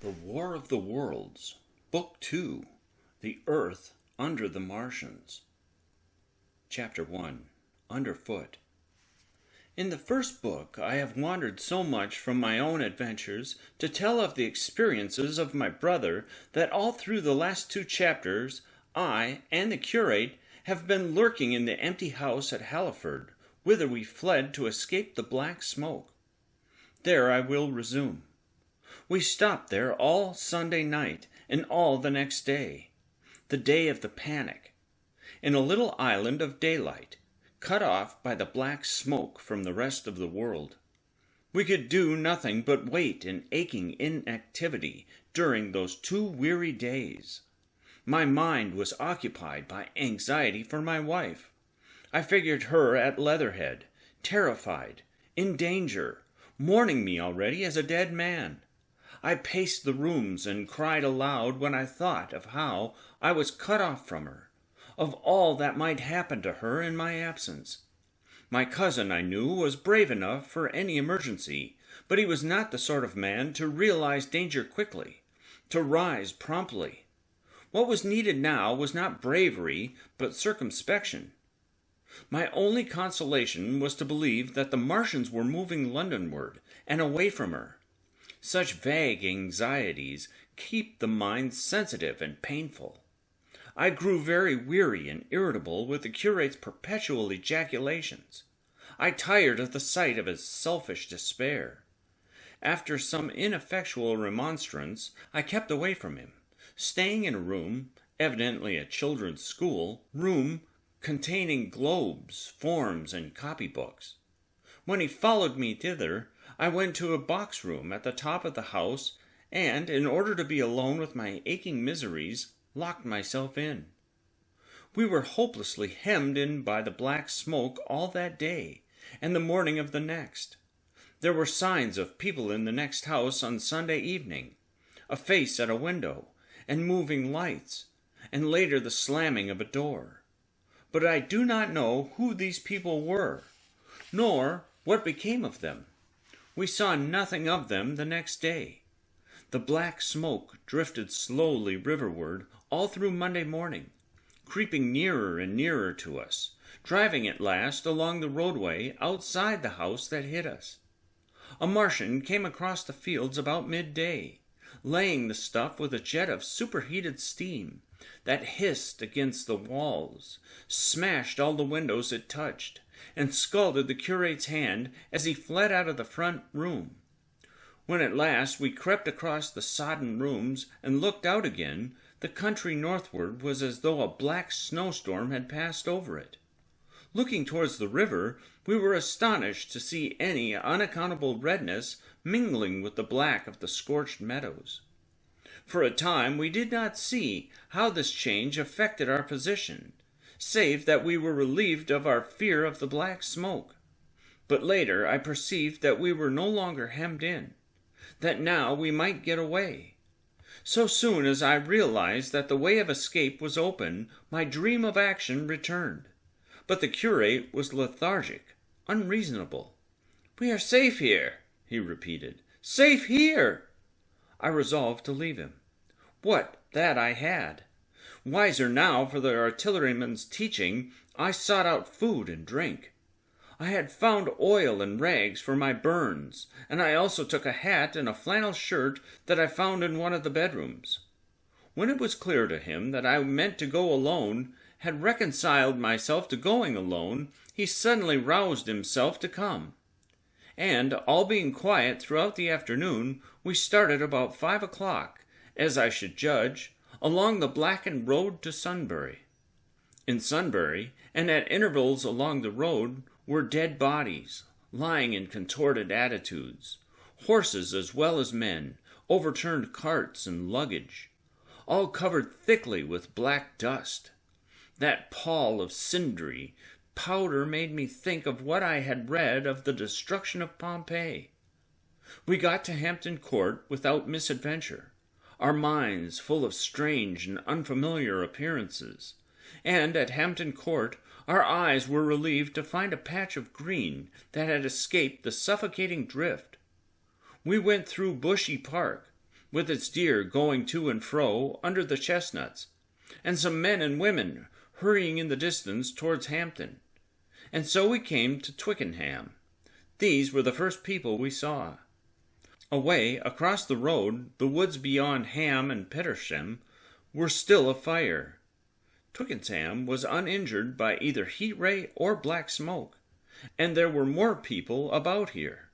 The War of the Worlds, Book 2, The Earth Under the Martians. Chapter 1, Underfoot. In the first book, I have wandered so much from my own adventures to tell of the experiences of my brother that all through the last 2 chapters, I and the Curate have been lurking in the empty house at Halliford, whither we fled to escape the black smoke. There I will resume. We stopped there all Sunday night and all the next day, the day of the panic, in a little island of daylight, cut off by the black smoke from the rest of the world. We could do nothing but wait in aching inactivity during those 2 weary days. My mind was occupied by anxiety for my wife. I figured her at Leatherhead, terrified, in danger, mourning me already as a dead man. I paced the rooms and cried aloud when I thought of how I was cut off from her, of all that might happen to her in my absence. My cousin, I knew, was brave enough for any emergency, but he was not the sort of man to realize danger quickly, to rise promptly. What was needed now was not bravery, but circumspection. My only consolation was to believe that the Martians were moving Londonward and away from her. Such vague anxieties keep the mind sensitive and painful. I grew very weary and irritable with the curate's perpetual ejaculations. I tired of the sight of his selfish despair. After some ineffectual remonstrance, I kept away from him, staying in a room, evidently a children's school, room containing globes, forms, and copybooks. When he followed me thither, I went to a box room at the top of the house, and, in order to be alone with my aching miseries, locked myself in. We were hopelessly hemmed in by the black smoke all that day, and the morning of the next. There were signs of people in the next house on Sunday evening, a face at a window, and moving lights, and later the slamming of a door. But I do not know who these people were, nor what became of them. We saw nothing of them the next day. The black smoke drifted slowly riverward all through Monday morning, creeping nearer and nearer to us, driving at last along the roadway outside the house that hid us. A Martian came across the fields about midday, laying the stuff with a jet of superheated steam that hissed against the walls, smashed all the windows it touched, and scalded the curate's hand as he fled out of the front room. When at last we crept across the sodden rooms and looked out again, the country northward was as though a black snowstorm had passed over it. Looking towards the river, we were astonished to see any unaccountable redness mingling with the black of the scorched meadows. For a time we did not see how this change affected our position, save that we were relieved of our fear of the black smoke. But later I perceived that we were no longer hemmed in, that now we might get away. So soon as I realized that the way of escape was open, my dream of action returned. But the curate was lethargic, unreasonable. "We are safe here," he repeated. "Safe here!" I resolved to leave him. What, that I had. Wiser now for the artilleryman's teaching, I sought out food and drink. I had found oil and rags for my burns, and I also took a hat and a flannel shirt that I found in one of the bedrooms. When it was clear to him that I meant to go alone, had reconciled myself to going alone, he suddenly roused himself to come. And, all being quiet throughout the afternoon, we started about 5 o'clock, as I should judge, along the blackened road to Sunbury. In Sunbury, and at intervals along the road, were dead bodies, lying in contorted attitudes, horses as well as men, overturned carts and luggage, all covered thickly with black dust. That pall of cindery powder made me think of what I had read of the destruction of Pompeii. We got to Hampton Court without misadventure, our minds full of strange and unfamiliar appearances, and at Hampton Court our eyes were relieved to find a patch of green that had escaped the suffocating drift. We went through Bushy Park, with its deer going to and fro under the chestnuts, and some men and women hurrying in the distance towards Hampton. And so we came to Twickenham. These were the first people we saw. Away across the road, the woods beyond Ham and Petersham were still afire. Twickenham was uninjured by either heat ray or black smoke, and there were more people about here,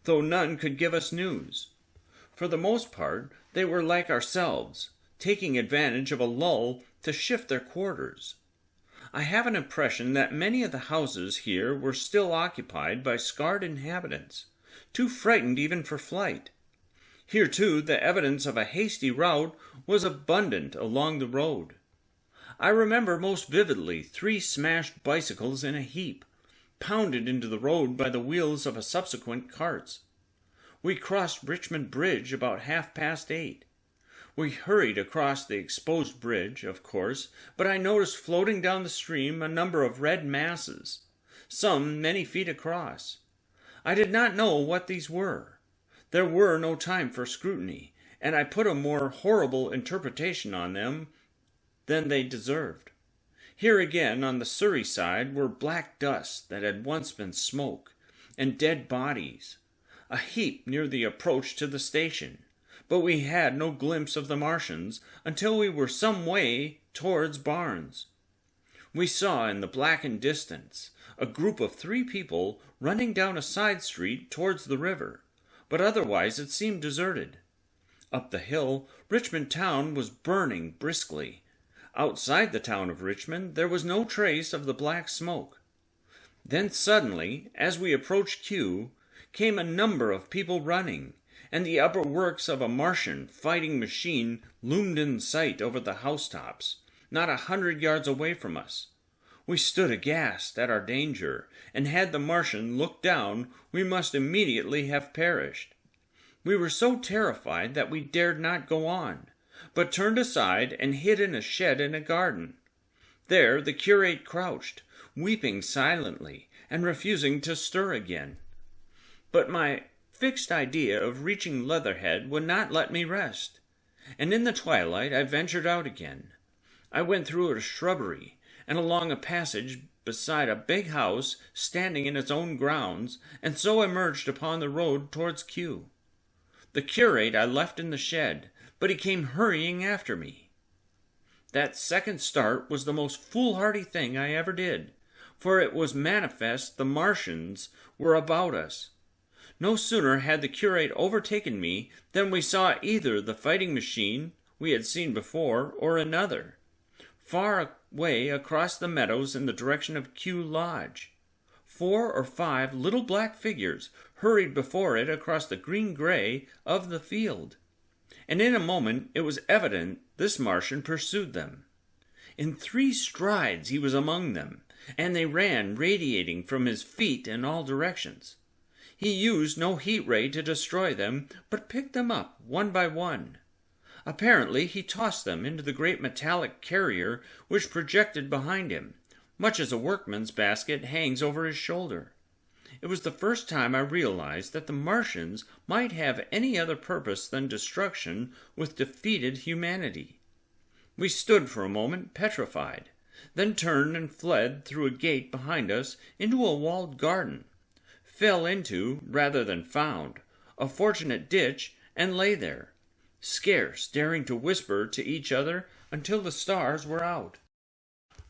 though none could give us news. For the most part, they were like ourselves, taking advantage of a lull to shift their quarters. I have an impression that many of the houses here were still occupied by scarred inhabitants, too frightened even for flight. Here, too, the evidence of a hasty rout was abundant along the road. I remember most vividly 3 smashed bicycles in a heap, pounded into the road by the wheels of a subsequent carts. We crossed Richmond Bridge about 8:30. We hurried across the exposed bridge, of course, but I noticed floating down the stream a number of red masses, some many feet across. I did not know what these were. There were no time for scrutiny, and I put a more horrible interpretation on them than they deserved. Here again, on the Surrey side, were black dust that had once been smoke, and dead bodies, a heap near the approach to the station. But we had no glimpse of the Martians until we were some way towards Barnes. We saw in the blackened distance a group of 3 people running down a side street towards the river, but otherwise it seemed deserted. Up the hill, Richmond town was burning briskly. Outside the town of Richmond there was no trace of the black smoke. Then suddenly, as we approached Kew, came a number of people running, and the upper works of a Martian fighting machine loomed in sight over the housetops, not 100 yards away from us. We stood aghast at our danger, and had the Martian looked down, we must immediately have perished. We were so terrified that we dared not go on, but turned aside and hid in a shed in a garden. There the curate crouched, weeping silently, and refusing to stir again. But my fixed idea of reaching Leatherhead would not let me rest, and in the twilight I ventured out again. I went through a shrubbery, and along a passage beside a big house standing in its own grounds, and so emerged upon the road towards Kew. The curate I left in the shed, but he came hurrying after me. That second start was the most foolhardy thing I ever did, for it was manifest the Martians were about us. No sooner had the curate overtaken me than we saw either the fighting machine we had seen before or another, far away across the meadows in the direction of Kew Lodge. 4 or 5 little black figures hurried before it across the green-gray of the field, and in a moment it was evident this Martian pursued them. In 3 strides he was among them, and they ran radiating from his feet in all directions. He used no heat ray to destroy them, but picked them up one by one. Apparently he tossed them into the great metallic carrier which projected behind him, much as a workman's basket hangs over his shoulder. It was the first time I realized that the Martians might have any other purpose than destruction with defeated humanity. We stood for a moment petrified, then turned and fled through a gate behind us into a walled garden, fell into, rather than found, a fortunate ditch, and lay there, scarce daring to whisper to each other until the stars were out.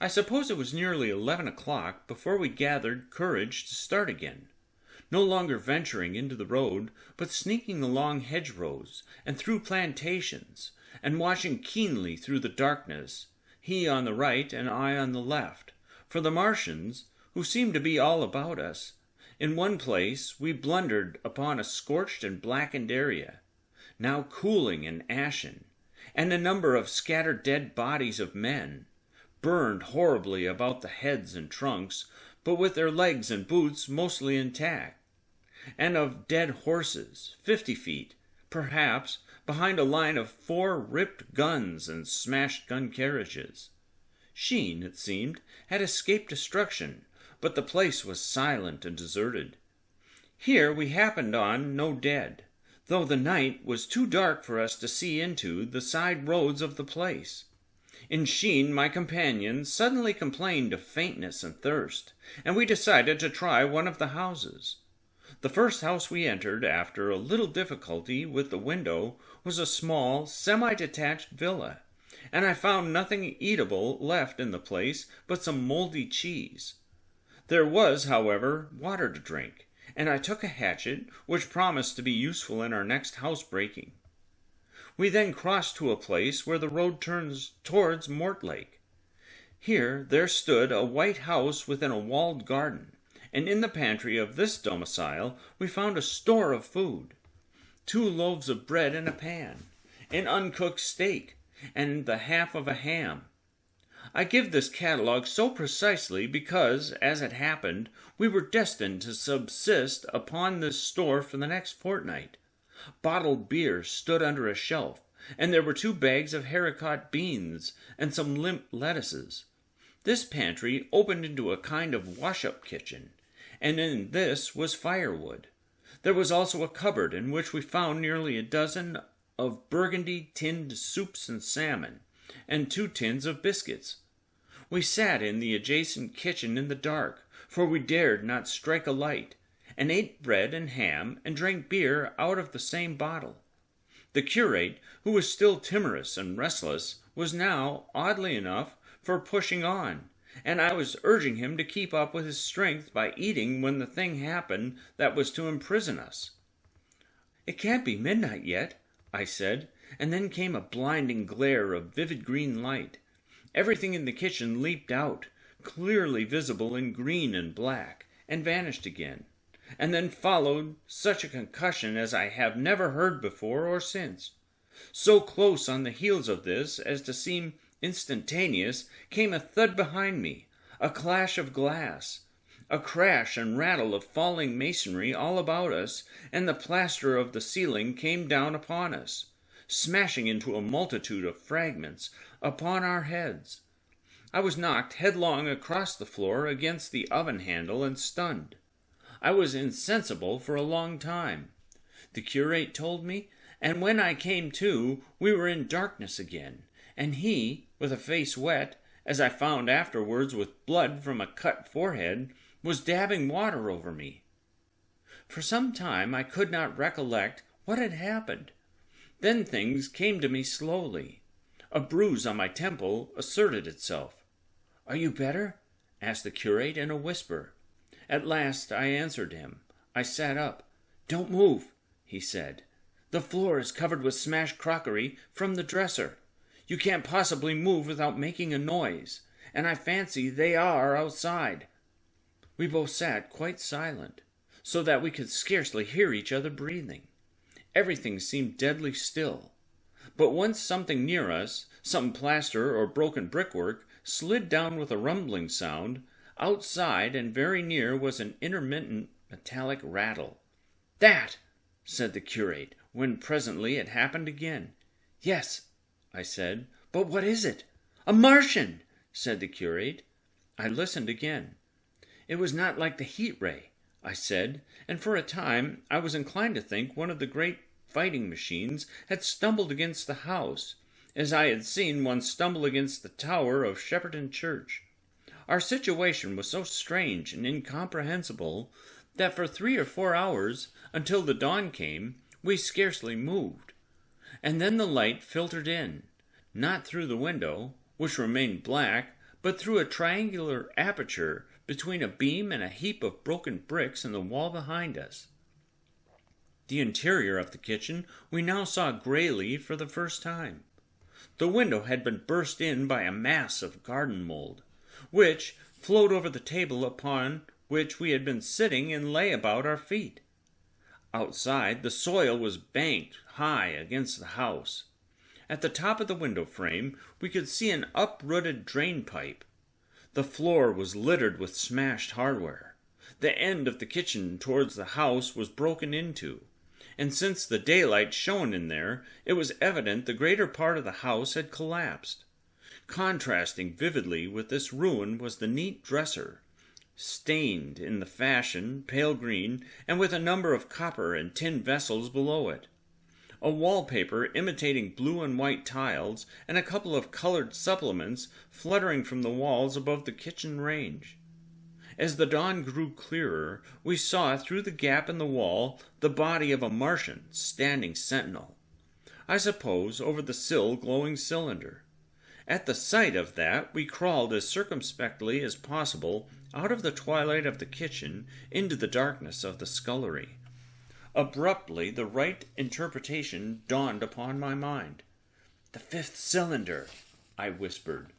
I suppose it was nearly 11 o'clock before we gathered courage to start again, no longer venturing into the road, but sneaking along hedgerows and through plantations, and watching keenly through the darkness, he on the right and I on the left, for the Martians, who seemed to be all about us. In one place we blundered upon a scorched and blackened area, now cooling and ashen, and a number of scattered dead bodies of men, burned horribly about the heads and trunks, but with their legs and boots mostly intact, and of dead horses, 50 feet, perhaps, behind a line of 4 ripped guns and smashed gun carriages. Sheen, it seemed, had escaped destruction, but the place was silent and deserted. Here we happened on no dead, though the night was too dark for us to see into the side roads of the place. In 𝙬𝙤𝙯 my companion suddenly complained of faintness and thirst, and we decided to try one of the houses. The first house we entered, after a little difficulty with the window, was a small, semi-detached villa, and I found nothing eatable left in the place but some moldy cheese. There was, however, water to drink, and I took a hatchet, which promised to be useful in our next housebreaking. We then crossed to a place where the road turns towards Mortlake. Here there stood a white house within a walled garden, and in the pantry of this domicile we found a store of food: 2 loaves of bread in a pan, an uncooked steak, and the half of a ham. I give this catalogue so precisely because, as it happened, we were destined to subsist upon this store for the next fortnight. Bottled beer stood under a shelf, and there were 2 bags of haricot beans and some limp lettuces. This pantry opened into a kind of wash-up kitchen, and in this was firewood. There was also a cupboard in which we found nearly a dozen of burgundy tinned soups and salmon, and 2 tins of biscuits. We sat in the adjacent kitchen in the dark, for we dared not strike a light, and ate bread and ham, and drank beer out of the same bottle. The curate, who was still timorous and restless, was now, oddly enough, for pushing on, and I was urging him to keep up with his strength by eating when the thing happened that was to imprison us. "It can't be midnight yet," I said, and then came a blinding glare of vivid green light. Everything in the kitchen leaped out, clearly visible in green and black, and vanished again. And then followed such a concussion as I have never heard before or since. So close on the heels of this as to seem instantaneous came a thud behind me, a clash of glass, a crash and rattle of falling masonry all about us, and the plaster of the ceiling came down upon us, smashing into a multitude of fragments upon our heads. I was knocked headlong across the floor against the oven handle and stunned. I was insensible for a long time, the curate told me, and when I came to, we were in darkness again, and he, with a face wet, as I found afterwards with blood from a cut forehead, was dabbing water over me. For some time I could not recollect what had happened. Then things came to me slowly. A bruise on my temple asserted itself. "Are you better?" asked the curate in a whisper. At last I answered him. I sat up. "Don't move," he said. "The floor is covered with smashed crockery from the dresser. You can't possibly move without making a noise, and I fancy they are outside." We both sat quite silent, so that we could scarcely hear each other breathing. Everything seemed deadly still. But once something near us, some plaster or broken brickwork, slid down with a rumbling sound. Outside and very near was an intermittent metallic rattle. "That!" said the curate, when presently it happened again. "Yes," I said, "but what is it?" "A Martian!" said the curate. I listened again. It was not like the heat ray, I said, and for a time I was inclined to think one of the great fighting machines had stumbled against the house, as I had seen one stumble against the tower of Shepperton Church. Our situation was so strange and incomprehensible that for 3 or 4 hours, until the dawn came, we scarcely moved. And then the light filtered in, not through the window, which remained black, but through a triangular aperture between a beam and a heap of broken bricks in the wall behind us. The interior of the kitchen we now saw grayly for the first time. The window had been burst in by a mass of garden mold, which flowed over the table upon which we had been sitting and lay about our feet. Outside, the soil was banked high against the house. At the top of the window frame we could see an uprooted drain pipe. The floor was littered with smashed hardware. The end of the kitchen towards the house was broken into, and since the daylight shone in there, it was evident the greater part of the house had collapsed. Contrasting vividly with this ruin was the neat dresser, stained in the fashion pale green, and with a number of copper and tin vessels below it. a wallpaper imitating blue and white tiles, and a couple of colored supplements fluttering from the walls above the kitchen range. As the dawn grew clearer, we saw through the gap in the wall the body of a Martian standing sentinel, I suppose over the still glowing cylinder. At the sight of that, we crawled as circumspectly as possible out of the twilight of the kitchen into the darkness of the scullery. Abruptly, the right interpretation dawned upon my mind. "The fifth cylinder," I whispered.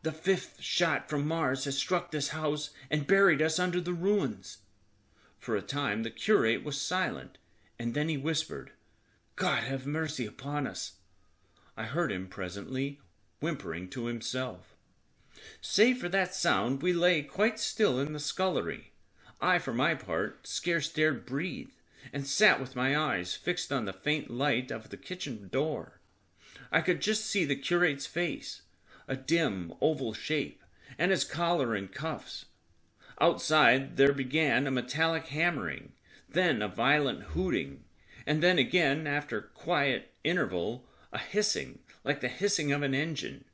"The fifth shot from Mars has struck this house and buried us under the ruins." For a time the curate was silent, and then he whispered, "God have mercy upon us." I heard him presently whimpering to himself. Save for that sound, we lay quite still in the scullery. I, for my part, scarce dared breathe, and sat with my eyes fixed on the faint light of the kitchen door. I could just see the curate's face, a dim oval shape, and his collar and cuffs. Outside there began a metallic hammering, then a violent hooting, and then again, after quiet interval, a hissing, like the hissing of an engine.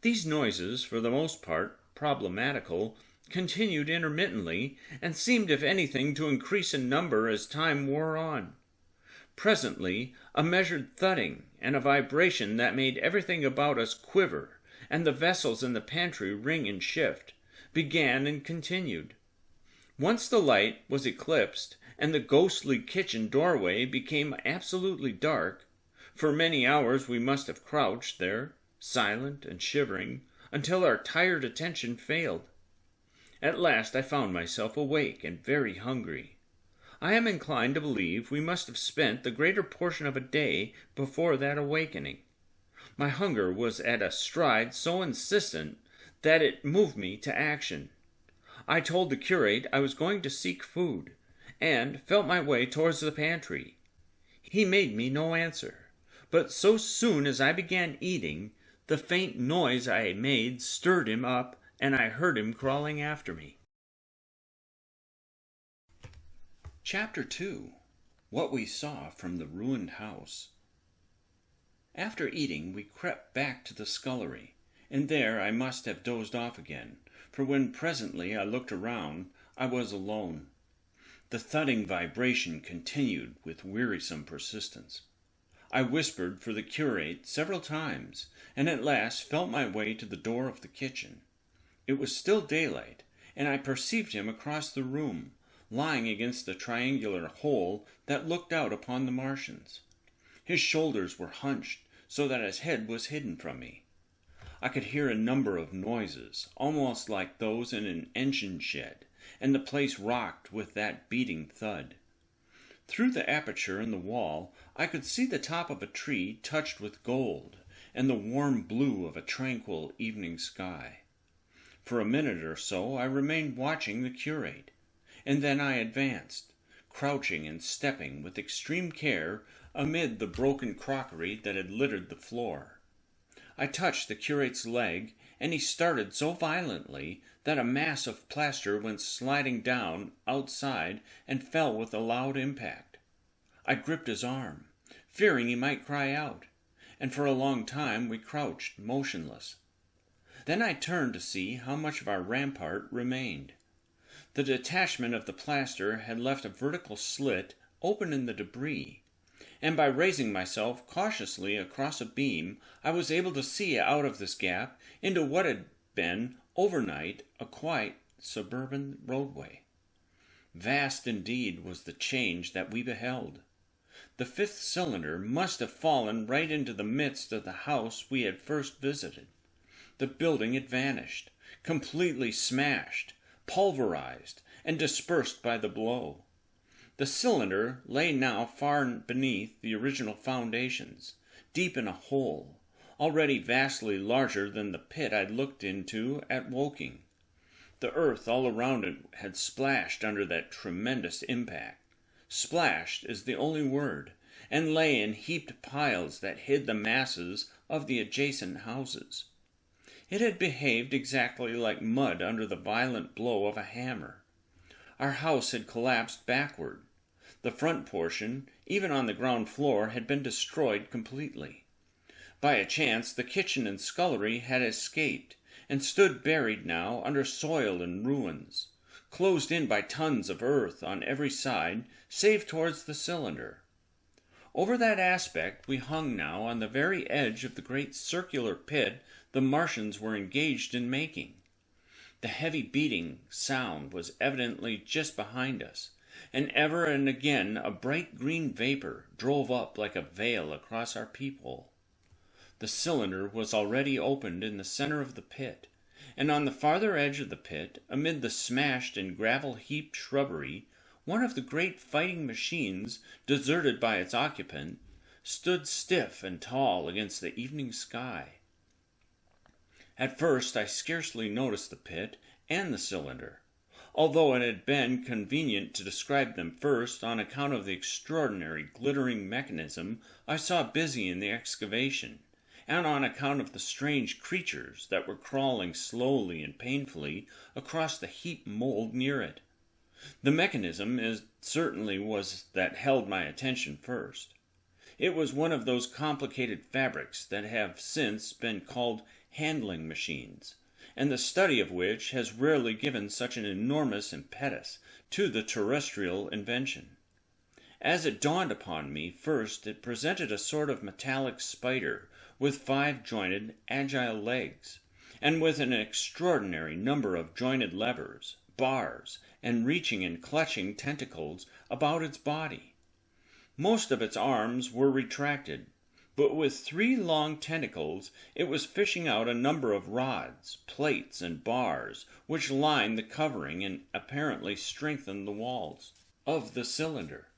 These noises, for the most part problematical, continued intermittently, and seemed, if anything, to increase in number as time wore on. Presently, a measured thudding and a vibration that made everything about us quiver, and the vessels in the pantry ring and shift, began and continued. Once the light was eclipsed, and the ghostly kitchen doorway became absolutely dark. For many hours we must have crouched there, silent and shivering, until our tired attention failed. At last I found myself awake and very hungry. I am inclined to believe we must have spent the greater portion of a day before that awakening. My hunger was at a stride so insistent that it moved me to action. I told the curate I was going to seek food, and felt my way towards the pantry. He made me no answer, but so soon as I began eating, the faint noise I had made stirred him up, and I heard him crawling after me. Chapter 2. What We Saw from the Ruined House. After eating, we crept back to the scullery, and there I must have dozed off again, for when presently I looked around, I was alone. The thudding vibration continued with wearisome persistence. I whispered for the curate several times, and at last felt my way to the door of the kitchen. It was still daylight, and I perceived him across the room, lying against the triangular hole that looked out upon the Martians. His shoulders were hunched, so that his head was hidden from me. I could hear a number of noises, almost like those in an engine shed, and the place rocked with that beating thud. Through the aperture in the wall, I could see the top of a tree touched with gold, and the warm blue of a tranquil evening sky. For a minute or so I remained watching the curate, and then I advanced, crouching and stepping with extreme care amid the broken crockery that had littered the floor. I touched the curate's leg, and he started so violently that a mass of plaster went sliding down outside and fell with a loud impact. I gripped his arm, fearing he might cry out, and for a long time we crouched motionless. Then I turned to see how much of our rampart remained. The detachment of the plaster had left a vertical slit open in the debris, and by raising myself cautiously across a beam, I was able to see out of this gap into what had been, overnight, a quiet suburban roadway. Vast indeed was the change that we beheld. The fifth cylinder must have fallen right into the midst of the house we had first visited. The building had vanished, completely smashed, pulverized, and dispersed by the blow. The cylinder lay now far beneath the original foundations, deep in a hole, already vastly larger than the pit I'd looked into at Woking. The earth all around it had splashed under that tremendous impact. Splashed is the only word, and lay in heaped piles that hid the masses of the adjacent houses. It had behaved exactly like mud under the violent blow of a hammer. Our house had collapsed backward. The front portion, even on the ground floor, had been destroyed completely. By a chance, the kitchen and scullery had escaped, and stood buried now under soil and ruins, closed in by tons of earth on every side, save towards the cylinder. Over that aspect we hung now on the very edge of the great circular pit the Martians were engaged in making. The heavy beating sound was evidently just behind us, and ever and again a bright green vapor drove up like a veil across our peephole. The cylinder was already opened in the center of the pit, and on the farther edge of the pit, amid the smashed and gravel-heaped shrubbery, one of the great fighting machines, deserted by its occupant, stood stiff and tall against the evening sky. At first I scarcely noticed the pit and the cylinder, although it had been convenient to describe them first on account of the extraordinary glittering mechanism I saw busy in the excavation, and on account of the strange creatures that were crawling slowly and painfully across the heaped mold near it. The mechanism certainly was that held my attention first. It was one of those complicated fabrics that have since been called handling machines, and the study of which has rarely given such an enormous impetus to the terrestrial invention. As it dawned upon me, first it presented a sort of metallic spider with 5-jointed, agile legs, and with an extraordinary number of jointed levers, bars, and reaching and clutching tentacles about its body. Most of its arms were retracted, but with 3 long tentacles it was fishing out a number of rods, plates, and bars which lined the covering and apparently strengthened the walls of the cylinder.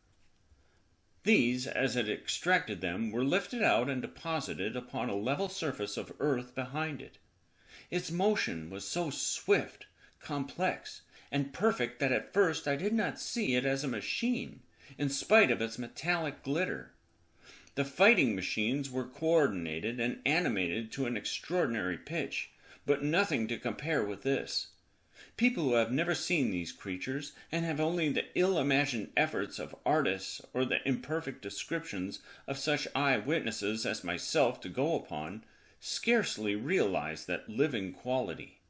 These, as it extracted them, were lifted out and deposited upon a level surface of earth behind it. Its motion was so swift, complex, and perfect that at first I did not see it as a machine, in spite of its metallic glitter. The fighting machines were coordinated and animated to an extraordinary pitch, but nothing to compare with this. People who have never seen these creatures, and have only the ill-imagined efforts of artists or the imperfect descriptions of such eye-witnesses as myself to go upon, scarcely realize that living quality.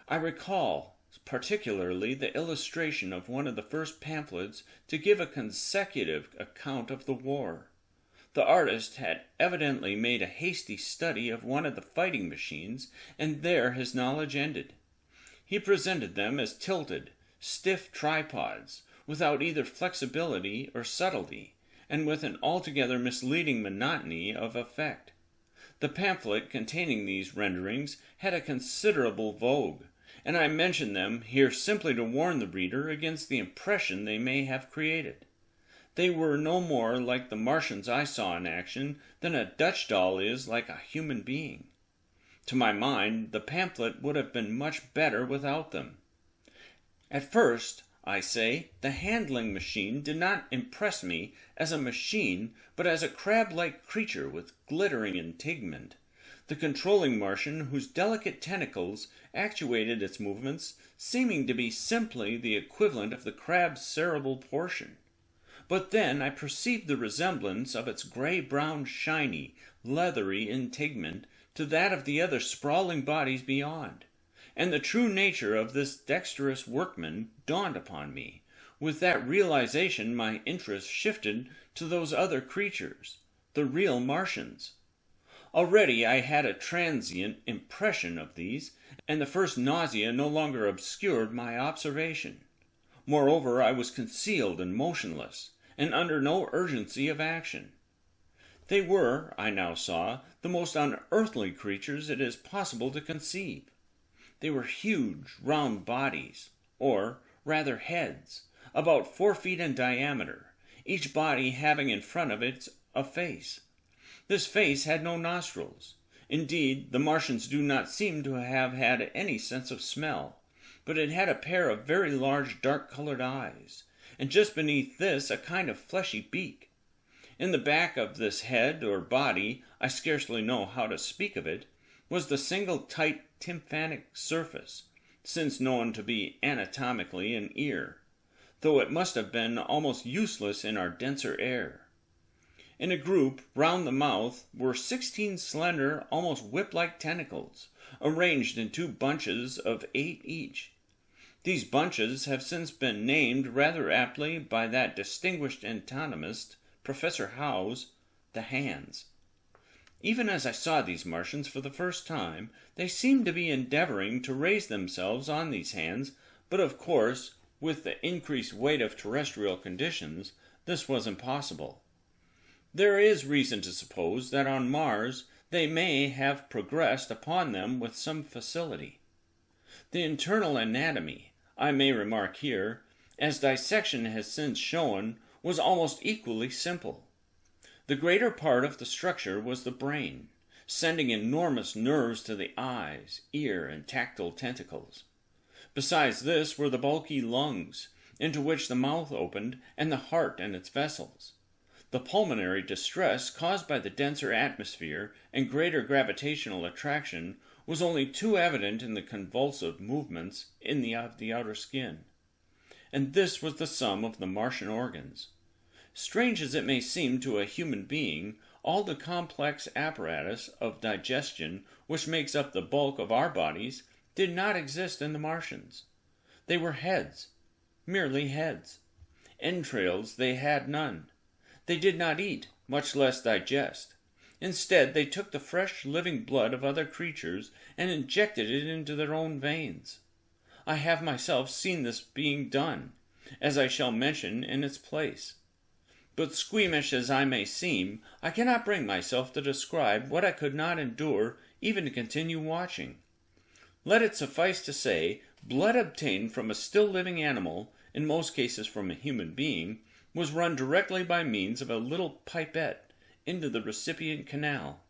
I recall particularly the illustration of one of the first pamphlets to give a consecutive account of the war. The artist had evidently made a hasty study of one of the fighting machines, and there his knowledge ended. He presented them as tilted, stiff tripods, without either flexibility or subtlety, and with an altogether misleading monotony of effect. The pamphlet containing these renderings had a considerable vogue, and I mention them here simply to warn the reader against the impression they may have created. They were no more like the Martians I saw in action than a Dutch doll is like a human being. To my mind, the pamphlet would have been much better without them. At first, I say, the handling machine did not impress me as a machine, but as a crab-like creature with glittering integument. The controlling Martian, whose delicate tentacles actuated its movements, seeming to be simply the equivalent of the crab's cerebral portion. But then I perceived the resemblance of its gray-brown, shiny, leathery integument to that of the other sprawling bodies beyond, and the true nature of this dexterous workman dawned upon me. With that realization my interest shifted to those other creatures, the real Martians. Already I had a transient impression of these, and the first nausea no longer obscured my observation. Moreover, I was concealed and motionless, and under no urgency of action. They were, I now saw, the most unearthly creatures it is possible to conceive. They were huge, round bodies, or rather heads, about 4 feet in diameter, each body having in front of it a face. This face had no nostrils. Indeed, the Martians do not seem to have had any sense of smell, but it had a pair of very large dark-colored eyes, and just beneath this a kind of fleshy beak. In the back of this head or body, I scarcely know how to speak of it, was the single tight tympanic surface, since known to be anatomically an ear. though it must have been almost useless in our denser air. In a group round the mouth were 16 slender, almost whip-like tentacles, arranged in 2 bunches of 8 each. These bunches have since been named rather aptly by that distinguished anatomist, Professor Howes, the hands. Even as I saw these Martians for the first time, they seemed to be endeavoring to raise themselves on these hands, but of course, with the increased weight of terrestrial conditions, this was impossible. There is reason to suppose that on Mars they may have progressed upon them with some facility. The internal anatomy, I may remark here, as dissection has since shown, was almost equally simple. The greater part of the structure was the brain, sending enormous nerves to the eyes, ear, and tactile tentacles. Besides this were the bulky lungs, into which the mouth opened, and the heart and its vessels. The pulmonary distress caused by the denser atmosphere and greater gravitational attraction was only too evident in the convulsive movements of the outer skin. And this was the sum of the Martian organs. Strange as it may seem to a human being, all the complex apparatus of digestion which makes up the bulk of our bodies did not exist in the Martians. They were heads, merely heads. Entrails they had none. They did not eat, much less digest. Instead, they took the fresh living blood of other creatures and injected it into their own veins. I have myself seen this being done, as I shall mention in its place. But squeamish as I may seem, I cannot bring myself to describe what I could not endure even to continue watching. Let it suffice to say, blood obtained from a still-living animal, in most cases from a human being, was run directly by means of a little pipette into the recipient canal.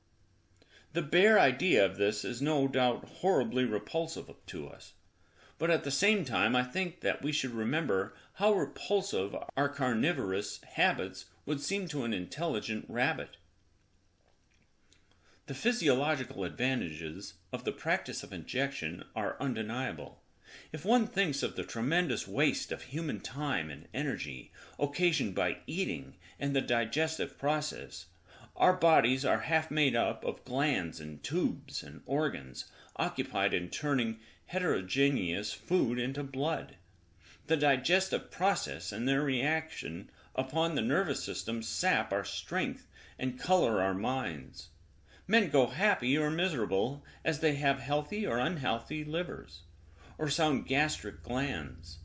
The bare idea of this is no doubt horribly repulsive to us, but at the same time I think that we should remember how repulsive our carnivorous habits would seem to an intelligent rabbit. The physiological advantages of the practice of injection are undeniable. If one thinks of the tremendous waste of human time and energy occasioned by eating and the digestive process, our bodies are half made up of glands and tubes and organs occupied in turning heterogeneous food into blood. The digestive process and their reaction upon the nervous system sap our strength and color our minds. Men go happy or miserable as they have healthy or unhealthy livers, or sound gastric glands.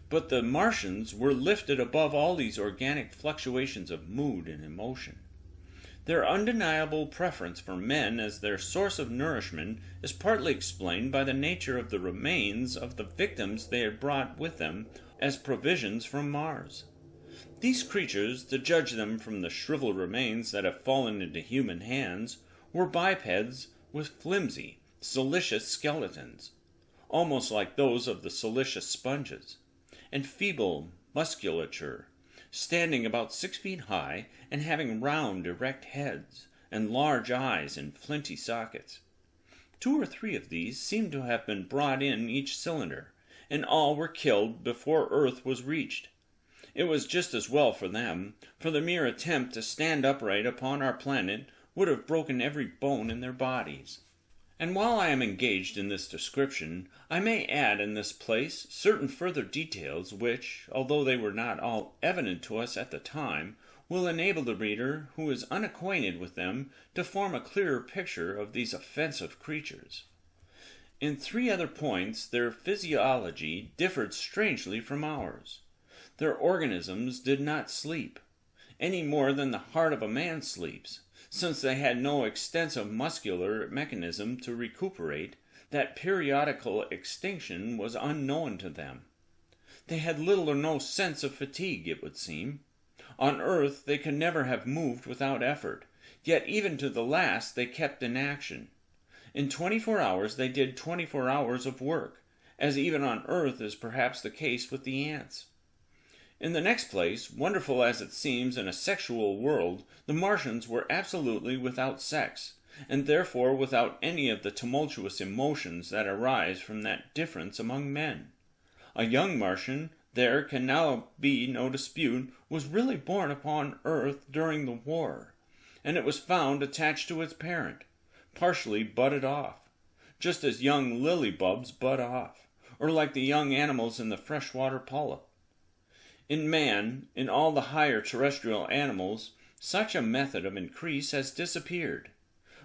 But the Martians were lifted above all these organic fluctuations of mood and emotion. Their undeniable preference for men as their source of nourishment is partly explained by the nature of the remains of the victims they had brought with them as provisions from Mars. These creatures, to judge them from the shriveled remains that have fallen into human hands, were bipeds with flimsy, siliceous skeletons, almost like those of the siliceous sponges, and feeble musculature, standing about 6 feet high and having round, erect heads, and large eyes in flinty sockets. 2 or 3 of these seemed to have been brought in each cylinder, and all were killed before Earth was reached. It was just as well for them, for the mere attempt to stand upright upon our planet would have broken every bone in their bodies. And while I am engaged in this description, I may add in this place certain further details which, although they were not all evident to us at the time, will enable the reader who is unacquainted with them to form a clearer picture of these offensive creatures. In 3 other points their physiology differed strangely from ours. Their organisms did not sleep, any more than the heart of a man sleeps, since they had no extensive muscular mechanism to recuperate. That periodical extinction was unknown to them. They had little or no sense of fatigue, it would seem. On Earth they could never have moved without effort, yet even to the last they kept in action. In 24 hours they did 24 hours of work, as even on Earth is perhaps the case with the ants. In the next place, wonderful as it seems in a sexual world, the Martians were absolutely without sex, and therefore without any of the tumultuous emotions that arise from that difference among men. A young Martian, there can now be no dispute, was really born upon Earth during the war, and it was found attached to its parent, partially budded off, just as young lily bulbs bud off, or like the young animals in the freshwater polyp. In man, in all the higher terrestrial animals, such a method of increase has disappeared,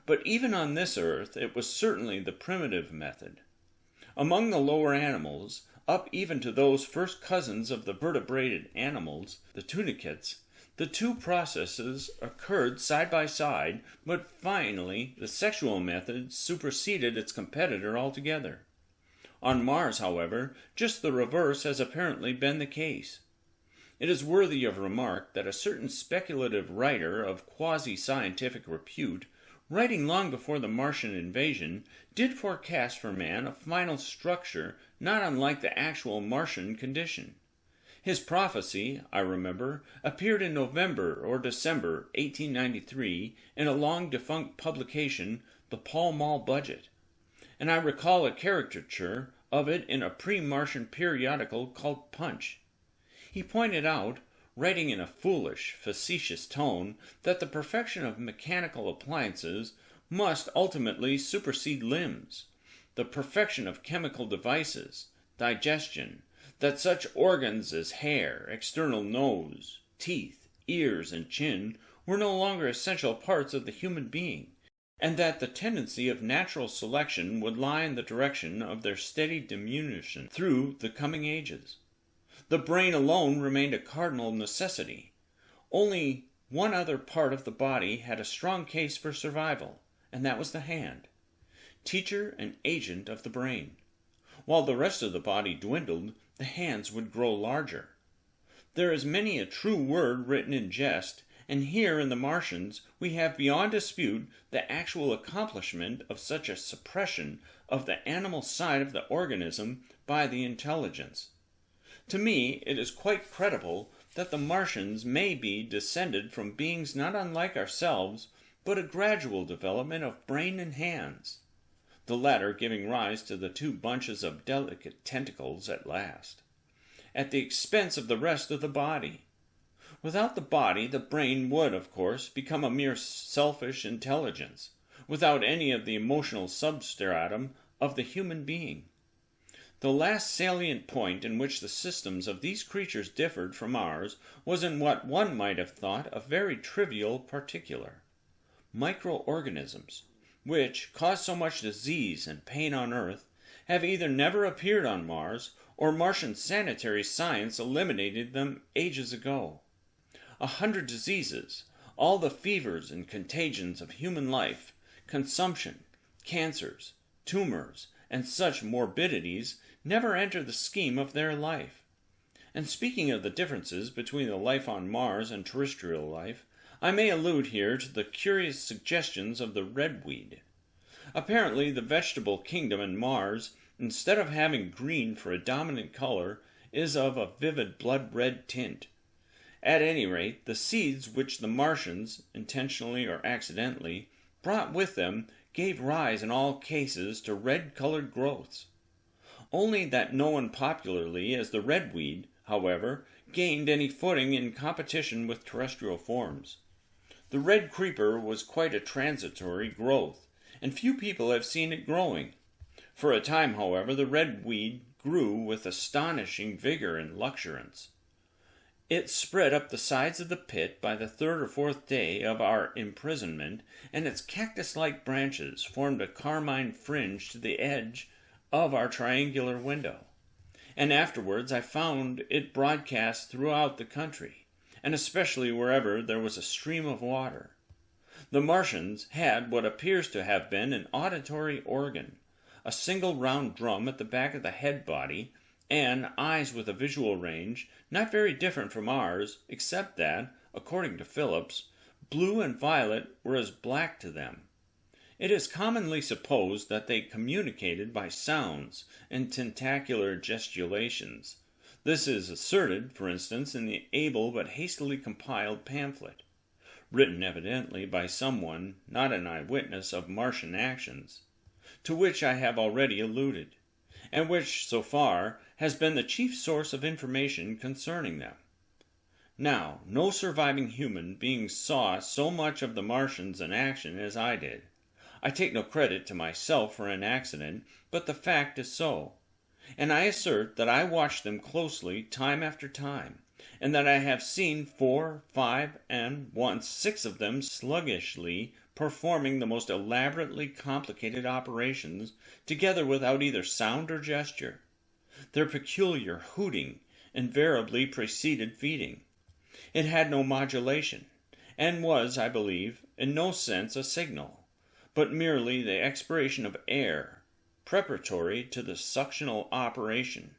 but even on this earth it was certainly the primitive method. Among the lower animals, up even to those first cousins of the vertebrated animals, the tunicates, the two processes occurred side by side, but finally the sexual method superseded its competitor altogether. On Mars, however, just the reverse has apparently been the case. It is worthy of remark that a certain speculative writer of quasi-scientific repute, writing long before the Martian invasion, did forecast for man a final structure not unlike the actual Martian condition. His prophecy, I remember, appeared in November or December 1893 in a long-defunct publication, the Pall Mall Budget, and I recall a caricature of it in a pre-Martian periodical called Punch. He pointed out, writing in a foolish, facetious tone, that the perfection of mechanical appliances must ultimately supersede limbs, the perfection of chemical devices, digestion, that such organs as hair, external nose, teeth, ears, and chin were no longer essential parts of the human being, and that the tendency of natural selection would lie in the direction of their steady diminution through the coming ages. The brain alone remained a cardinal necessity. Only one other part of the body had a strong case for survival, and that was the hand, teacher and agent of the brain. While the rest of the body dwindled, the hands would grow larger. There is many a true word written in jest, and here in the Martians we have beyond dispute the actual accomplishment of such a suppression of the animal side of the organism by the intelligence. To me, it is quite credible that the Martians may be descended from beings not unlike ourselves, but a gradual development of brain and hands, the latter giving rise to the two bunches of delicate tentacles at last, at the expense of the rest of the body. Without the body, the brain would, of course, become a mere selfish intelligence, without any of the emotional substratum of the human being. The last salient point in which the systems of these creatures differed from ours was in what one might have thought a very trivial particular: microorganisms, which cause so much disease and pain on Earth, have either never appeared on Mars, or Martian sanitary science eliminated them ages ago. 100 diseases, all the fevers and contagions of human life, consumption, cancers, tumors, and such morbidities never enter the scheme of their life. And speaking of the differences between the life on Mars and terrestrial life, I may allude here to the curious suggestions of the redweed. Apparently the vegetable kingdom in Mars, instead of having green for a dominant color, is of a vivid blood-red tint. At any rate, the seeds which the Martians, intentionally or accidentally, brought with them gave rise in all cases to red-colored growths. Only that known popularly as the redweed, however, gained any footing in competition with terrestrial forms. The red creeper was quite a transitory growth, and few people have seen it growing. For a time, however, the redweed grew with astonishing vigor and luxuriance. It spread up the sides of the pit by the 3rd or 4th day of our imprisonment, and its cactus-like branches formed a carmine fringe to the edge of our triangular window. And afterwards I found it broadcast throughout the country, and especially wherever there was a stream of water. The Martians had what appears to have been an auditory organ, a single round drum at the back of the head body, and eyes with a visual range not very different from ours, except that, according to Phillips, blue and violet were as black to them. It is commonly supposed that they communicated by sounds and tentacular gesticulations. This is asserted, for instance, in the able but hastily compiled pamphlet, written evidently by someone not an eyewitness of Martian actions, to which I have already alluded, and which, so far, has been the chief source of information concerning them. Now, no surviving human being saw so much of the Martians in action as I did. I take no credit to myself for an accident, but the fact is so. And I assert that I watched them closely time after time, and that I have seen 4, 5, and once 6 of them sluggishly performing the most elaborately complicated operations, together without either sound or gesture. Their peculiar hooting invariably preceded feeding. It had no modulation, and was, I believe, in no sense a signal, but merely the expiration of air, preparatory to the suctional operation.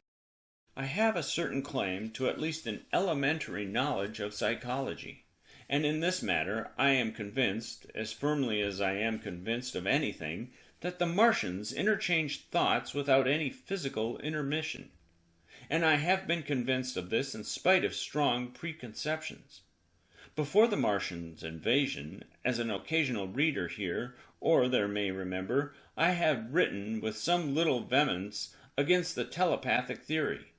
I have a certain claim to at least an elementary knowledge of psychology, and in this matter I am convinced, as firmly as I am convinced of anything, that the Martians interchanged thoughts without any physical intermission. And I have been convinced of this in spite of strong preconceptions. Before the Martians' invasion, as an occasional reader here, or there may remember, I have written with some little vehemence against the telepathic theory.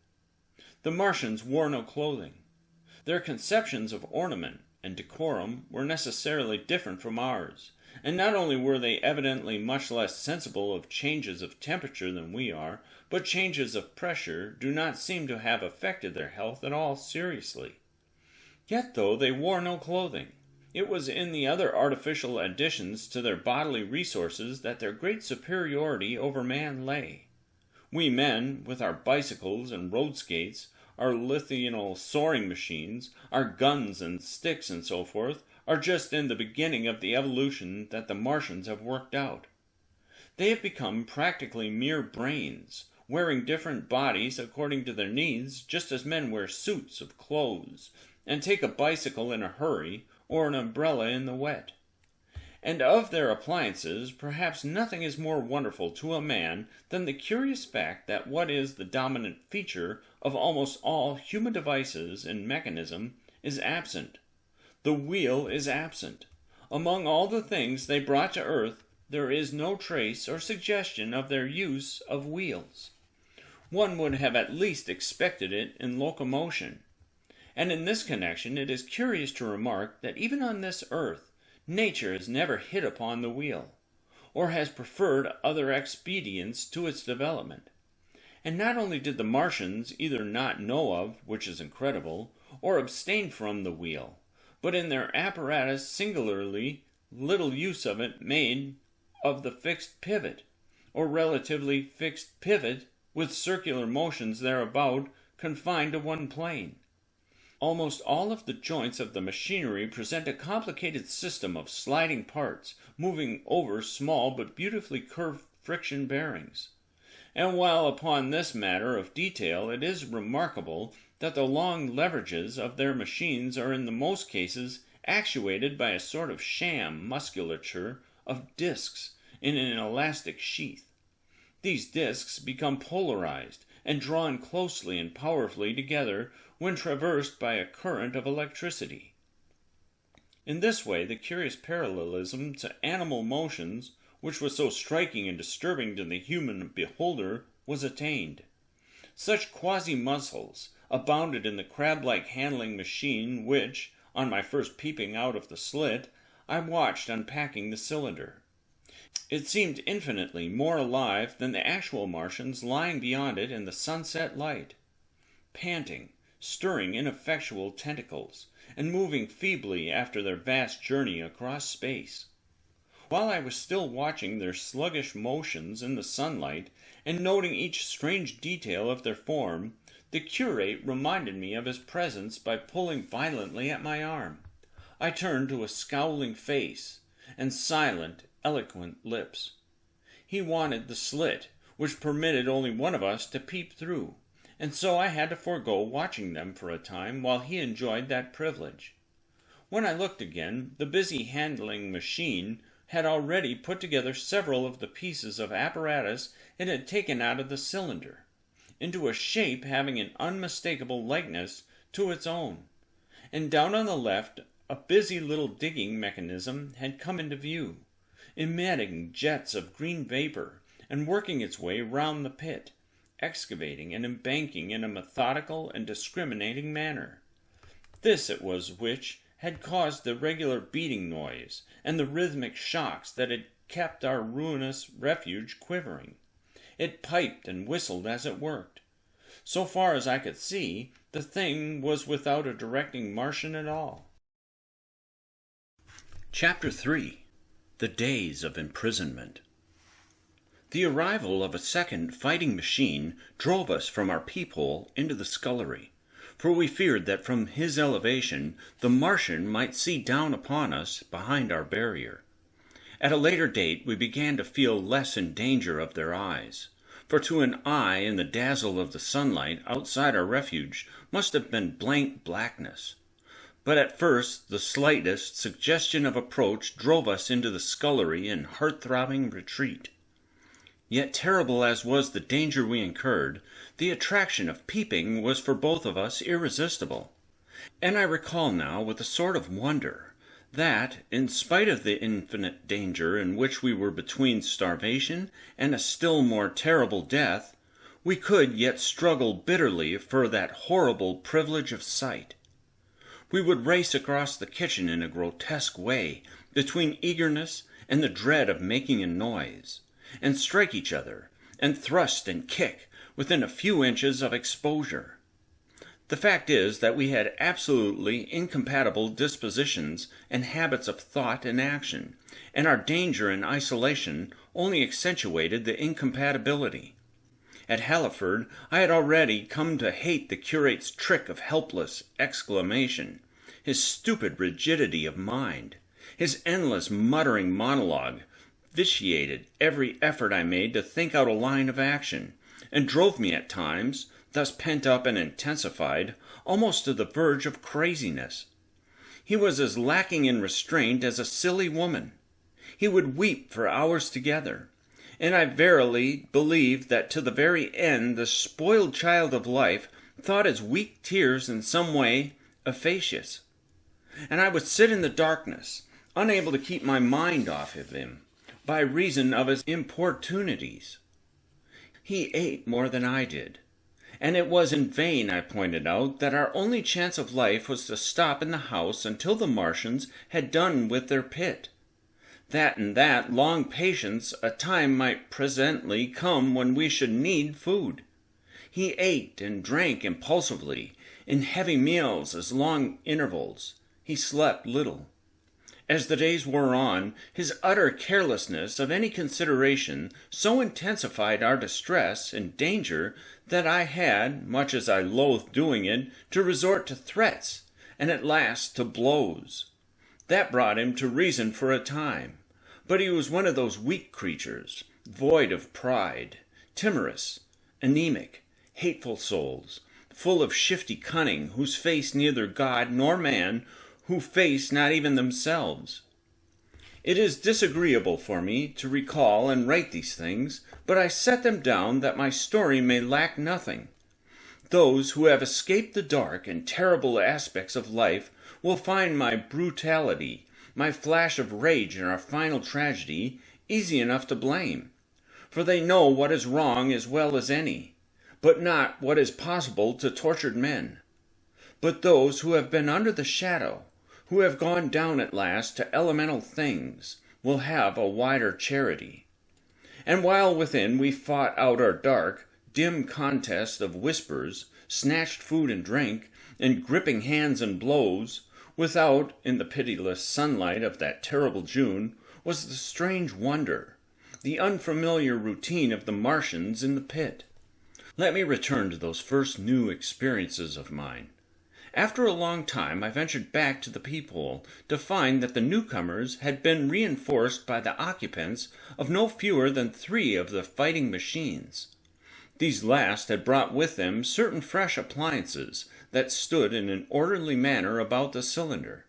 The Martians wore no clothing. Their conceptions of ornament and decorum were necessarily different from ours, and not only were they evidently much less sensible of changes of temperature than we are, but changes of pressure do not seem to have affected their health at all seriously. Yet though they wore no clothing, it was in the other artificial additions to their bodily resources that their great superiority over man lay. We men, with our bicycles and road skates, our lithianal soaring machines, our guns and sticks and so forth, are just in the beginning of the evolution that the Martians have worked out. They have become practically mere brains, wearing different bodies according to their needs, just as men wear suits of clothes, and take a bicycle in a hurry, or an umbrella in the wet. And of their appliances, perhaps nothing is more wonderful to a man than the curious fact that what is the dominant feature of almost all human devices and mechanism is absent. The wheel is absent. Among all the things they brought to earth, there is no trace or suggestion of their use of wheels. One would have at least expected it in locomotion. And in this connection it is curious to remark that even on this earth, nature has never hit upon the wheel, or has preferred other expedients to its development. And not only did the Martians either not know of, which is incredible, or abstain from the wheel, but in their apparatus singularly little use of it made of the fixed pivot, or relatively fixed pivot with circular motions thereabout confined to one plane. Almost all of the joints of the machinery present a complicated system of sliding parts, moving over small but beautifully curved friction bearings. And while upon this matter of detail it is remarkable that the long leverages of their machines are in the most cases actuated by a sort of sham musculature of discs in an elastic sheath. These discs become polarized and drawn closely and powerfully together when traversed by a current of electricity. In this way the curious parallelism to animal motions, which was so striking and disturbing to the human beholder, was attained. Such quasi-muscles abounded in the crab-like handling machine which, on my first peeping out of the slit, I watched unpacking the cylinder. It seemed infinitely more alive than the actual Martians lying beyond it in the sunset light, panting, stirring ineffectual tentacles, and moving feebly after their vast journey across space. While I was still watching their sluggish motions in the sunlight, and noting each strange detail of their form, the curate reminded me of his presence by pulling violently at my arm. I turned to a scowling face, and silent, eloquent lips. He wanted the slit, which permitted only one of us to peep through, and so I had to forego watching them for a time while he enjoyed that privilege. When I looked again, the busy handling machine had already put together several of the pieces of apparatus it had taken out of the cylinder, into a shape having an unmistakable likeness to its own, and down on the left a busy little digging mechanism had come into view, emitting jets of green vapor and working its way round the pit, excavating and embanking in a methodical and discriminating manner. This it was which had caused the regular beating noise and the rhythmic shocks that had kept our ruinous refuge quivering. It piped and whistled as it worked. So far as I could see, the thing was without a directing Martian at all. Chapter 3. The Days of Imprisonment. The arrival of a second fighting machine drove us from our peephole into the scullery, for we feared that from his elevation the Martian might see down upon us behind our barrier. At a later date we began to feel less in danger of their eyes, for to an eye in the dazzle of the sunlight outside our refuge must have been blank blackness. But at first the slightest suggestion of approach drove us into the scullery in heart-throbbing retreat. Yet terrible as was the danger we incurred, the attraction of peeping was for both of us irresistible. And I recall now with a sort of wonder that, in spite of the infinite danger in which we were between starvation and a still more terrible death, we could yet struggle bitterly for that horrible privilege of sight. We would race across the kitchen in a grotesque way, between eagerness and the dread of making a noise, and strike each other, and thrust and kick within a few inches of exposure. The fact is that we had absolutely incompatible dispositions and habits of thought and action, and our danger and isolation only accentuated the incompatibility. At Halliford I had already come to hate the curate's trick of helpless exclamation, his stupid rigidity of mind, his endless muttering monologue, vitiated every effort I made to think out a line of action, and drove me at times, thus pent up and intensified, almost to the verge of craziness. He was as lacking in restraint as a silly woman. He would weep for hours together, and I verily believe that to the very end the spoiled child of life thought his weak tears in some way efficacious. And I would sit in the darkness, unable to keep my mind off of him, by reason of his importunities. He ate more than I did, and it was in vain I pointed out that our only chance of life was to stop in the house until the Martians had done with their pit. That in that long patience a time might presently come when we should need food. He ate and drank impulsively, in heavy meals as long intervals. He slept little. As the days wore on, his utter carelessness of any consideration so intensified our distress and danger that I had, much as I loathed doing it, to resort to threats, and at last to blows. That brought him to reason for a time, but he was one of those weak creatures, void of pride, timorous, anemic, hateful souls, full of shifty cunning, whose face neither God nor man, who face not even themselves. It is disagreeable for me to recall and write these things, but I set them down that my story may lack nothing. Those who have escaped the dark and terrible aspects of life will find my brutality, my flash of rage in our final tragedy, easy enough to blame, for they know what is wrong as well as any, but not what is possible to tortured men. But those who have been under the shadow, who have gone down at last to elemental things, will have a wider charity. And while within we fought out our dark, dim contest of whispers, snatched food and drink, and gripping hands and blows, without, in the pitiless sunlight of that terrible June, was the strange wonder, the unfamiliar routine of the Martians in the pit. Let me return to those first new experiences of mine. After a long time I ventured back to the peephole to find that the newcomers had been reinforced by the occupants of no fewer than 3 of the fighting machines. These last had brought with them certain fresh appliances that stood in an orderly manner about the cylinder.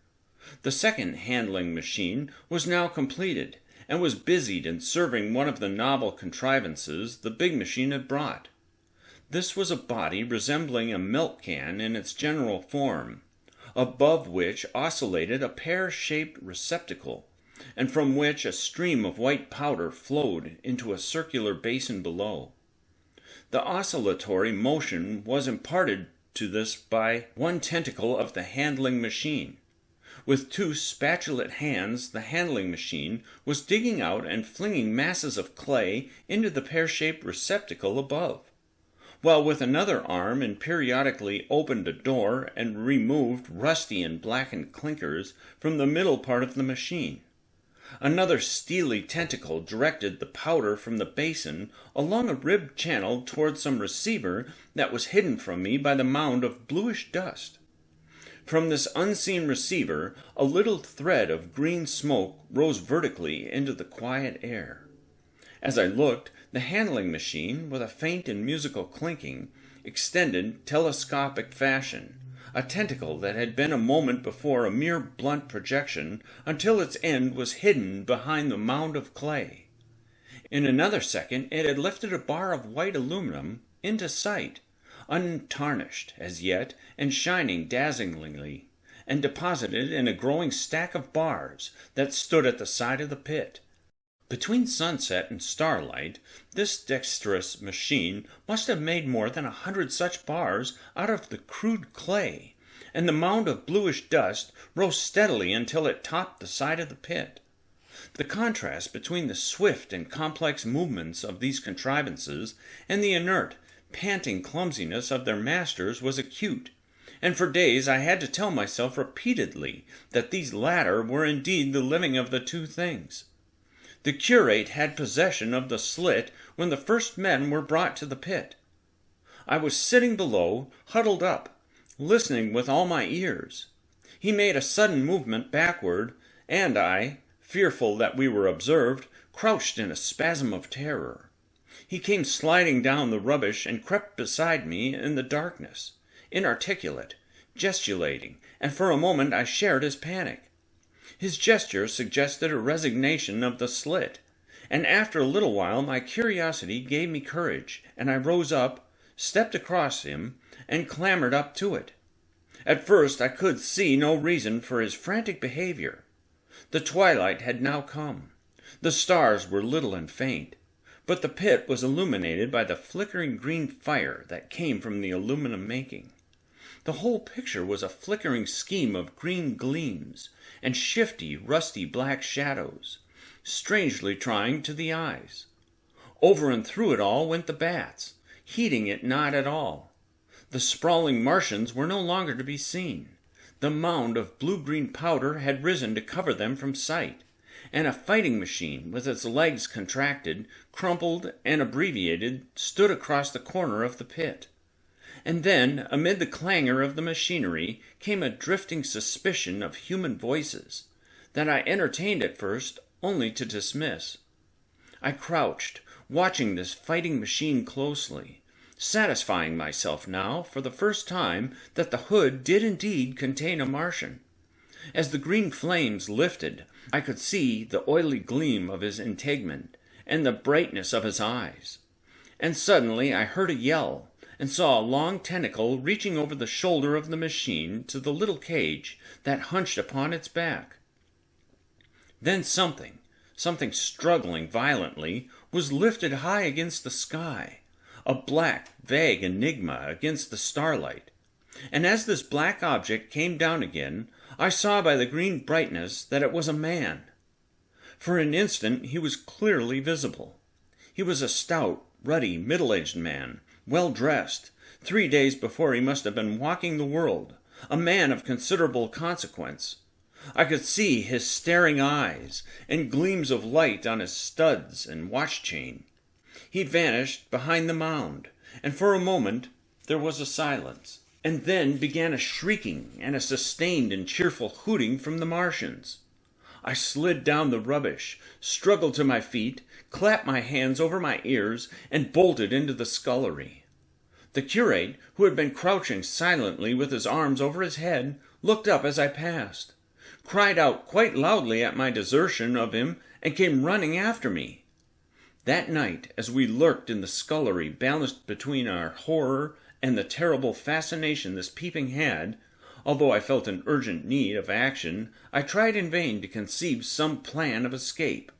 The second handling machine was now completed, and was busied in serving one of the novel contrivances the big machine had brought. This was a body resembling a milk can in its general form, above which oscillated a pear-shaped receptacle, and from which a stream of white powder flowed into a circular basin below. The oscillatory motion was imparted to this by one tentacle of the handling machine. With two spatulate hands, the handling machine was digging out and flinging masses of clay into the pear-shaped receptacle above, while with another arm it periodically opened a door and removed rusty and blackened clinkers from the middle part of the machine. Another steely tentacle directed the powder from the basin along a ribbed channel towards some receiver that was hidden from me by the mound of bluish dust. From this unseen receiver, a little thread of green smoke rose vertically into the quiet air. As I looked, the handling machine, with a faint and musical clinking, extended telescopic fashion, a tentacle that had been a moment before a mere blunt projection until its end was hidden behind the mound of clay. In another second it had lifted a bar of white aluminum into sight, untarnished as yet and shining dazzlingly, and deposited in a growing stack of bars that stood at the side of the pit. Between sunset and starlight, this dexterous machine must have made more than 100 such bars out of the crude clay, and the mound of bluish dust rose steadily until it topped the side of the pit. The contrast between the swift and complex movements of these contrivances and the inert, panting clumsiness of their masters was acute, and for days I had to tell myself repeatedly that these latter were indeed the living of the two things. The curate had possession of the slit when the first men were brought to the pit. I was sitting below, huddled up, listening with all my ears. He made a sudden movement backward, and I, fearful that we were observed, crouched in a spasm of terror. He came sliding down the rubbish and crept beside me in the darkness, inarticulate, gesticulating, and for a moment I shared his panic. His gesture suggested a resignation of the slit, and after a little while my curiosity gave me courage, and I rose up, stepped across him, and clambered up to it. At first I could see no reason for his frantic behavior. The twilight had now come. The stars were little and faint, but the pit was illuminated by the flickering green fire that came from the aluminum making. The whole picture was a flickering scheme of green gleams and shifty, rusty black shadows, strangely trying to the eyes. Over and through it all went the bats, heeding it not at all. The sprawling Martians were no longer to be seen. The mound of blue-green powder had risen to cover them from sight, and a fighting machine, with its legs contracted, crumpled, and abbreviated, stood across the corner of the pit. And then, amid the clangor of the machinery, came a drifting suspicion of human voices, that I entertained at first only to dismiss. I crouched, watching this fighting machine closely, satisfying myself now, for the first time, that the hood did indeed contain a Martian. As the green flames lifted, I could see the oily gleam of his integument and the brightness of his eyes. And suddenly I heard a yell, and saw a long tentacle reaching over the shoulder of the machine to the little cage that hunched upon its back. Then something struggling violently, was lifted high against the sky, a black, vague enigma against the starlight. And as this black object came down again, I saw by the green brightness that it was a man. For an instant he was clearly visible. He was a stout, ruddy, middle-aged man, well-dressed. 3 days before he must have been walking the world, a man of considerable consequence. I could see his staring eyes and gleams of light on his studs and watch chain. He vanished behind the mound, and for a moment there was a silence, and then began a shrieking and a sustained and cheerful hooting from the Martians. I slid down the rubbish, struggled to my feet, clapped my hands over my ears, and bolted into the scullery. The curate, who had been crouching silently with his arms over his head, looked up as I passed, cried out quite loudly at my desertion of him, and came running after me. That night, as we lurked in the scullery, balanced between our horror and the terrible fascination this peeping had, although I felt an urgent need of action, I tried in vain to conceive some plan of escape.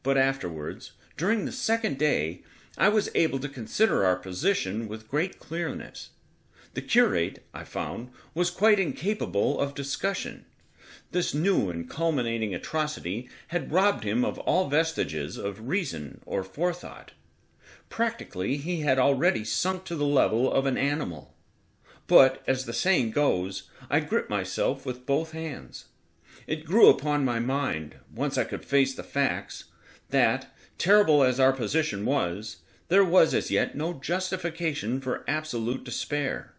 But afterwards, during the second day, I was able to consider our position with great clearness. The curate, I found, was quite incapable of discussion. This new and culminating atrocity had robbed him of all vestiges of reason or forethought. Practically, he had already sunk to the level of an animal. But, as the saying goes, I gripped myself with both hands. It grew upon my mind, once I could face the facts, that, terrible as our position was, there was as yet no justification for absolute despair.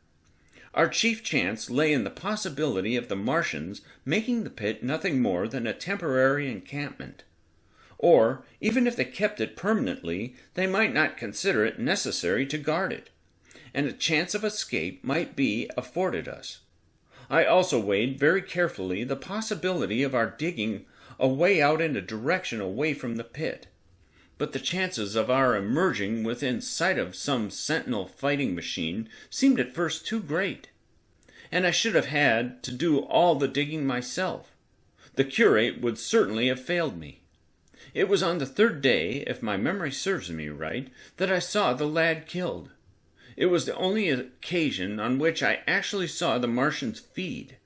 Our chief chance lay in the possibility of the Martians making the pit nothing more than a temporary encampment. Or, even if they kept it permanently, they might not consider it necessary to guard it, and a chance of escape might be afforded us. I also weighed very carefully the possibility of our digging a way out in a direction away from the pit, but the chances of our emerging within sight of some sentinel fighting machine seemed at first too great, and I should have had to do all the digging myself. The curate would certainly have failed me. It was on the third day, if my memory serves me right, that I saw the lad killed. It was the only occasion on which I actually saw the Martians feed.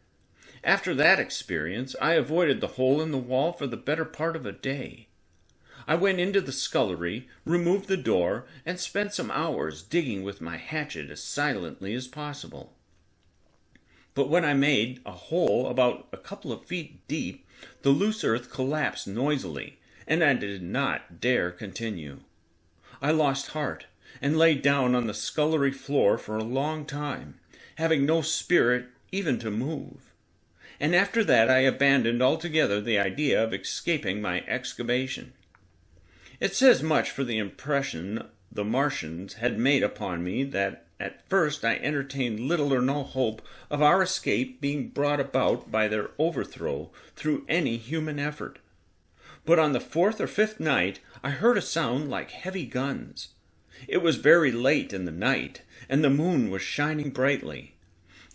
After that experience, I avoided the hole in the wall for the better part of a day. I went into the scullery, removed the door, and spent some hours digging with my hatchet as silently as possible. But when I made a hole about a couple of feet deep, the loose earth collapsed noisily, and I did not dare continue. I lost heart, and lay down on the scullery floor for a long time, having no spirit even to move. And after that I abandoned altogether the idea of escaping my excavation. It says much for the impression the Martians had made upon me that at first I entertained little or no hope of our escape being brought about by their overthrow through any human effort. But on the fourth or fifth night I heard a sound like heavy guns. It was very late in the night, and the moon was shining brightly.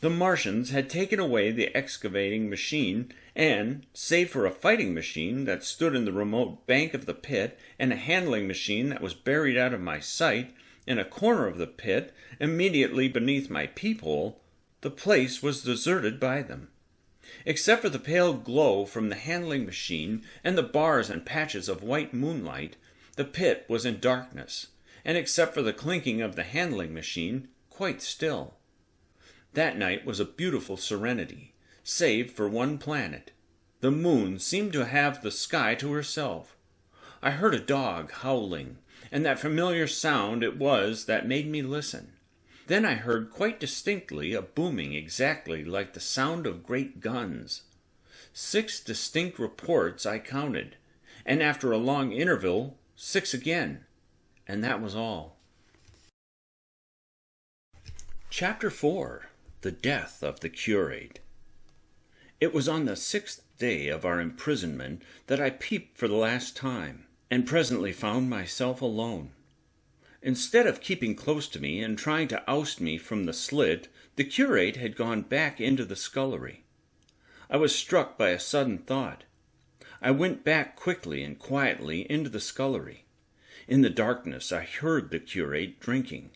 The Martians had taken away the excavating machine, and, save for a fighting machine that stood in the remote bank of the pit, and a handling machine that was buried out of my sight, in a corner of the pit, immediately beneath my peephole, the place was deserted by them. Except for the pale glow from the handling machine and the bars and patches of white moonlight, the pit was in darkness, and except for the clinking of the handling machine, quite still. That night was a beautiful serenity, save for one planet. The moon seemed to have the sky to herself. I heard a dog howling, and that familiar sound it was that made me listen. Then I heard quite distinctly a booming exactly like the sound of great guns. 6 distinct reports I counted, and after a long interval, 6 again, and that was all. Chapter 4. The Death of the Curate. It was on the 6th day of our imprisonment that I peeped for the last time, and presently found myself alone. Instead of keeping close to me and trying to oust me from the slit, the curate had gone back into the scullery. I was struck by a sudden thought. I went back quickly and quietly into the scullery. In the darkness I heard the curate drinking.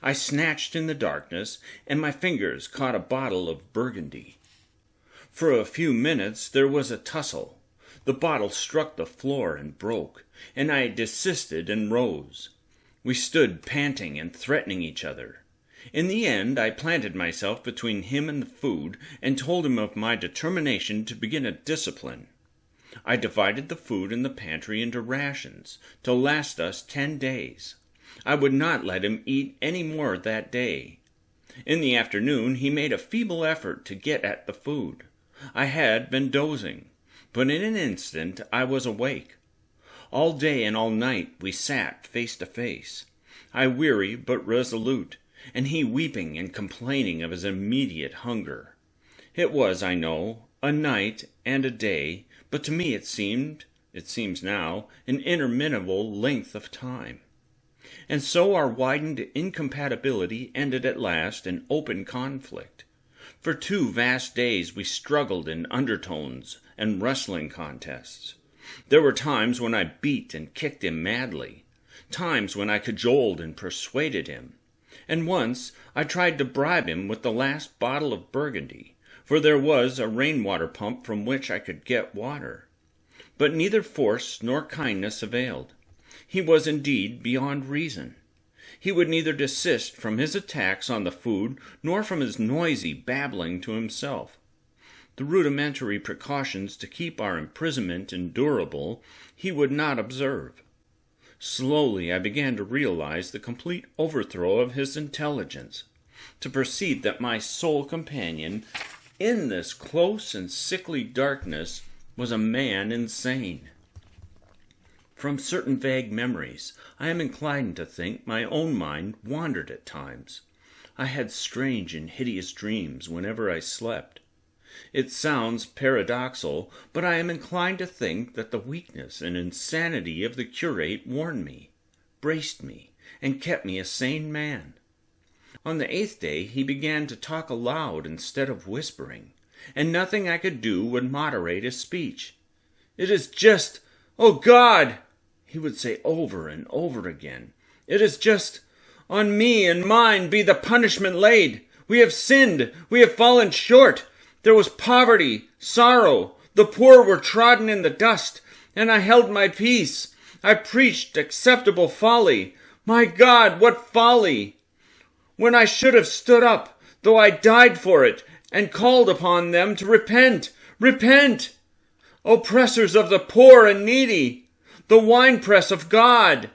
I snatched in the darkness, and my fingers caught a bottle of Burgundy. For a few minutes there was a tussle. The bottle struck the floor and broke, and I desisted and rose. We stood panting and threatening each other. In the end I planted myself between him and the food, and told him of my determination to begin a discipline. I divided the food in the pantry into rations, to last us 10 days. I would not let him eat any more that day. In the afternoon he made a feeble effort to get at the food. I had been dozing, but in an instant I was awake. All day and all night we sat face to face, I weary but resolute, and he weeping and complaining of his immediate hunger. It was, I know, a night and a day, but to me it seems now, an interminable length of time. And so our widened incompatibility ended at last in open conflict. For 2 vast days we struggled in undertones and wrestling contests. There were times when I beat and kicked him madly. times when I cajoled and persuaded him, and once I tried to bribe him with the last bottle of Burgundy, for there was a rainwater pump from which I could get water. But neither force nor kindness availed. He was indeed beyond reason. He would neither desist from his attacks on the food nor from his noisy babbling to himself. The rudimentary precautions to keep our imprisonment endurable he would not observe. Slowly I began to realize the complete overthrow of his intelligence, to perceive that my sole companion in this close and sickly darkness was a man insane. From certain vague memories, I am inclined to think my own mind wandered at times. I had strange and hideous dreams whenever I slept. It sounds paradoxal, but I am inclined to think that the weakness and insanity of the curate warned me, braced me, and kept me a sane man. On the 8th day he began to talk aloud instead of whispering, and nothing I could do would moderate his speech. "It is just, oh God!" he would say over and over again. "It is just, on me and mine be the punishment laid. We have sinned, we have fallen short. There was poverty, sorrow, the poor were trodden in the dust, and I held my peace. I preached acceptable folly. My God, what folly! When I should have stood up, though I died for it, and called upon them to repent. Repent! Oppressors of the poor and needy, the winepress of God."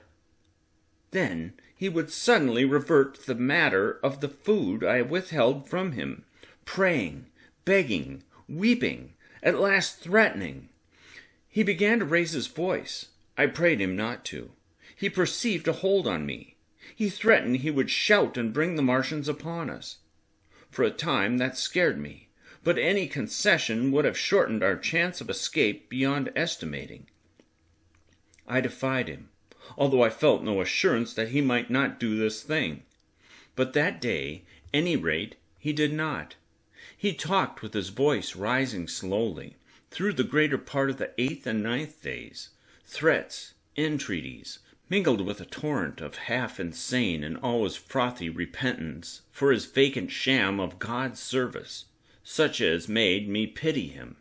Then he would suddenly revert to the matter of the food I withheld from him, praying, begging, weeping, at last threatening. He began to raise his voice. I prayed him not to. He perceived a hold on me. He threatened he would shout and bring the Martians upon us. For a time that scared me, but any concession would have shortened our chance of escape beyond estimating. I defied him, although I felt no assurance that he might not do this thing. But that day, any rate, he did not. He talked with his voice rising slowly, through the greater part of the 8th and 9th days, threats, entreaties, mingled with a torrent of half-insane and always frothy repentance for his vacant sham of God's service, such as made me pity him.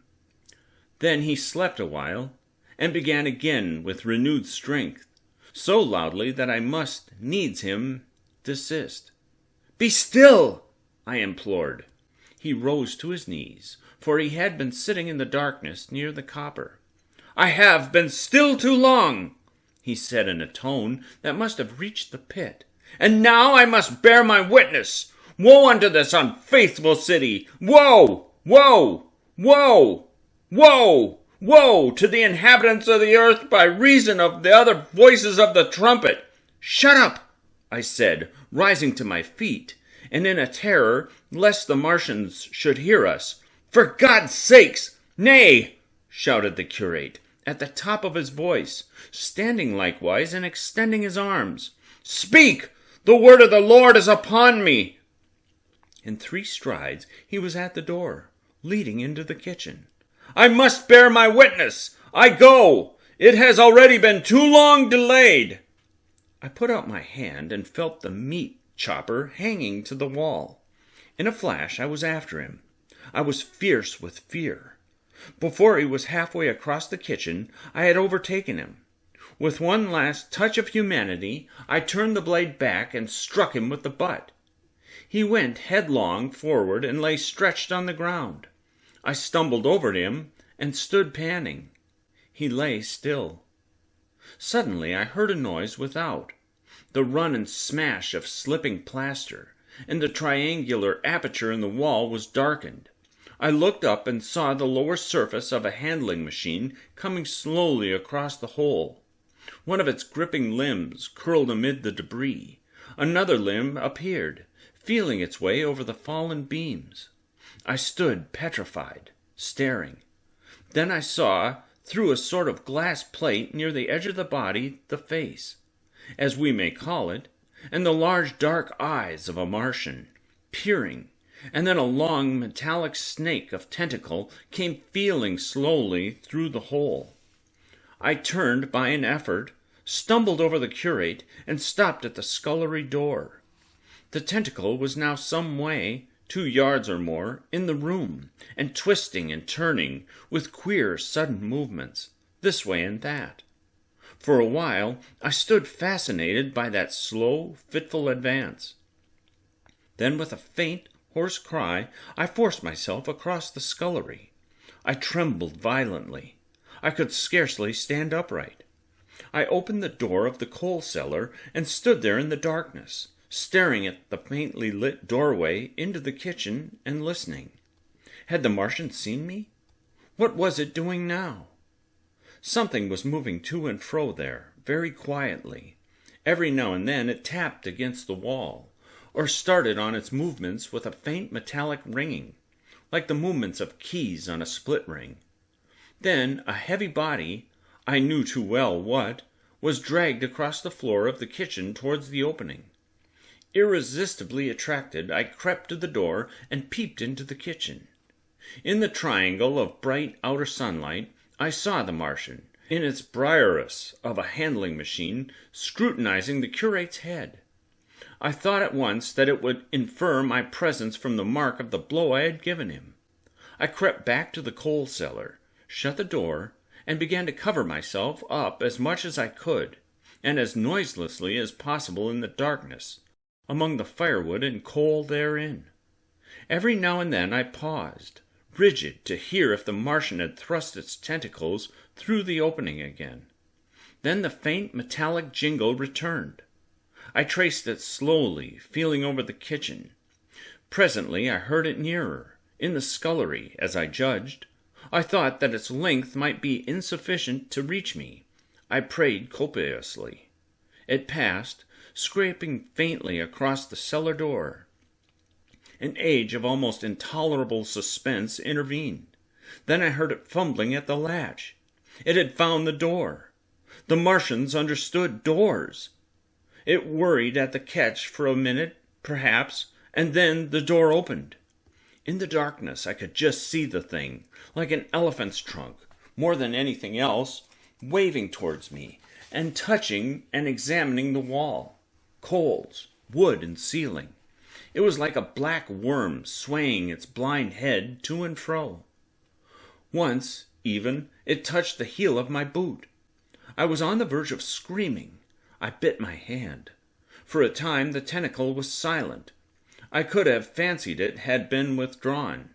Then he slept a while, and began again with renewed strength, so loudly that I must needs him desist. "Be still!" I implored. He rose to his knees, for he had been sitting in the darkness near the copper. "I have been still too long," he said in a tone that must have reached the pit, "and now I must bear my witness. Woe unto this unfaithful city! Woe! Woe! Woe! Woe! Woe to the inhabitants of the earth by reason of the other voices of the trumpet!" "Shut up!" I said, rising to my feet, and in a terror lest the Martians should hear us. "For God's sakes, nay!" shouted the curate, at the top of his voice, standing likewise and extending his arms. "Speak! The word of the Lord is upon me!" In 3 strides he was at the door, leading into the kitchen. "I must bear my witness. I go. It has already been too long delayed." I put out my hand and felt the meat chopper hanging to the wall. In a flash I was after him. I was fierce with fear. Before he was halfway across the kitchen, I had overtaken him. With one last touch of humanity, I turned the blade back and struck him with the butt. He went headlong forward and lay stretched on the ground. I stumbled over him and stood panting. He lay still. Suddenly I heard a noise without, the run and smash of slipping plaster, and the triangular aperture in the wall was darkened. I looked up and saw the lower surface of a handling machine coming slowly across the hole. One of its gripping limbs curled amid the debris. Another limb appeared, feeling its way over the fallen beams. I stood petrified, staring. Then I saw, through a sort of glass plate near the edge of the body, the face, as we may call it, and the large dark eyes of a Martian, peering, and then a long metallic snake of tentacle came feeling slowly through the hole. I turned by an effort, stumbled over the curate, and stopped at the scullery door. The tentacle was now some way, 2 yards or more, in the room, and twisting and turning with queer sudden movements, this way and that. For a while I stood fascinated by that slow, fitful advance. Then with a faint, hoarse cry, I forced myself across the scullery. I trembled violently. I could scarcely stand upright. I opened the door of the coal cellar and stood there in the darkness, staring at the faintly lit doorway into the kitchen and listening. Had the Martian seen me? What was it doing now? Something was moving to and fro there, very quietly. Every now and then it tapped against the wall, or started on its movements with a faint metallic ringing, like the movements of keys on a split ring. Then a heavy body, I knew too well what, was dragged across the floor of the kitchen towards the opening. Irresistibly attracted, I crept to the door and peeped into the kitchen. In the triangle of bright outer sunlight, I saw the Martian, in its briarus of a handling machine, scrutinizing the curate's head. I thought at once that it would infer my presence from the mark of the blow I had given him. I crept back to the coal cellar, shut the door, and began to cover myself up as much as I could, and as noiselessly as possible in the darkness, among the firewood and coal therein. Every now and then I paused, rigid, to hear if the Martian had thrust its tentacles through the opening again. Then the faint metallic jingle returned. I traced it slowly, feeling over the kitchen. Presently I heard it nearer, in the scullery, as I judged. I thought that its length might be insufficient to reach me. I prayed copiously. It passed, scraping faintly across the cellar door. An age of almost intolerable suspense intervened. Then I heard it fumbling at the latch. It had found the door. The Martians understood doors. It worried at the catch for a minute, perhaps, and then the door opened. In the darkness I could just see the thing, like an elephant's trunk, more than anything else, waving towards me, and touching and examining the wall, coals, wood, and ceiling. It was like a black worm swaying its blind head to and fro. Once, even, it touched the heel of my boot. I was on the verge of screaming. I bit my hand. For a time the tentacle was silent. I could have fancied it had been withdrawn.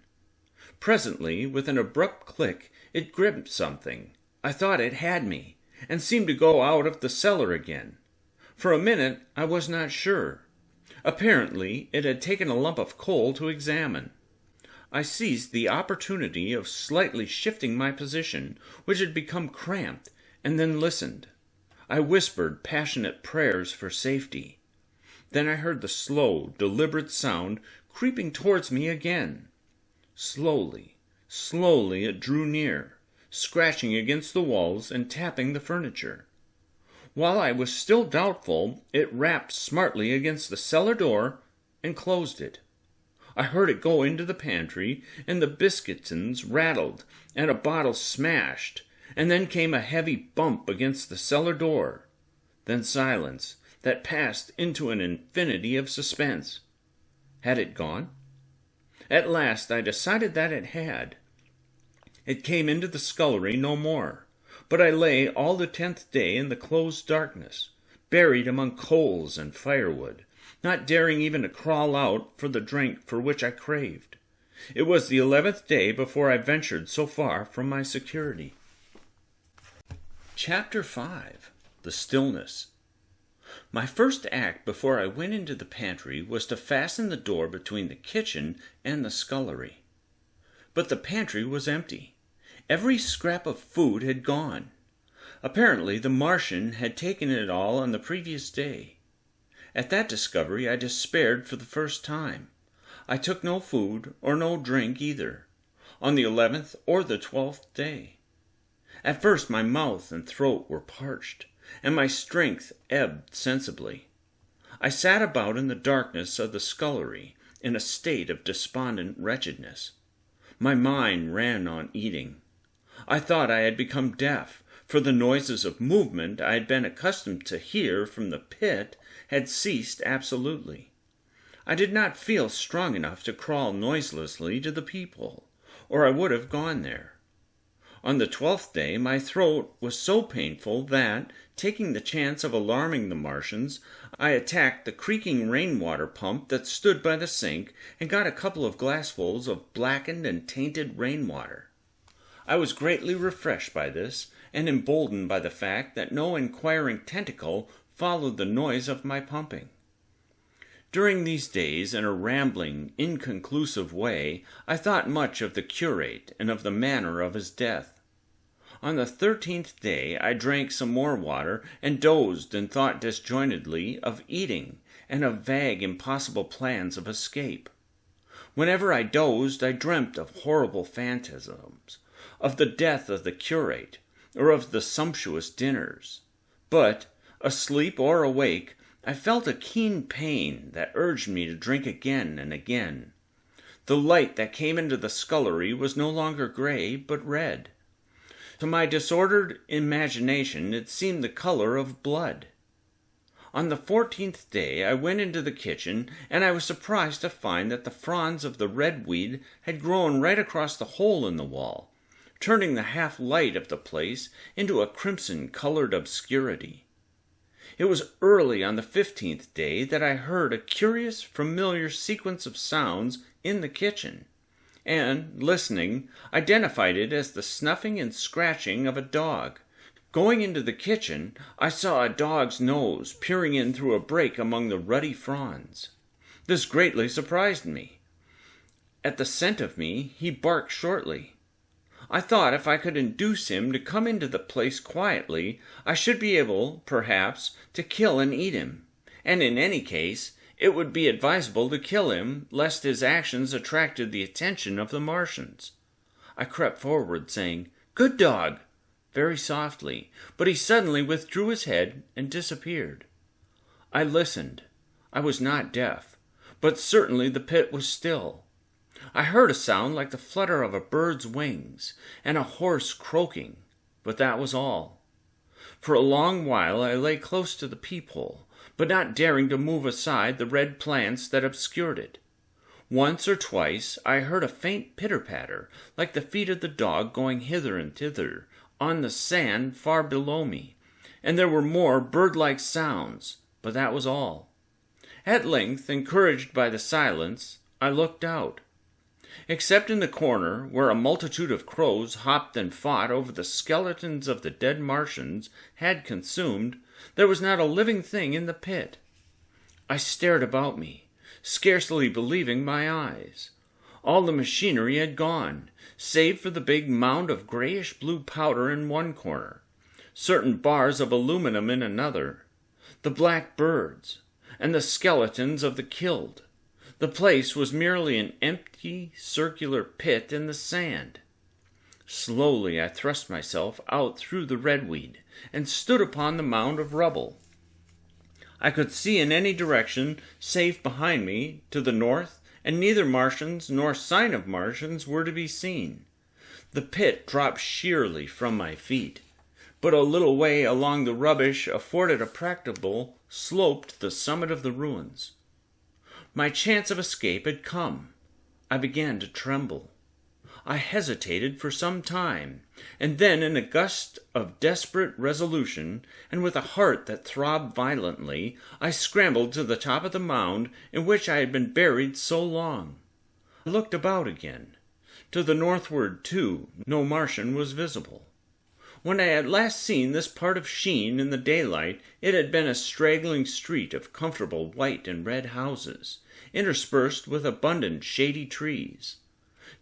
Presently, with an abrupt click, it gripped something. I thought it had me, and seemed to go out of the cellar again. For a minute I was not sure. Apparently it had taken a lump of coal to examine. I seized the opportunity of slightly shifting my position, which had become cramped, and then listened. I whispered passionate prayers for safety. Then I heard the slow, deliberate sound creeping towards me again. Slowly, slowly it drew near, scratching against the walls and tapping the furniture. While I was still doubtful, it rapped smartly against the cellar door and closed it. I heard it go into the pantry, and the biscuit tins rattled, and a bottle smashed, and then came a heavy bump against the cellar door. Then silence that passed into an infinity of suspense. Had it gone? At last I decided that it had. It came into the scullery no more. But I lay all the 10th day in the closed darkness, buried among coals and firewood, not daring even to crawl out for the drink for which I craved. It was the 11th day before I ventured so far from my security. Chapter 5. The Stillness. My first act before I went into the pantry was to fasten the door between the kitchen and the scullery. But the pantry was empty. Every scrap of food had gone. Apparently the Martian had taken it all on the previous day. At that discovery I despaired for the first time. I took no food or no drink either, on the 11th or the 12th day. At first my mouth and throat were parched, and my strength ebbed sensibly. I sat about in the darkness of the scullery in a state of despondent wretchedness. My mind ran on eating. I thought I had become deaf, for the noises of movement I had been accustomed to hear from the pit had ceased absolutely. I did not feel strong enough to crawl noiselessly to the peephole, or I would have gone there. On the 12th day my throat was so painful that, taking the chance of alarming the Martians, I attacked the creaking rainwater pump that stood by the sink and got a couple of glassfuls of blackened and tainted rainwater. I was greatly refreshed by this, and emboldened by the fact that no inquiring tentacle followed the noise of my pumping. During these days, in a rambling, inconclusive way, I thought much of the curate and of the manner of his death. On the 13th day I drank some more water, and dozed and thought disjointedly of eating, and of vague, impossible plans of escape. Whenever I dozed, I dreamt of horrible phantasms, of the death of the curate, or of the sumptuous dinners. But, asleep or awake, I felt a keen pain that urged me to drink again and again. The light that came into the scullery was no longer gray, but red. To my disordered imagination it seemed the color of blood. On the 14th day I went into the kitchen, and I was surprised to find that the fronds of the red weed had grown right across the hole in the wall, turning the half-light of the place into a crimson-colored obscurity. It was early on the 15th day that I heard a curious, familiar sequence of sounds in the kitchen, and, listening, identified it as the snuffing and scratching of a dog. Going into the kitchen, I saw a dog's nose peering in through a break among the ruddy fronds. This greatly surprised me. At the scent of me, he barked shortly. I thought if I could induce him to come into the place quietly, I should be able, perhaps, to kill and eat him, and in any case, it would be advisable to kill him, lest his actions attracted the attention of the Martians. I crept forward, saying, "Good dog," very softly, but he suddenly withdrew his head and disappeared. I listened. I was not deaf, but certainly the pit was still. I heard a sound like the flutter of a bird's wings, and a hoarse croaking, but that was all. For a long while I lay close to the peephole, but not daring to move aside the red plants that obscured it. Once or twice I heard a faint pitter-patter, like the feet of the dog going hither and thither, on the sand far below me, and there were more bird-like sounds, but that was all. At length, encouraged by the silence, I looked out. Except in the corner, where a multitude of crows hopped and fought over the skeletons of the dead Martians had consumed, there was not a living thing in the pit. I stared about me, scarcely believing my eyes. All the machinery had gone, save for the big mound of grayish-blue powder in one corner, certain bars of aluminum in another, the black birds, and the skeletons of the killed. The place was merely an empty, circular pit in the sand. Slowly I thrust myself out through the redweed, and stood upon the mound of rubble. I could see in any direction save behind me to the north, and neither Martians nor sign of Martians were to be seen. The pit dropped sheerly from my feet, but a little way along the rubbish afforded a practicable slope to the summit of the ruins. My chance of escape had come. I began to tremble. I hesitated for some time, and then in a gust of desperate resolution, and with a heart that throbbed violently, I scrambled to the top of the mound in which I had been buried so long. I looked about again. To the northward, too, no Martian was visible. When I had last seen this part of 𝙬𝙗 in the daylight, it had been a straggling street of comfortable white and red houses, interspersed with abundant shady trees.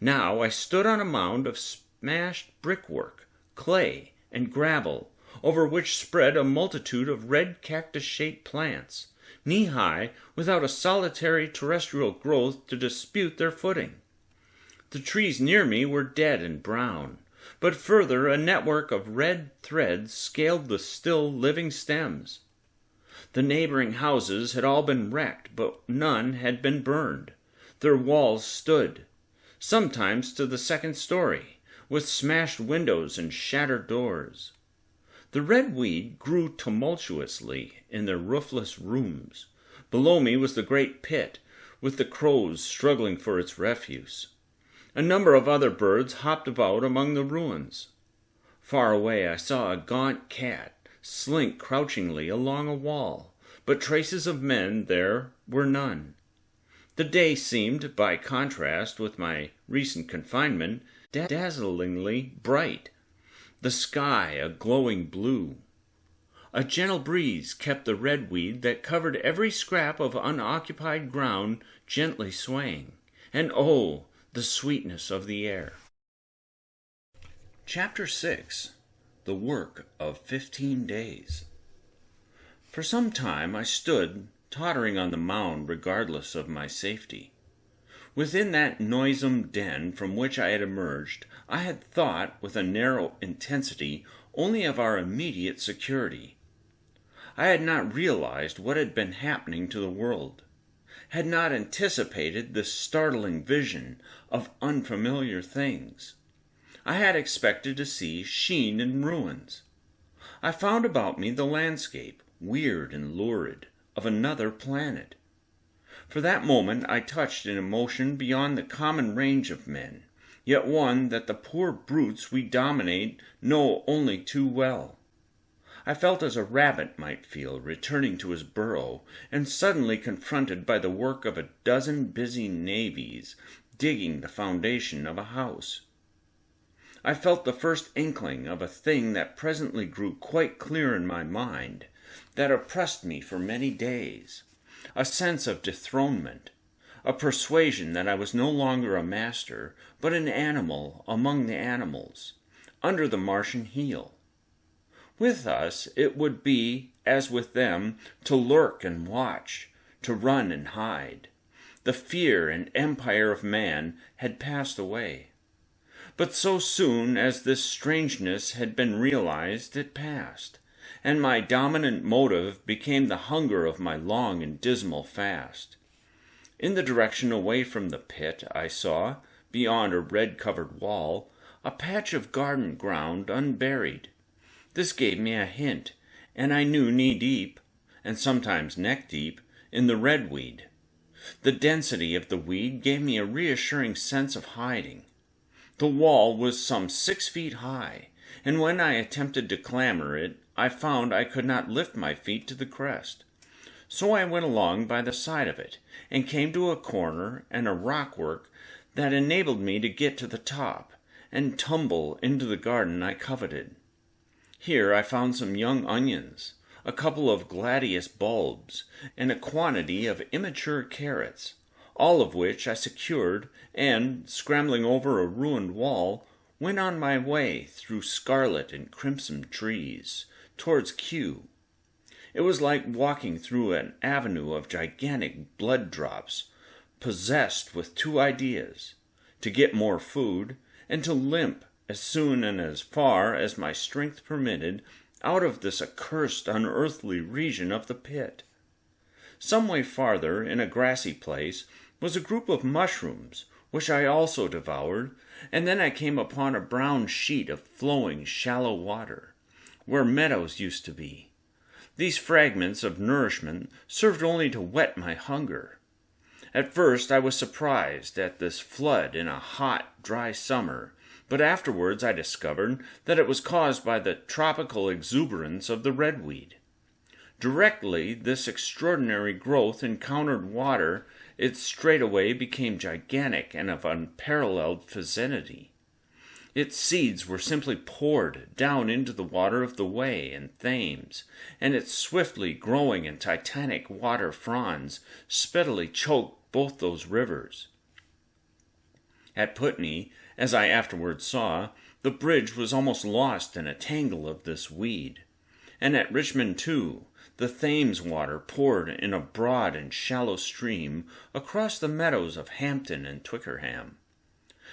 Now I stood on a mound of smashed brickwork, clay, and gravel, over which spread a multitude of red cactus-shaped plants, knee-high, without a solitary terrestrial growth to dispute their footing. The trees near me were dead and brown, but further a network of red threads scaled the still living stems. The neighboring houses had all been wrecked, but none had been burned. Their walls stood, sometimes to the second story, with smashed windows and shattered doors. The red weed grew tumultuously in their roofless rooms. Below me was the great pit, with the crows struggling for its refuse. A number of other birds hopped about among the ruins. Far away I saw a gaunt cat slink crouchingly along a wall, but traces of men there were none. The day seemed, by contrast with my recent confinement, dazzlingly bright, the sky a glowing blue. A gentle breeze kept the red weed that covered every scrap of unoccupied ground gently swaying, and oh, the sweetness of the air. Chapter 6. The Work of 15 Days. For some time I stood tottering on the mound regardless of my safety. Within that noisome den from which I had emerged, I had thought with a narrow intensity only of our immediate security. I had not realized what had been happening to the world, had not anticipated this startling vision of unfamiliar things. I had expected to see 𝙬𝙤 in ruins. I found about me the landscape, weird and lurid, of another planet. For that moment I touched an emotion beyond the common range of men, yet one that the poor brutes we dominate know only too well. I felt as a rabbit might feel returning to his burrow and suddenly confronted by the work of a dozen busy navvies digging the foundation of a house. I felt the first inkling of a thing that presently grew quite clear in my mind, that oppressed me for many days. A sense of dethronement, a persuasion that I was no longer a master, but an animal among the animals, under the Martian heel. With us it would be, as with them, to lurk and watch, to run and hide. The fear and empire of man had passed away. But so soon as this strangeness had been realized, it passed, and my dominant motive became the hunger of my long and dismal fast. In the direction away from the pit I saw, beyond a red-covered wall, a patch of garden ground unburied. This gave me a hint, and I knew knee-deep, and sometimes neck-deep, in the red weed. The density of the weed gave me a reassuring sense of hiding. The wall was some 6 feet high, and when I attempted to clamber it, I found I could not lift my feet to the crest. So I went along by the side of it, and came to a corner and a rockwork that enabled me to get to the top, and tumble into the garden I coveted. Here I found some young onions, a couple of gladius bulbs, and a quantity of immature carrots, all of which I secured, and, scrambling over a ruined wall, went on my way through scarlet and crimson trees, towards 𝑾. It was like walking through an avenue of gigantic blood drops, possessed with two ideas, to get more food, and to limp as soon and as far as my strength permitted out of this accursed unearthly region of the pit. Some way farther, in a grassy place, was a group of mushrooms, which I also devoured, and then I came upon a brown sheet of flowing shallow water, where meadows used to be. These fragments of nourishment served only to whet my hunger. At first I was surprised at this flood in a hot, dry summer, but afterwards I discovered that it was caused by the tropical exuberance of the redweed. Directly this extraordinary growth encountered water, it straightway became gigantic and of unparalleled vicinity. Its seeds were simply poured down into the water of the Wey and Thames, and its swiftly growing and titanic water fronds speedily choked both those rivers. At Putney, as I afterwards saw, the bridge was almost lost in a tangle of this weed, and at Richmond, too, the Thames water poured in a broad and shallow stream across the meadows of Hampton and Twickenham.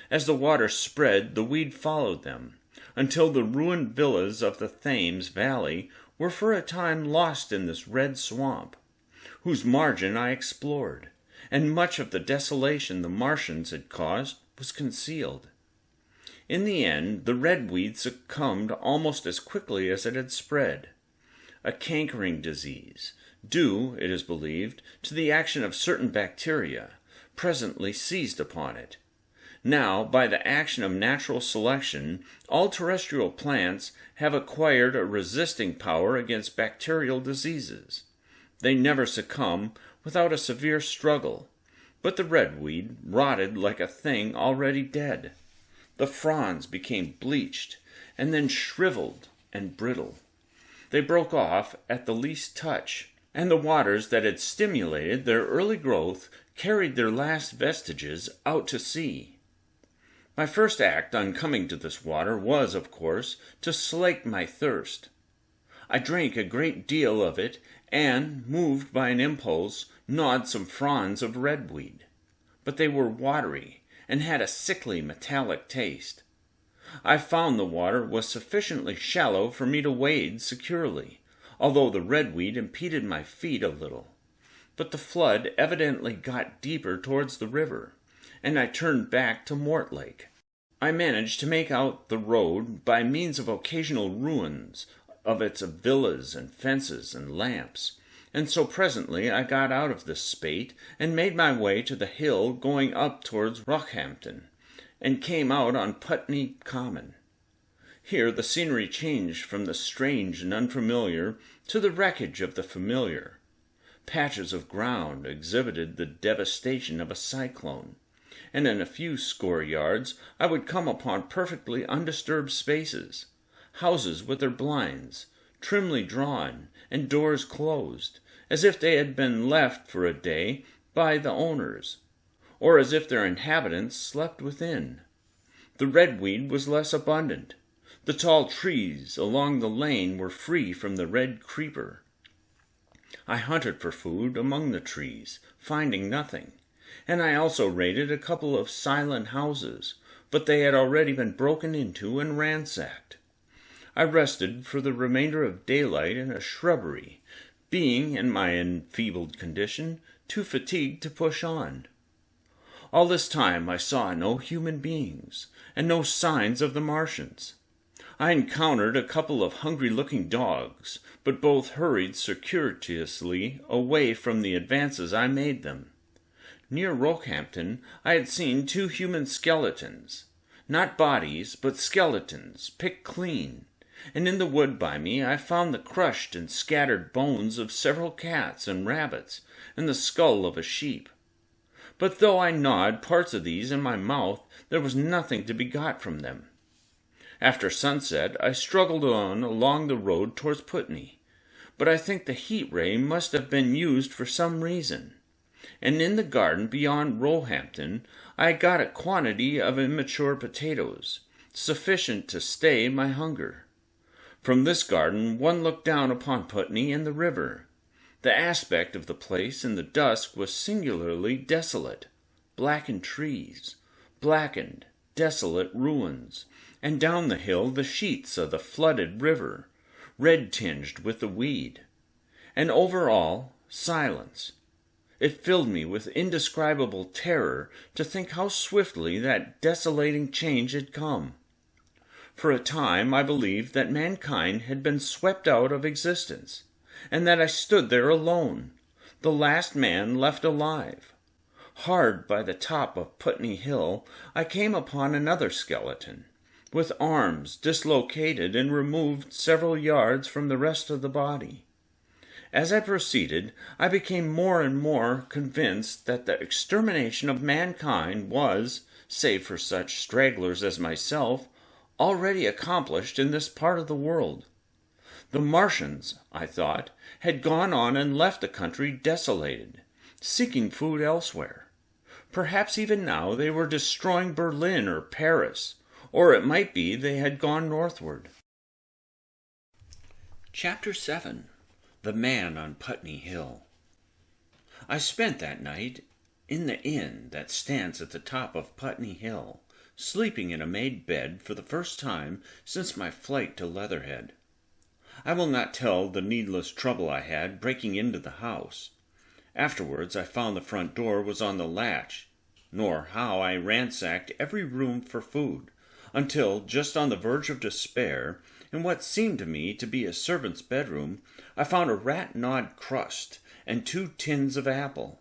As the water spread, the weed followed them, until the ruined villas of the Thames valley were for a time lost in this red swamp, whose margin I explored, and much of the desolation the Martians had caused was concealed. In the end, the red weed succumbed almost as quickly as it had spread. A cankering disease, due, it is believed, to the action of certain bacteria, presently seized upon it. Now, by the action of natural selection, all terrestrial plants have acquired a resisting power against bacterial diseases. They never succumb without a severe struggle, but the redweed rotted like a thing already dead. The fronds became bleached, and then shriveled and brittle. They broke off at the least touch, and the waters that had stimulated their early growth carried their last vestiges out to sea. My first act on coming to this water was, of course, to slake my thirst. I drank a great deal of it, and, moved by an impulse, gnawed some fronds of redweed. But they were watery, and had a sickly metallic taste. I found the water was sufficiently shallow for me to wade securely, although the redweed impeded my feet a little. But the flood evidently got deeper towards the river, and I turned back to Mortlake. I managed to make out the road by means of occasional ruins of its villas and fences and lamps, and so presently I got out of this spate and made my way to the hill going up towards Rockhampton, and came out on Putney Common. Here the scenery changed from the strange and unfamiliar to the wreckage of the familiar. Patches of ground exhibited the devastation of a cyclone, and in a few score yards I would come upon perfectly undisturbed spaces, houses with their blinds trimly drawn and doors closed, as if they had been left for a day by the owners, or as if their inhabitants slept within. The redweed was less abundant. The tall trees along the lane were free from the red creeper. I hunted for food among the trees, finding nothing, and I also raided a couple of silent houses, but they had already been broken into and ransacked. I rested for the remainder of daylight in a shrubbery, being, in my enfeebled condition, too fatigued to push on. All this time I saw no human beings, and no signs of the Martians. I encountered a couple of hungry-looking dogs, but both hurried circuitously away from the advances I made them. Near Rockhampton I had seen 2 human skeletons, not bodies, but skeletons, picked clean, and in the wood by me I found the crushed and scattered bones of several cats and rabbits, and the skull of a sheep. But though I gnawed parts of these in my mouth, there was nothing to be got from them. After sunset I struggled on along the road towards Putney, but I think the heat ray must have been used for some reason, and in the garden beyond Roehampton I got a quantity of immature potatoes, sufficient to stay my hunger. From this garden one looked down upon Putney and the river. The aspect of the place in the dusk was singularly desolate. Blackened trees, blackened, desolate ruins, and down the hill the sheets of the flooded river, red-tinged with the weed. And over all, silence. It filled me with indescribable terror to think how swiftly that desolating change had come. For a time I believed that mankind had been swept out of existence, and that I stood there alone, the last man left alive. Hard by the top of Putney Hill I came upon another skeleton, with arms dislocated and removed several yards from the rest of the body. As I proceeded, I became more and more convinced that the extermination of mankind was, save for such stragglers as myself, already accomplished in this part of the world. The Martians, I thought, had gone on and left the country desolated, seeking food elsewhere. Perhaps even now they were destroying Berlin or Paris, or it might be they had gone northward. Chapter 7. The Man on Putney Hill. I spent that night in the inn that stands at the top of Putney Hill, sleeping in a made bed for the first time since my flight to Leatherhead. I will not tell the needless trouble I had breaking into the house. Afterwards I found the front door was on the latch, nor how I ransacked every room for food, until, just on the verge of despair, in what seemed to me to be a servant's bedroom, I found a rat-gnawed crust and 2 tins of apple.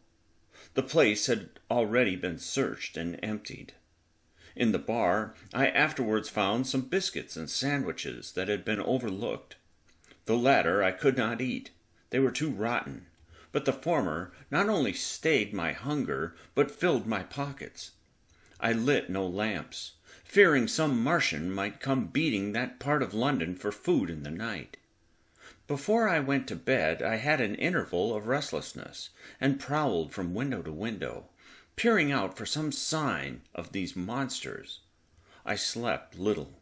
The place had already been searched and emptied. In the bar, I afterwards found some biscuits and sandwiches that had been overlooked. The latter I could not eat. They were too rotten. But the former not only stayed my hunger, but filled my pockets. I lit no lamps, fearing some Martian might come beating that part of London for food in the night. Before I went to bed, I had an interval of restlessness, and prowled from window to window, peering out for some sign of these monsters. I slept little.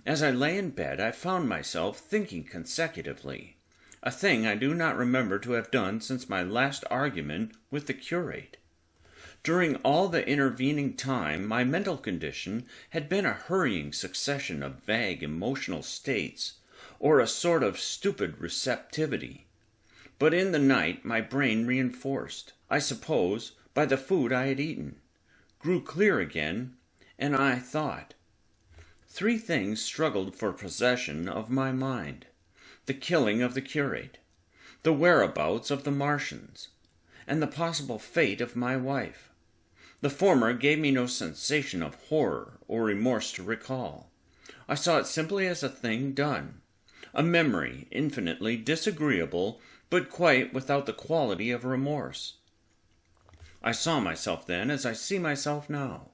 As I lay in bed, I found myself thinking consecutively, a thing I do not remember to have done since my last argument with the curate. During all the intervening time, my mental condition had been a hurrying succession of vague emotional states, or a sort of stupid receptivity. But in the night my brain reinforced, I suppose, by the food I had eaten, grew clear again, and I thought. 3 things struggled for possession of my mind: the killing of the curate, the whereabouts of the Martians, and the possible fate of my wife. The former gave me no sensation of horror or remorse to recall. I saw it simply as a thing done, a memory infinitely disagreeable, but quite without the quality of remorse. I saw myself then as I see myself now,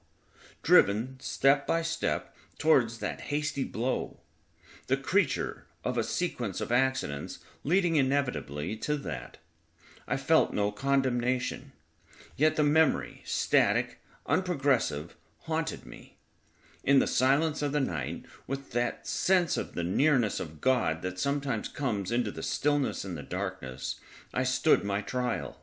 driven step by step towards that hasty blow, the creature of a sequence of accidents leading inevitably to that. I felt no condemnation, yet the memory, static, unprogressive, haunted me. In the silence of the night, with that sense of the nearness of God that sometimes comes into the stillness and the darkness, I stood my trial,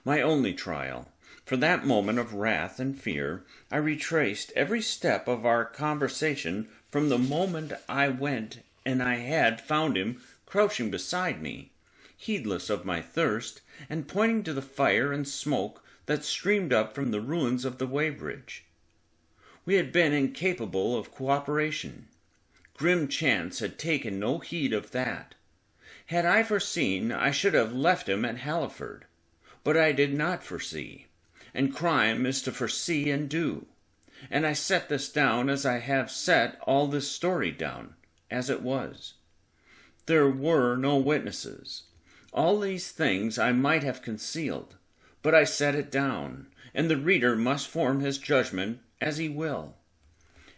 my only trial. For that moment of wrath and fear, I retraced every step of our conversation from the moment I went and I had found him crouching beside me, heedless of my thirst, and pointing to the fire and smoke that streamed up from the ruins of the weighbridge. We had been incapable of cooperation. Grim chance had taken no heed of that. Had I foreseen, I should have left him at Halliford. But I did not foresee, and crime is to foresee and do. And I set this down as I have set all this story down, as it was. There were no witnesses. All these things I might have concealed, but I set it down, and the reader must form his judgment as he will.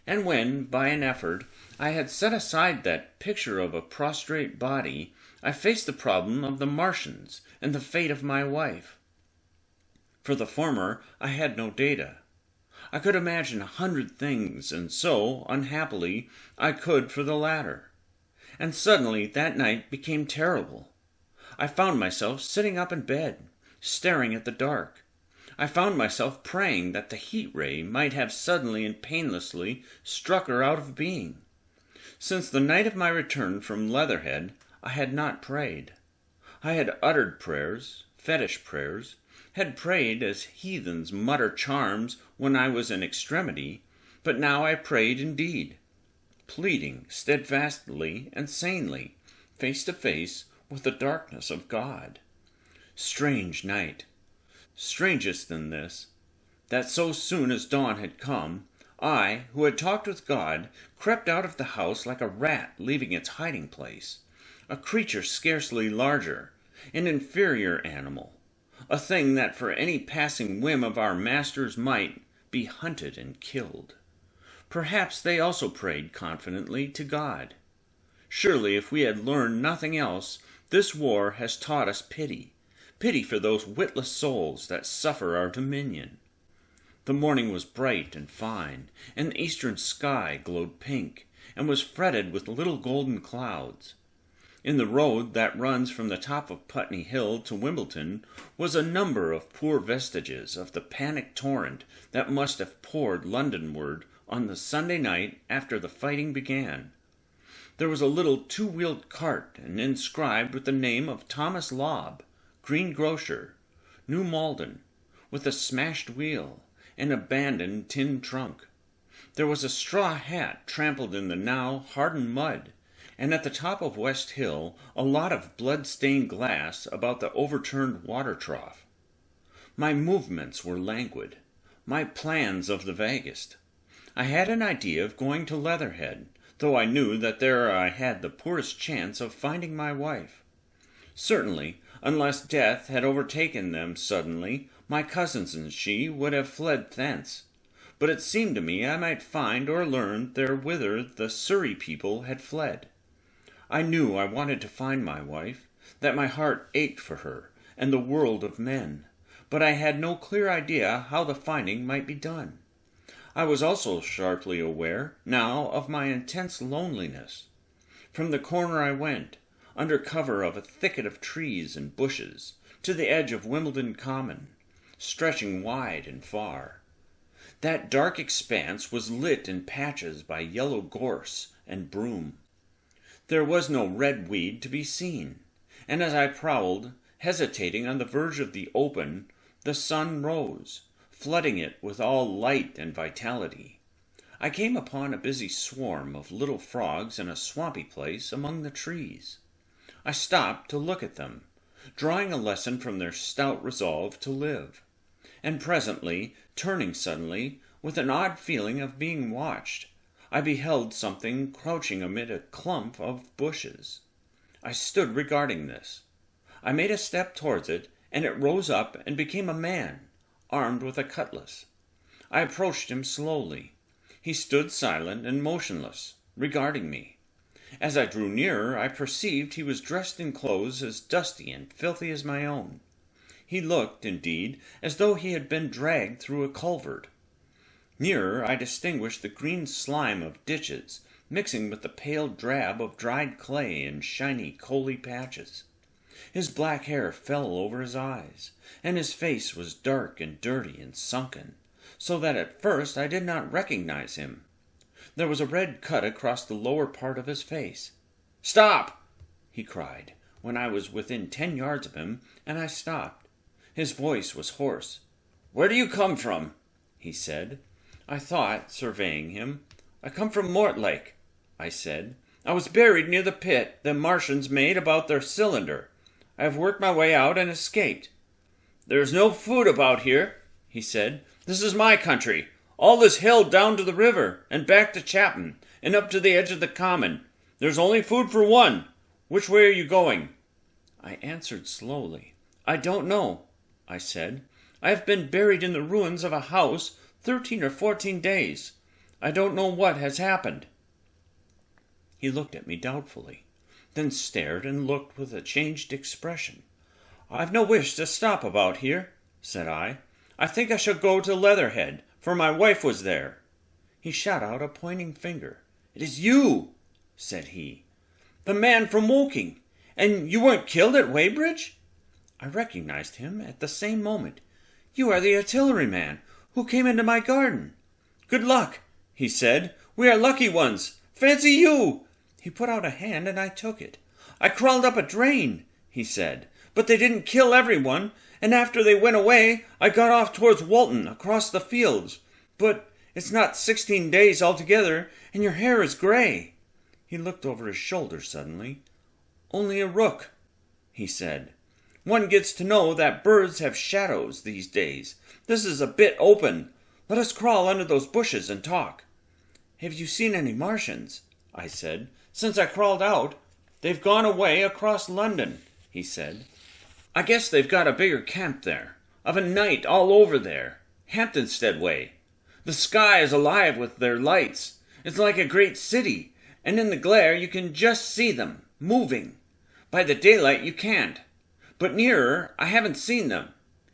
And when, by an effort, I had set aside that picture of a prostrate body, I faced the problem of the Martians and the fate of my wife. For the former, I had no data. I could imagine 100 things, and so, unhappily, I could for the latter. And suddenly that night became terrible. I found myself sitting up in bed, staring at the dark. I found myself praying that the heat ray might have suddenly and painlessly struck her out of being. Since the night of my return from Leatherhead, I had not prayed. I had uttered prayers, fetish prayers, had prayed as heathens mutter charms when I was in extremity, but now I prayed indeed, pleading steadfastly and sanely, face to face with the darkness of God. Strange night. Strangest than this, that so soon as dawn had come, I, who had talked with God, crept out of the house like a rat leaving its hiding place, a creature scarcely larger, an inferior animal, a thing that for any passing whim of our masters might be hunted and killed. Perhaps they also prayed confidently to God. Surely, if we had learned nothing else, this war has taught us pity for those witless souls that suffer our dominion. The morning was bright and fine, and the eastern sky glowed pink, and was fretted with little golden clouds. In the road that runs from the top of Putney Hill to Wimbledon was a number of poor vestiges of the panic torrent that must have poured Londonward on the Sunday night after the fighting began. There was a little 2-wheeled cart, and inscribed with the name of Thomas Lobb, greengrocer, New Malden, with a smashed wheel, an abandoned tin trunk. There was a straw hat trampled in the now hardened mud, and at the top of West Hill a lot of blood-stained glass about the overturned water trough. My movements were languid, my plans of the vaguest. I had an idea of going to Leatherhead, though I knew that there I had the poorest chance of finding my wife. Certainly, unless death had overtaken them suddenly, my cousins and she would have fled thence. But it seemed to me I might find or learn there whither the Surrey people had fled. I knew I wanted to find my wife, that my heart ached for her and the world of men, but I had no clear idea how the finding might be done. I was also sharply aware now of my intense loneliness. From the corner I went, under cover of a thicket of trees and bushes, to the edge of Wimbledon Common, stretching wide and far. That dark expanse was lit in patches by yellow gorse and broom. There was no red weed to be seen, and as I prowled, hesitating on the verge of the open, the sun rose, flooding it with all light and vitality. I came upon a busy swarm of little frogs in a swampy place among the trees. I stopped to look at them, drawing a lesson from their stout resolve to live, and presently, turning suddenly, with an odd feeling of being watched, I beheld something crouching amid a clump of bushes. I stood regarding this. I made a step towards it, and it rose up and became a man, armed with a cutlass. I approached him slowly. He stood silent and motionless, regarding me. As I drew nearer, I perceived he was dressed in clothes as dusty and filthy as my own. He looked, indeed, as though he had been dragged through a culvert. Nearer, I distinguished the green slime of ditches, mixing with the pale drab of dried clay in shiny, coaly patches. His black hair fell over his eyes, and his face was dark and dirty and sunken, so that at first I did not recognize him. There was a red cut across the lower part of his face. "Stop!" he cried, when I was within 10 yards of him, and I stopped. His voice was hoarse. "Where do you come from?" he said. I thought, surveying him. "I come from Mortlake," I said. "I was buried near the pit the Martians made about their cylinder. I have worked my way out and escaped." "There is no food about here," he said. "This is my country. All this hill down to the river, and back to Chapman, and up to the edge of the common. There's only food for one. Which way are you going?" I answered slowly. "I don't know," I said. "I have been buried in the ruins of a house 13 or 14 days. I don't know what has happened." He looked at me doubtfully, then stared and looked with a changed expression. "I've no wish to stop about here," said I. "I think I shall go to Leatherhead, for my wife was there." He shot out a pointing finger. "It is you," said he. "The man from Woking. And you weren't killed at Weybridge?" I recognized him at the same moment. "You are the artilleryman who came into my garden." "Good luck," he said. "We are lucky ones. Fancy you!" He put out a hand and I took it. "I crawled up a drain," he said, "but they didn't kill everyone, and after they went away I got off towards Walton across the fields. But it's not 16 days altogether, and your hair is grey." He looked over his shoulder suddenly. "Only a rook," he said. "One gets to know that birds have shadows these days. This is a bit open. Let us crawl under those bushes and talk." "Have you seen any Martians?" I said. "Since I crawled out." "They've gone away across London," he said. "I guess they've got a bigger camp there. Of a night all over there. Hamptonstead way. The sky is alive with their lights. It's like a great city, and in the glare you can just see them, moving. By the daylight you can't. But nearer, I haven't seen them."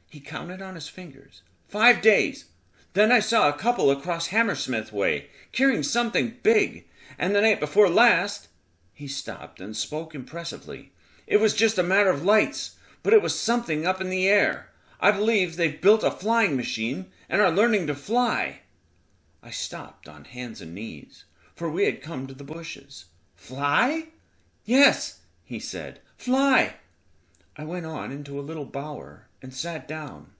He counted on his fingers. 5 days. Then I saw a couple across Hammersmith way, carrying something big, and the night before last—" He stopped and spoke impressively. "It was just a matter of lights, but it was something up in the air. I believe they've built a flying machine and are learning to fly." I stopped on hands and knees, for we had come to the bushes. "Fly?" "Yes," he said. "Fly." I went on into a little bower and sat down.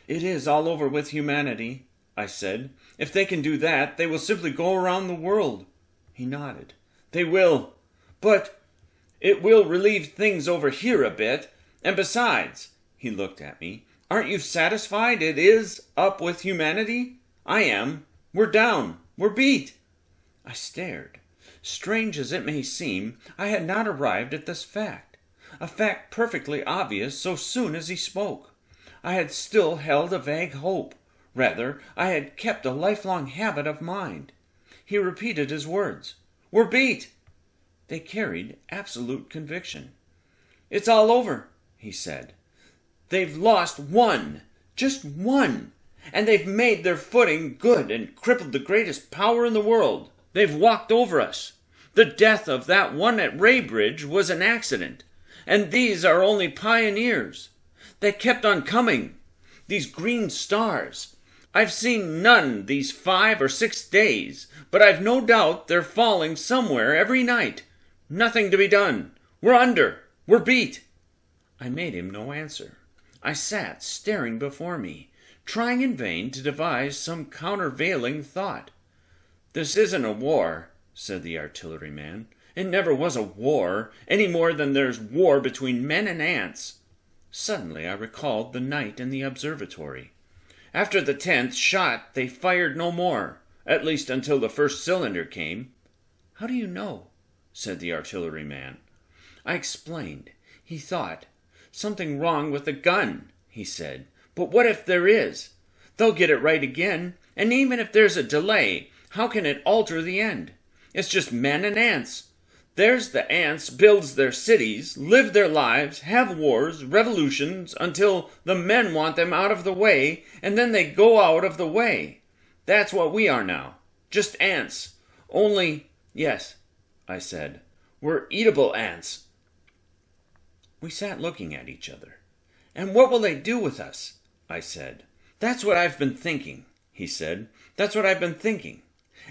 "It is all over with humanity," I said. "If they can do that, they will simply go around the world." He nodded. "They will. But it will relieve things over here a bit. And besides," he looked at me, "aren't you satisfied it is up with humanity? I am. We're down. We're beat." I stared. Strange as it may seem, I had not arrived at this fact. A fact perfectly obvious so soon as he spoke. I had still held a vague hope. Rather, I had kept a lifelong habit of mind. He repeated his words. "We're beat." They carried absolute conviction. "It's all over," he said. "They've lost one. Just one. And they've made their footing good and crippled the greatest power in the world. They've walked over us. The death of that one at Wreckage was an accident. And these are only pioneers. They kept on coming. These green stars. I've seen none these 5 or 6 days, but I've no doubt they're falling somewhere every night. Nothing to be done. We're under. We're beat." I made him no answer. I sat staring before me, trying in vain to devise some countervailing thought. "This isn't a war," said the artilleryman. "It never was a war, any more than there's war between men and ants." Suddenly I recalled the night in the observatory. "After the 10th shot they fired no more, at least until the first cylinder came." "How do you know?" said the artilleryman. I explained. He thought. "Something wrong with the gun," he said. "But what if there is? They'll get it right again, and even if there's a delay, how can it alter the end? It's just men and ants. There's the ants builds their cities, live their lives, have wars, revolutions, until the men want them out of the way, and then they go out of the way. That's what we are now. Just ants. Only, yes," I said, "we're eatable ants." We sat looking at each other. "And what will they do with us?" I said. "That's what I've been thinking," he said. "That's what I've been thinking.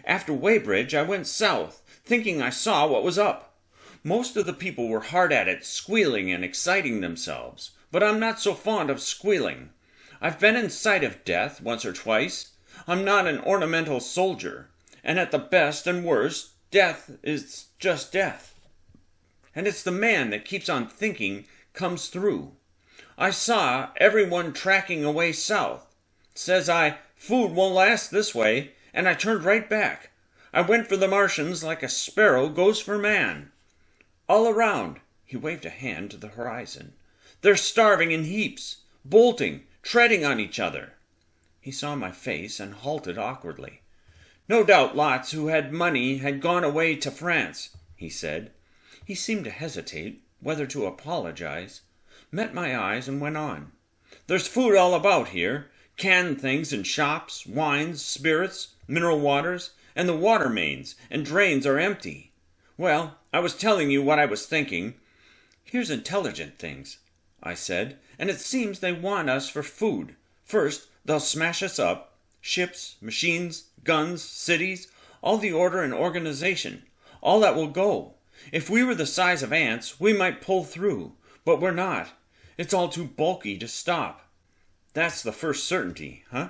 After Wreckage, I went south, thinking I saw what was up. Most of the people were hard at it, squealing and exciting themselves. But I'm not so fond of squealing. I've been in sight of death once or twice. I'm not an ornamental soldier. And at the best and worst, death is just death. And it's the man that keeps on thinking comes through. I saw everyone tracking away south. Says I, food won't last this way, and I turned right back. I went for the Martians like a sparrow goes for man. All around," he waved a hand to the horizon, "they're starving in heaps, bolting, treading on each other." He saw my face and halted awkwardly. "No doubt lots who had money had gone away to France," he said. He seemed to hesitate whether to apologize, met my eyes and went on. "There's food all about here, canned things in shops, wines, spirits, mineral waters, and the water mains and drains are empty. Well, I was telling you what I was thinking. Here's intelligent things," I said, "and it seems they want us for food. First, they'll smash us up. Ships, machines, guns, cities, all the order and organization. All that will go. If we were the size of ants, we might pull through, but we're not. It's all too bulky to stop." "That's the first certainty, huh?"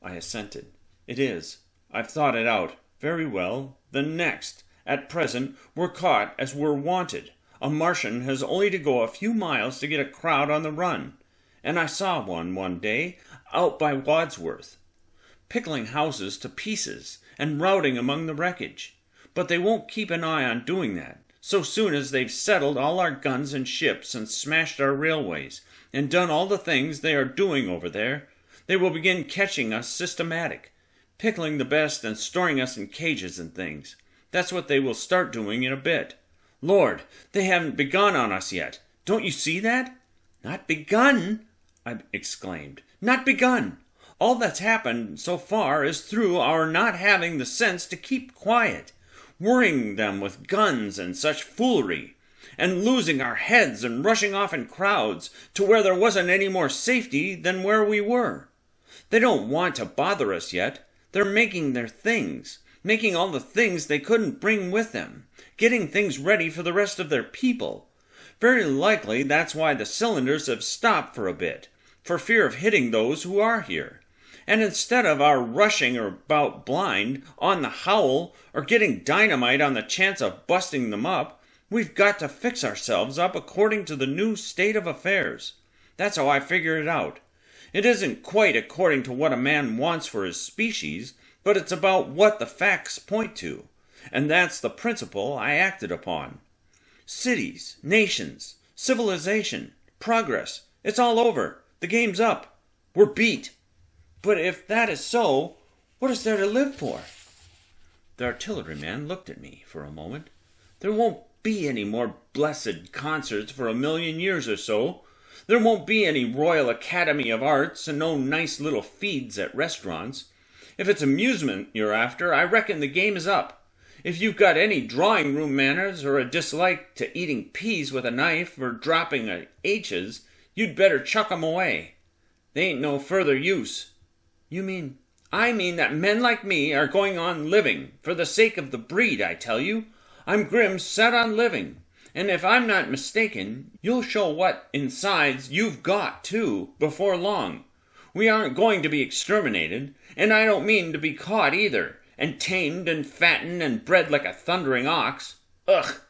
I assented. "It is. I've thought it out. Very well. The next. At present, we're caught as we're wanted. A Martian has only to go a few miles to get a crowd on the run. And I saw one day, out by Wadsworth, pickling houses to pieces and routing among the wreckage. But they won't keep an eye on doing that. So soon as they've settled all our guns and ships and smashed our railways and done all the things they are doing over there, they will begin catching us systematic, pickling the best and storing us in cages and things. That's what they will start doing in a bit. Lord, they haven't begun on us yet. Don't you see that?" "Not begun?" I exclaimed. "Not begun. All that's happened so far is through our not having the sense to keep quiet, worrying them with guns and such foolery, and losing our heads and rushing off in crowds to where there wasn't any more safety than where we were. They don't want to bother us yet. They're making their things, making all the things they couldn't bring with them, getting things ready for the rest of their people. Very likely that's why the cylinders have stopped for a bit, for fear of hitting those who are here. And instead of our rushing about blind on the howl or getting dynamite on the chance of busting them up, we've got to fix ourselves up according to the new state of affairs. That's how I figure it out. It isn't quite according to what a man wants for his species, but it's about what the facts point to. And that's the principle I acted upon. Cities, nations, civilization, progress, it's all over. The game's up. We're beat. But if that is so, what is there to live for? The artilleryman looked at me for a moment. There won't be any more blessed concerts for 1,000,000 years or so. There won't be any Royal Academy of Arts and no nice little feeds at restaurants. If it's amusement you're after, I reckon the game is up. If you've got any drawing-room manners or a dislike to eating peas with a knife or dropping H's, you'd better chuck 'em away. They ain't no further use. You mean? I mean that men like me are going on living, for the sake of the breed, I tell you. I'm grim set on living, and if I'm not mistaken, you'll show what insides you've got, too, before long. We aren't going to be exterminated, and I don't mean to be caught either, and tamed and fattened and bred like a thundering ox. Ugh!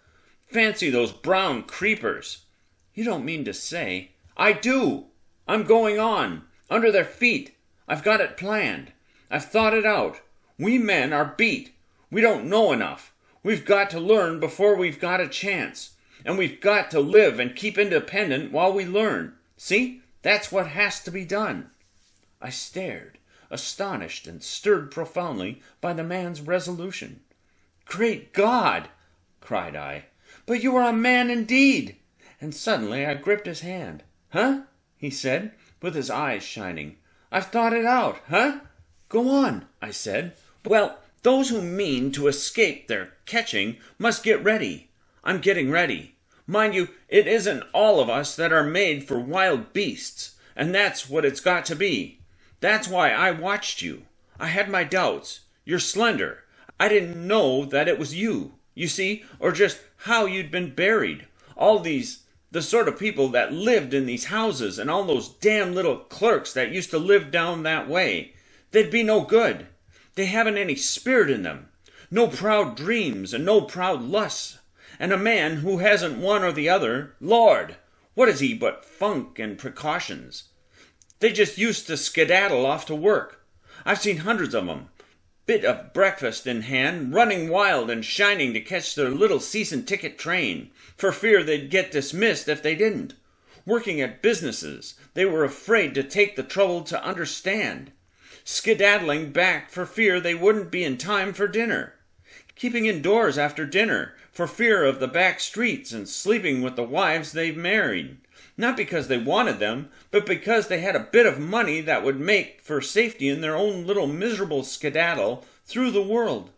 Fancy those brown creepers. You don't mean to say... I do! I'm going on, under their feet. I've got it planned. I've thought it out. We men are beat. We don't know enough. We've got to learn before we've got a chance. And we've got to live and keep independent while we learn. See? That's what has to be done. I stared, astonished and stirred profoundly by the man's resolution. Great God! Cried I. But you are a man indeed! And suddenly I gripped his hand. Huh? He said, with his eyes shining. I've thought it out, huh? Go on, I said. Well, those who mean to escape their catching must get ready. I'm getting ready. Mind you, it isn't all of us that are made for wild beasts, and that's what it's got to be. That's why I watched you. I had my doubts. You're slender. I didn't know that it was you see, or just how you'd been buried. All these... the sort of people that lived in these houses and all those damn little clerks that used to live down that way. They'd be no good. They haven't any spirit in them. No proud dreams and no proud lusts. And a man who hasn't one or the other, Lord, what is he but funk and precautions? They just used to skedaddle off to work. I've seen hundreds of 'em, bit of breakfast in hand, running wild and shining to catch their little season-ticket train, for fear they'd get dismissed if they didn't. Working at businesses they were afraid to take the trouble to understand. Skedaddling back for fear they wouldn't be in time for dinner. Keeping indoors after dinner for fear of the back streets and sleeping with the wives they've married. Not because they wanted them, but because they had a bit of money that would make for safety in their own little miserable skedaddle through the world.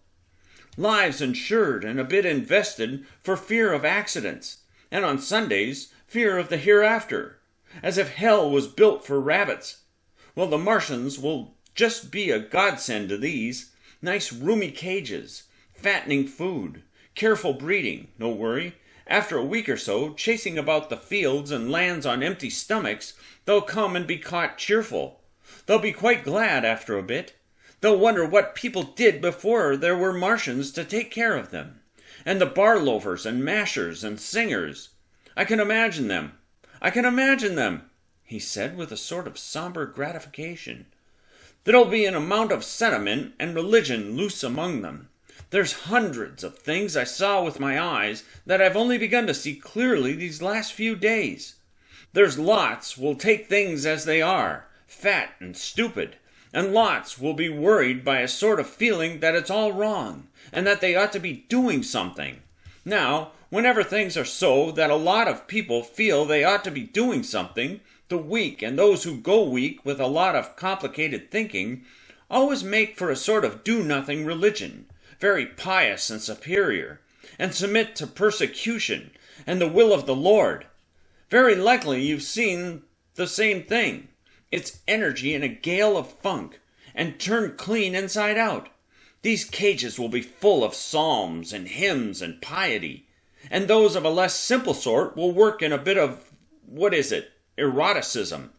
Lives insured and a bit invested for fear of accidents, and on Sundays, fear of the hereafter, as if hell was built for rabbits. Well, the Martians will just be a godsend to these. Nice roomy cages, fattening food, careful breeding, no worry. After a week or so, chasing about the fields and lands on empty stomachs, they'll come and be caught cheerful. They'll be quite glad after a bit. They'll wonder what people did before there were Martians to take care of them. And the bar loafers and mashers and singers. I can imagine them, he said with a sort of somber gratification. There'll be an amount of sentiment and religion loose among them. There's hundreds of things I saw with my eyes that I've only begun to see clearly these last few days. There's lots will take things as they are, fat and stupid, and lots will be worried by a sort of feeling that it's all wrong, and that they ought to be doing something. Now, whenever things are so that a lot of people feel they ought to be doing something, the weak and those who go weak with a lot of complicated thinking always make for a sort of do-nothing religion, very pious and superior, and submit to persecution and the will of the Lord. Very likely you've seen the same thing. It's energy in a gale of funk, and turned clean inside out. These cages will be full of psalms and hymns and piety, and those of a less simple sort will work in a bit of, eroticism.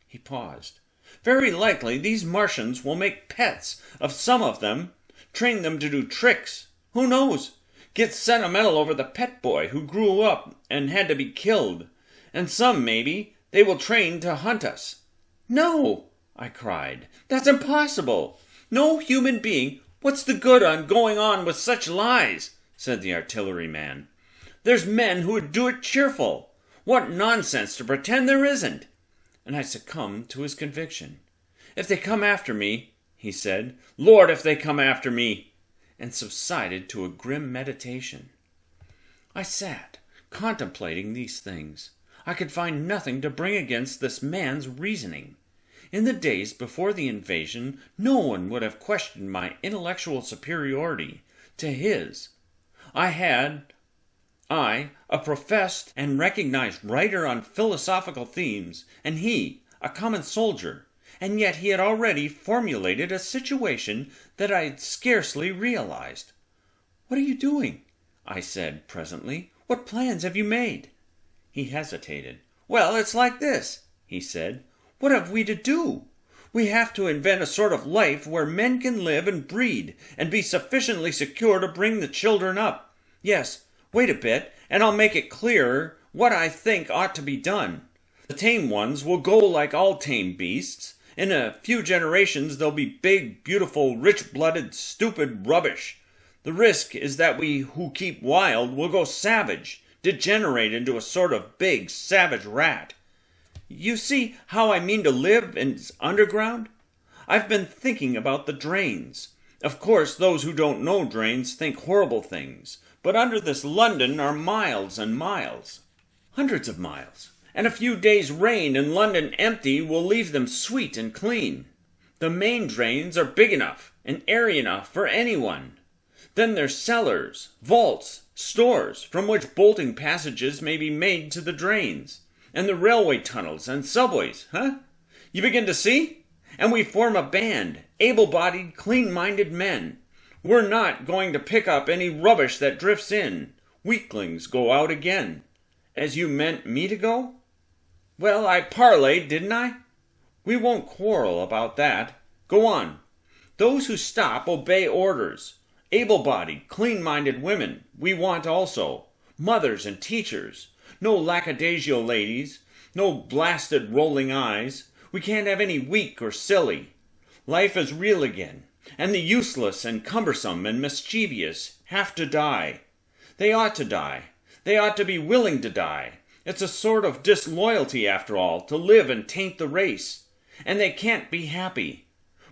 He paused. Very likely these Martians will make pets of some of them, train them to do tricks. Who knows? Get sentimental over the pet boy who grew up and had to be killed. And some, maybe, they will train to hunt us." "No," I cried. "That's impossible. No human being—" "What's the good on going on with such lies?" said the artilleryman. "There's men who would do it cheerful. What nonsense to pretend there isn't!" And I succumbed to his conviction. "If they come after me," he said, "Lord, if they come after me!" and subsided to a grim meditation. I sat, contemplating these things. I could find nothing to bring against this man's reasoning. In the days before the invasion, no one would have questioned my intellectual superiority to his. I, a professed and recognized writer on philosophical themes, and he, a common soldier, and yet he had already formulated a situation that I had scarcely realized. "What are you doing?" I said presently. "What plans have you made?" He hesitated. "Well, it's like this," he said. "What have we to do? We have to invent a sort of life where men can live and breed and be sufficiently secure to bring the children up. Yes, wait a bit, and I'll make it clearer what I think ought to be done. The tame ones will go like all tame beasts. In a few generations they'll be big, beautiful, rich-blooded, stupid rubbish. The risk is that we who keep wild will go savage, degenerate into a sort of big, savage rat. You see how I mean to live in underground? I've been thinking about the drains. Of course, those who don't know drains think horrible things, but under this London are miles and miles, hundreds of miles, and a few days' rain in London empty will leave them sweet and clean. The main drains are big enough and airy enough for anyone. Then there's cellars, vaults, stores, from which bolting passages may be made to the drains, and the railway tunnels and subways, You begin to see? And we form a band, able-bodied, clean-minded men. We're not going to pick up any rubbish that drifts in. Weaklings go out again. As you meant me to go? Well, I parleyed, didn't I? We won't quarrel about that. Go on. Those who stop obey orders. Able-bodied, clean-minded women we want also. Mothers and teachers. No lackadaisical ladies. No blasted rolling eyes. We can't have any weak or silly. Life is real again, and the useless and cumbersome and mischievous have to die. They ought to die. They ought to be willing to die. It's a sort of disloyalty, after all, to live and taint the race. And they can't be happy.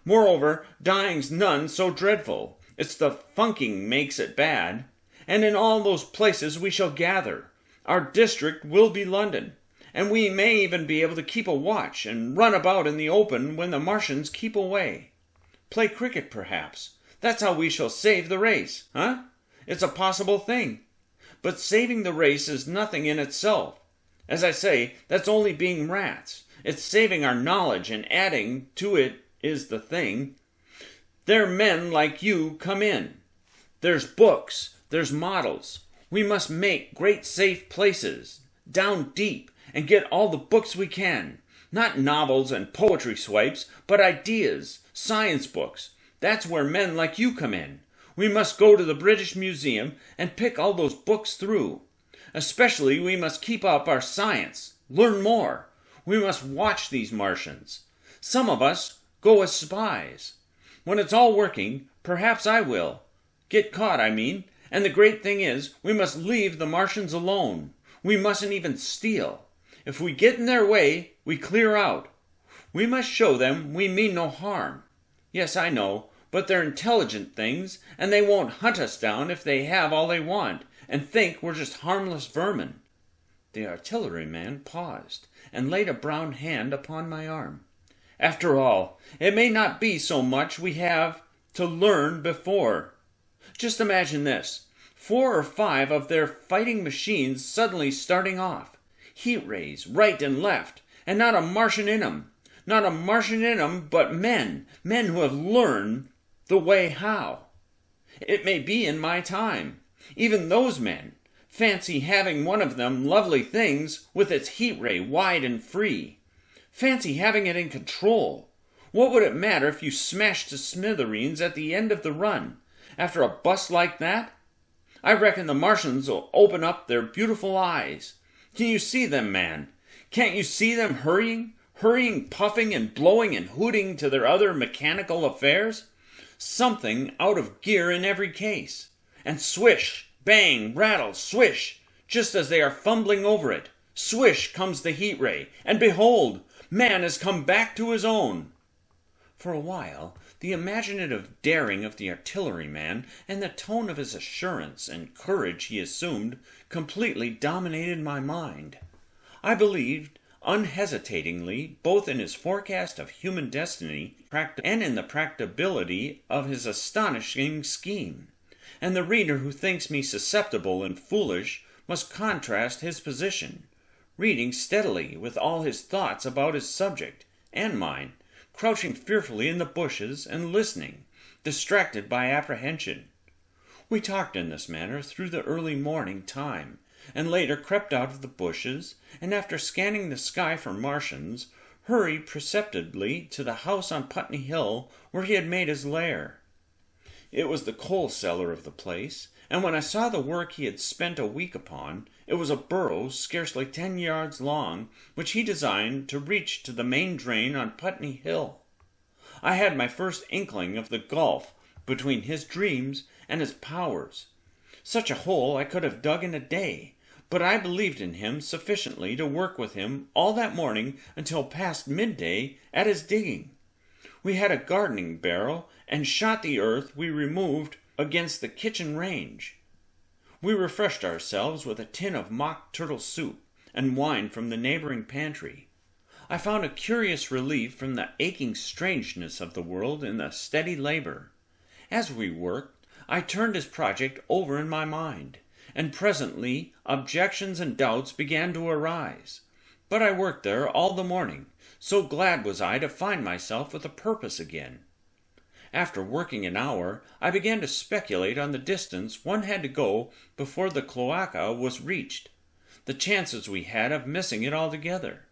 Moreover, dying's none so dreadful. It's the funking makes it bad. And in all those places we shall gather. Our district will be London. And we may even be able to keep a watch and run about in the open when the Martians keep away. Play cricket, perhaps. That's how we shall save the race, It's a possible thing. But saving the race is nothing in itself. As I say, that's only being rats. It's saving our knowledge, and adding to it is the thing. There men like you come in. There's books, there's models. We must make great safe places, down deep, and get all the books we can. Not novels and poetry swipes, but ideas, science books. That's where men like you come in. We must go to the British Museum and pick all those books through. Especially we must keep up our science, learn more. We must watch these Martians. Some of us go as spies. When it's all working, perhaps I will. Get caught, I mean. And the great thing is, we must leave the Martians alone. We mustn't even steal. If we get in their way, we clear out. We must show them we mean no harm. Yes, I know, but they're intelligent things, and they won't hunt us down if they have all they want, and think we're just harmless vermin. The artilleryman paused, and laid a brown hand upon my arm. After all, it may not be so much we have to learn before. Just imagine this. 4 or 5 of their fighting machines suddenly starting off. Heat rays, right and left, and not a Martian in 'em. Not a Martian in 'em, but men who have learned the way how. It may be in my time. Even those men. Fancy having one of them lovely things with its heat ray wide and free. Fancy having it in control! What would it matter if you smashed to smithereens at the end of the run, after a bust like that? I reckon the Martians will open up their beautiful eyes. Can you see them, man? Can't you see them hurrying, puffing and blowing and hooting to their other mechanical affairs? Something out of gear in every case. And swish, bang, rattle, swish, just as they are fumbling over it, swish comes the heat ray, and behold, man has come back to his own. For a while, the imaginative daring of the artilleryman and the tone of his assurance and courage he assumed completely dominated my mind. I believed unhesitatingly both in his forecast of human destiny and in the practicability of his astonishing scheme, and the reader who thinks me susceptible and foolish must contrast his position, reading steadily with all his thoughts about his subject and mine, crouching fearfully in the bushes and listening, distracted by apprehension. We talked in this manner through the early morning time, and later crept out of the bushes, and after scanning the sky for Martians, hurried precipitately to the house on Putney Hill where he had made his lair. It was the coal cellar of the place, and when I saw the work he had spent a week upon, it was a burrow scarcely 10 yards long, which he designed to reach to the main drain on Putney Hill. I had my first inkling of the gulf between his dreams and his powers. Such a hole I could have dug in a day, but I believed in him sufficiently to work with him all that morning until past midday at his digging. We had a gardening barrow, and shot the earth we removed against the kitchen range. We refreshed ourselves with a tin of mock turtle soup and wine from the neighboring pantry. I found a curious relief from the aching strangeness of the world in the steady labor. As we worked, I turned his project over in my mind, and presently objections and doubts began to arise. But I worked there all the morning, so glad was I to find myself with a purpose again. After working an hour, I began to speculate on the distance one had to go before the cloaca was reached, the chances we had of missing it altogether.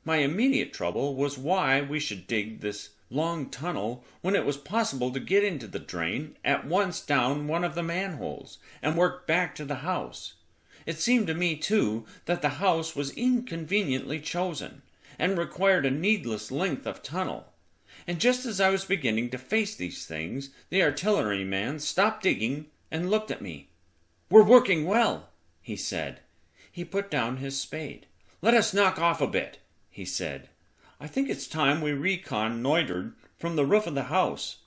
My immediate trouble was why we should dig this long tunnel when it was possible to get into the drain at once down one of the manholes and work back to the house. It seemed to me, too, that the house was inconveniently chosen and required a needless length of tunnel. And just as I was beginning to face these things, the artilleryman stopped digging and looked at me. "We're working well," he said. He put down his spade. "Let us knock off a bit," he said. "I think it's time we reconnoitered from the roof of the house."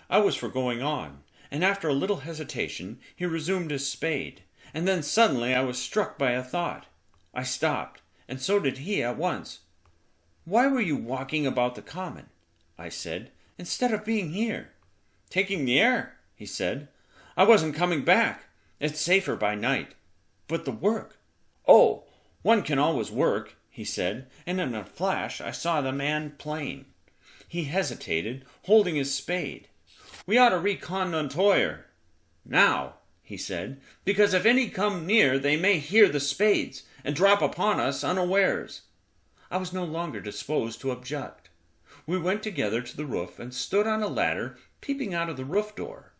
I was for going on, and after a little hesitation he resumed his spade, and then suddenly I was struck by a thought. I stopped, and so did he at once. "Why were you walking about the common," I said, "instead of being here?" "Taking the air," he said. "I wasn't coming back. It's safer by night." "But the work?" "Oh, one can always work," he said, and in a flash I saw the man plain. He hesitated, holding his spade. "We ought to reconnoitre now," he said, "because if any come near they may hear the spades and drop upon us unawares." I was no longer disposed to object. We went together to the roof and stood on a ladder peeping out of the roof door.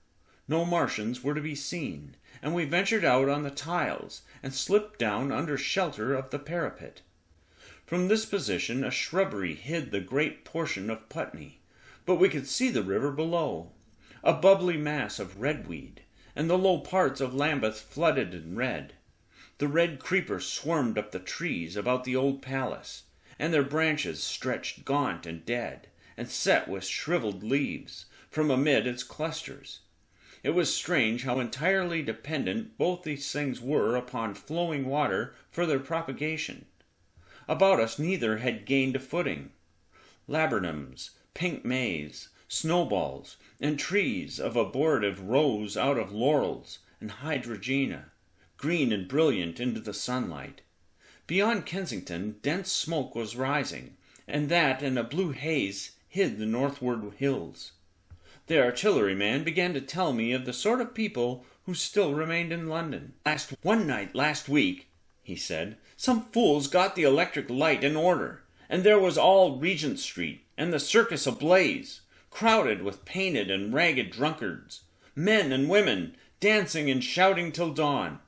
No Martians were to be seen, and we ventured out on the tiles and slipped down under shelter of the parapet. From this position a shrubbery hid the great portion of Putney, but we could see the river below, a bubbly mass of redweed, and the low parts of Lambeth flooded in red. The red creepers swarmed up the trees about the old palace, and their branches stretched gaunt and dead, and set with shriveled leaves, from amid its clusters. It was strange how entirely dependent both these things were upon flowing water for their propagation. About us neither had gained a footing. Laburnums, pink maize, snowballs, and trees of abortive rose out of laurels and hydrogena, green and brilliant into the sunlight. Beyond Kensington dense smoke was rising, and that and a blue haze hid the northward hills. The artilleryman began to tell me of the sort of people who still remained in London. One night last week," he said, "some fools got the electric light in order, and there was all Regent Street and the circus ablaze, crowded with painted and ragged drunkards, men and women, dancing and shouting till dawn.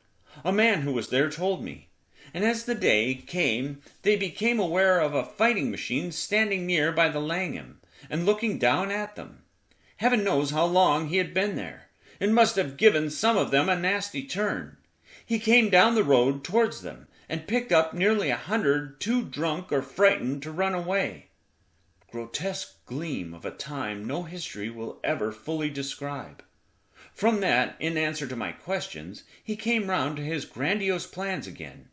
A man who was there told me. And as the day came, they became aware of a fighting machine standing near by the Langham, and looking down at them. Heaven knows how long he had been there. It must have given some of them a nasty turn. He came down the road towards them, and picked up nearly 100 too drunk or frightened to run away. Grotesque gleam of a time no history will ever fully describe. From that, in answer to my questions, he came round to his grandiose plans again.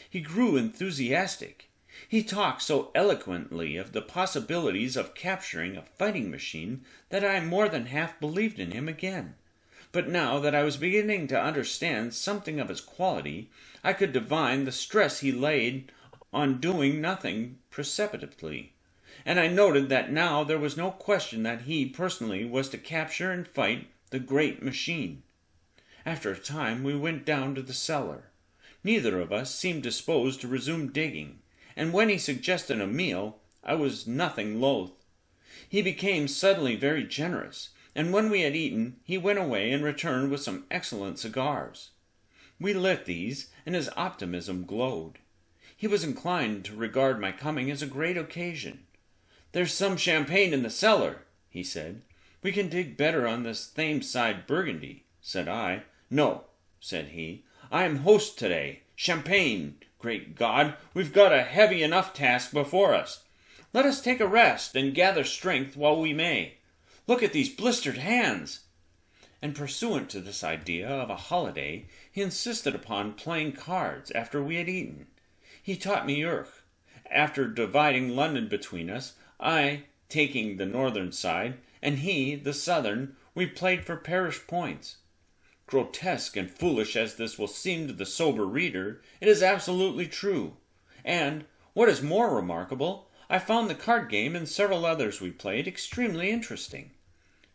He grew enthusiastic. He talked so eloquently of the possibilities of capturing a fighting machine that I more than half believed in him again. But now that I was beginning to understand something of his quality, I could divine the stress he laid on doing nothing precipitately. And I noted that now there was no question that he personally was to capture and fight the great machine. After a time we went down to the cellar. Neither of us seemed disposed to resume digging, and when he suggested a meal, I was nothing loath. He became suddenly very generous, and when we had eaten, he went away and returned with some excellent cigars. We lit these, and his optimism glowed. He was inclined to regard my coming as a great occasion. "There's some champagne in the cellar," he said. "We can dig better on this Thames-side Burgundy," said I. "No," said he. "I am host today. Champagne! Great God, we've got a heavy enough task before us. Let us take a rest and gather strength while we may. Look at these blistered hands." And pursuant to this idea of a holiday, he insisted upon playing cards after we had eaten. He taught me Ugh. After dividing London between us, I taking the northern side, and he the southern, we played for parish points. Grotesque and foolish as this will seem to the sober reader, it is absolutely true. And, what is more remarkable, I found the card game and several others we played extremely interesting.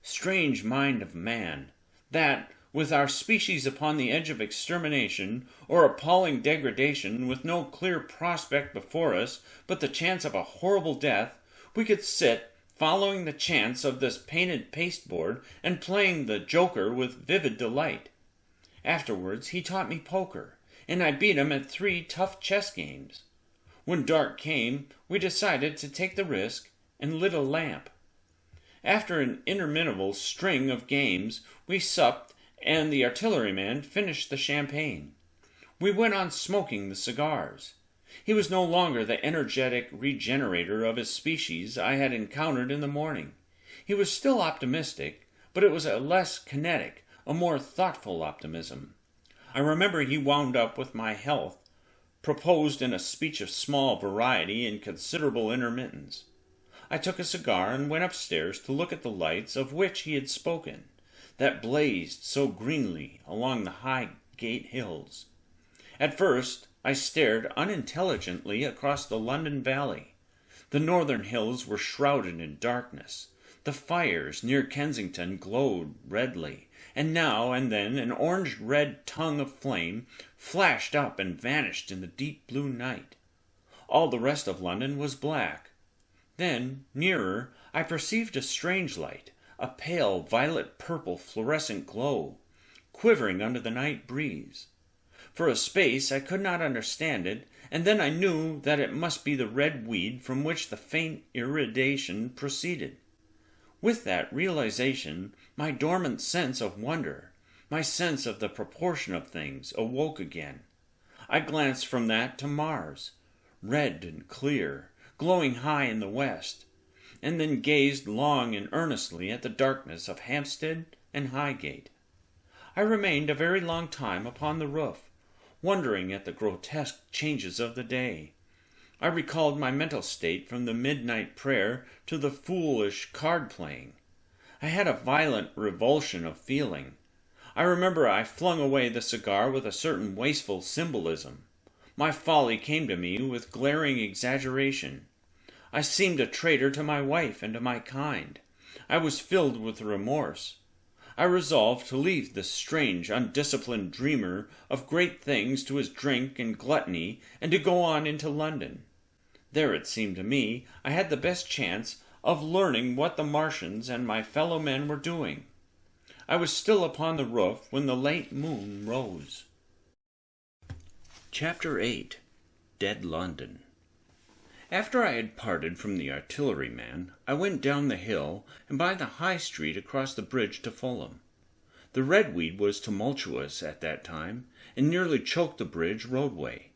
Strange mind of man, that, with our species upon the edge of extermination, or appalling degradation, with no clear prospect before us but the chance of a horrible death, we could sit, following the chance of this painted pasteboard, and playing the joker with vivid delight. Afterwards he taught me poker, and I beat him at 3 tough chess games. When dark came, we decided to take the risk, and lit a lamp. After an interminable string of games, we supped, and the artilleryman finished the champagne. We went on smoking the cigars. He was no longer the energetic regenerator of his species I had encountered in the morning. He was still optimistic, but it was a less kinetic, a more thoughtful optimism. I remember he wound up with my health, proposed in a speech of small variety and considerable intermittence. I took a cigar and went upstairs to look at the lights of which he had spoken, that blazed so greenly along the Highgate hills. At first I stared unintelligently across the London valley. The northern hills were shrouded in darkness. The fires near Kensington glowed redly, and now and then an orange-red tongue of flame flashed up and vanished in the deep blue night. All the rest of London was black. Then, nearer, I perceived a strange light, a pale violet-purple fluorescent glow, quivering under the night breeze. For a space I could not understand it, and then I knew that it must be the red weed from which the faint iridation proceeded. With that realization, my dormant sense of wonder, my sense of the proportion of things, awoke again. I glanced from that to Mars, red and clear, glowing high in the west, and then gazed long and earnestly at the darkness of Hampstead and Highgate. I remained a very long time upon the roof, wondering at the grotesque changes of the day. I recalled my mental state from the midnight prayer to the foolish card-playing. I had a violent revulsion of feeling. I remember I flung away the cigar with a certain wasteful symbolism. My folly came to me with glaring exaggeration. I seemed a traitor to my wife and to my kind. I was filled with remorse. I resolved to leave this strange, undisciplined dreamer of great things to his drink and gluttony, and to go on into London. There, it seemed to me, I had the best chance of learning what the Martians and my fellow men were doing. I was still upon the roof when the late moon rose. Chapter 8. Dead London. After I had parted from the artilleryman, I went down the hill and by the High Street across the bridge to Fulham. The redweed was tumultuous at that time, and nearly choked the bridge roadway.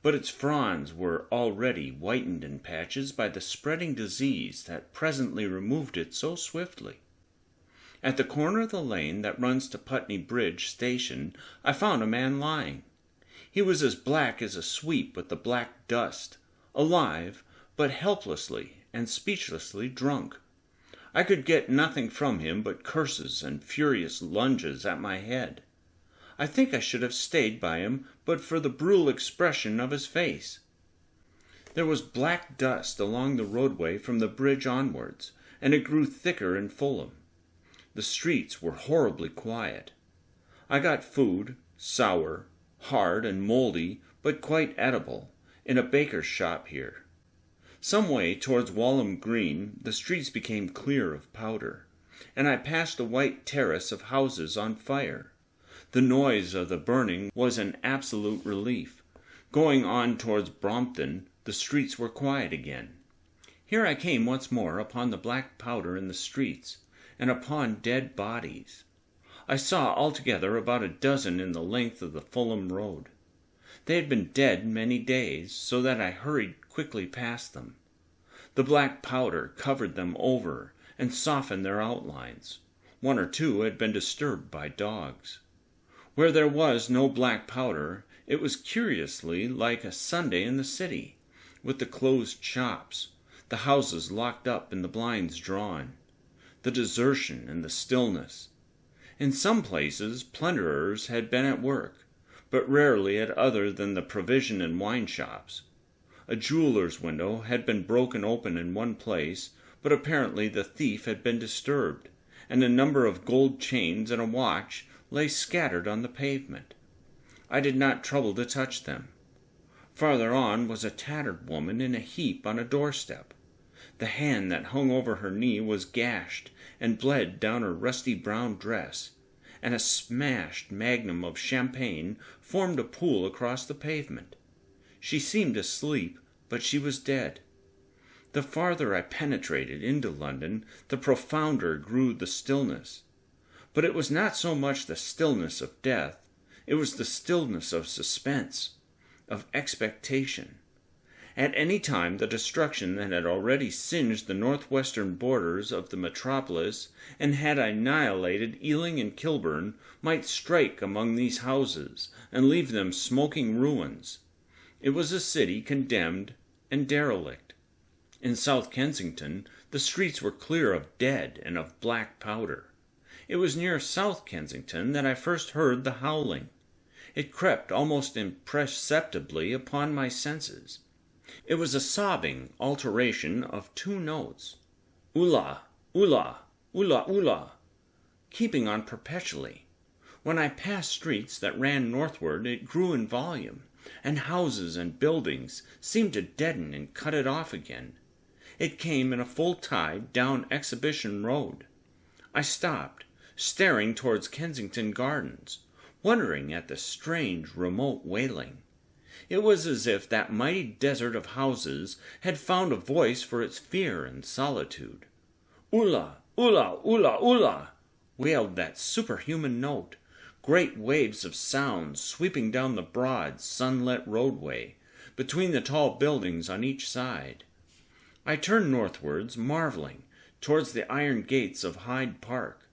But its fronds were already whitened in patches by the spreading disease that presently removed it so swiftly. At the corner of the lane that runs to Putney Bridge station, I found a man lying. He was as black as a sweep with the black dust, alive, but helplessly and speechlessly drunk. I could get nothing from him but curses and furious lunges at my head. I think I should have stayed by him but for the brutal expression of his face. There was black dust along the roadway from the bridge onwards, and it grew thicker in Fulham. The streets were horribly quiet. I got food, sour, hard and mouldy, but quite edible, in a baker's shop here. Some way towards Walham Green the streets became clear of powder, and I passed a white terrace of houses on fire. The noise of the burning was an absolute relief. Going on towards Brompton, the streets were quiet again. Here I came once more upon the black powder in the streets, and upon dead bodies. I saw altogether about a dozen in the length of the Fulham road. They had been dead many days, so that I hurried quickly past them. The black powder covered them over and softened their outlines. One or two had been disturbed by dogs. Where there was no black powder, it was curiously like a Sunday in the city, with the closed shops, the houses locked up and the blinds drawn, the desertion and the stillness. In some places plunderers had been at work, but rarely at other than the provision and wine shops. A jeweller's window had been broken open in one place, but apparently the thief had been disturbed, and a number of gold chains and a watch lay scattered on the pavement. I did not trouble to touch them. Farther on was a tattered woman in a heap on a doorstep. The hand that hung over her knee was gashed and bled down her rusty brown dress, and a smashed magnum of champagne formed a pool across the pavement. She seemed asleep, but she was dead. The farther I penetrated into London, the profounder grew the stillness. But it was not so much the stillness of death, it was the stillness of suspense, of expectation. At any time the destruction that had already singed the northwestern borders of the metropolis and had annihilated Ealing and Kilburn might strike among these houses and leave them smoking ruins. It was a city condemned and derelict. In South Kensington the streets were clear of dead and of black powder. It was near South Kensington that I first heard the howling. It crept almost imperceptibly upon my senses. It was a sobbing alteration of two notes, "Ula, ula, ula, ula," keeping on perpetually. When I passed streets that ran northward, it grew in volume, and houses and buildings seemed to deaden and cut it off again. It came in a full tide down Exhibition Road. I stopped, staring towards Kensington Gardens, wondering at the strange, remote wailing. It was as if that mighty desert of houses had found a voice for its fear and solitude. "Ula, ula, ula, ula," wailed that superhuman note, great waves of sound sweeping down the broad, sunlit roadway, between the tall buildings on each side. I turned northwards, marveling, towards the iron gates of Hyde Park.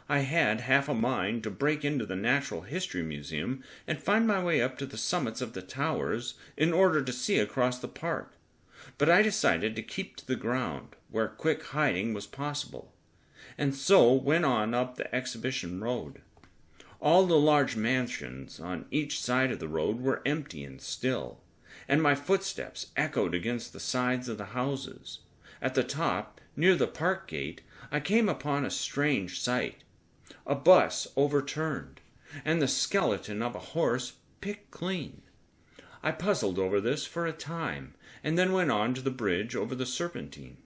I had half a mind to break into the Natural History Museum and find my way up to the summits of the towers in order to see across the park, but I decided to keep to the ground, where quick hiding was possible, and so went on up the Exhibition Road. All the large mansions on each side of the road were empty and still, and my footsteps echoed against the sides of the houses. At the top, near the park gate, I came upon a strange sight. A bus overturned, and the skeleton of a horse picked clean. I puzzled over this for a time, and then went on to the bridge over the Serpentine.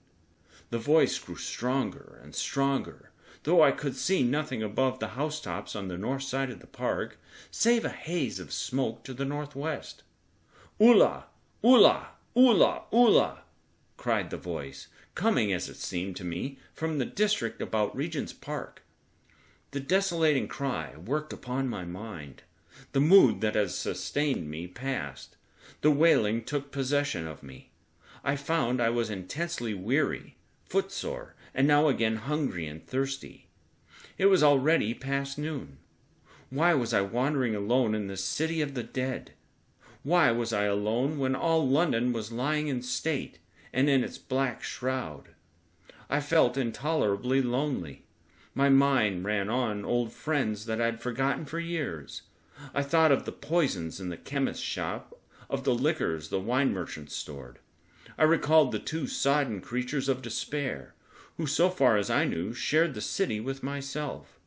The voice grew stronger and stronger, though I could see nothing above the housetops on the north side of the park, save a haze of smoke to the northwest. "Ulla! Ulla! Ulla! Ulla!" cried the voice, coming, as it seemed to me, from the district about Regent's Park. The desolating cry worked upon my mind. The mood that had sustained me passed. The wailing took possession of me. I found I was intensely weary, footsore, and now again hungry and thirsty. It was already past noon. Why was I wandering alone in this city of the dead? Why was I alone when all London was lying in state and in its black shroud? I felt intolerably lonely. My mind ran on old friends that I had forgotten for years. I thought of the poisons in the chemist's shop, of the liquors the wine merchant stored. I recalled the two sodden creatures of despair, who, so far as I knew, shared the city with myself.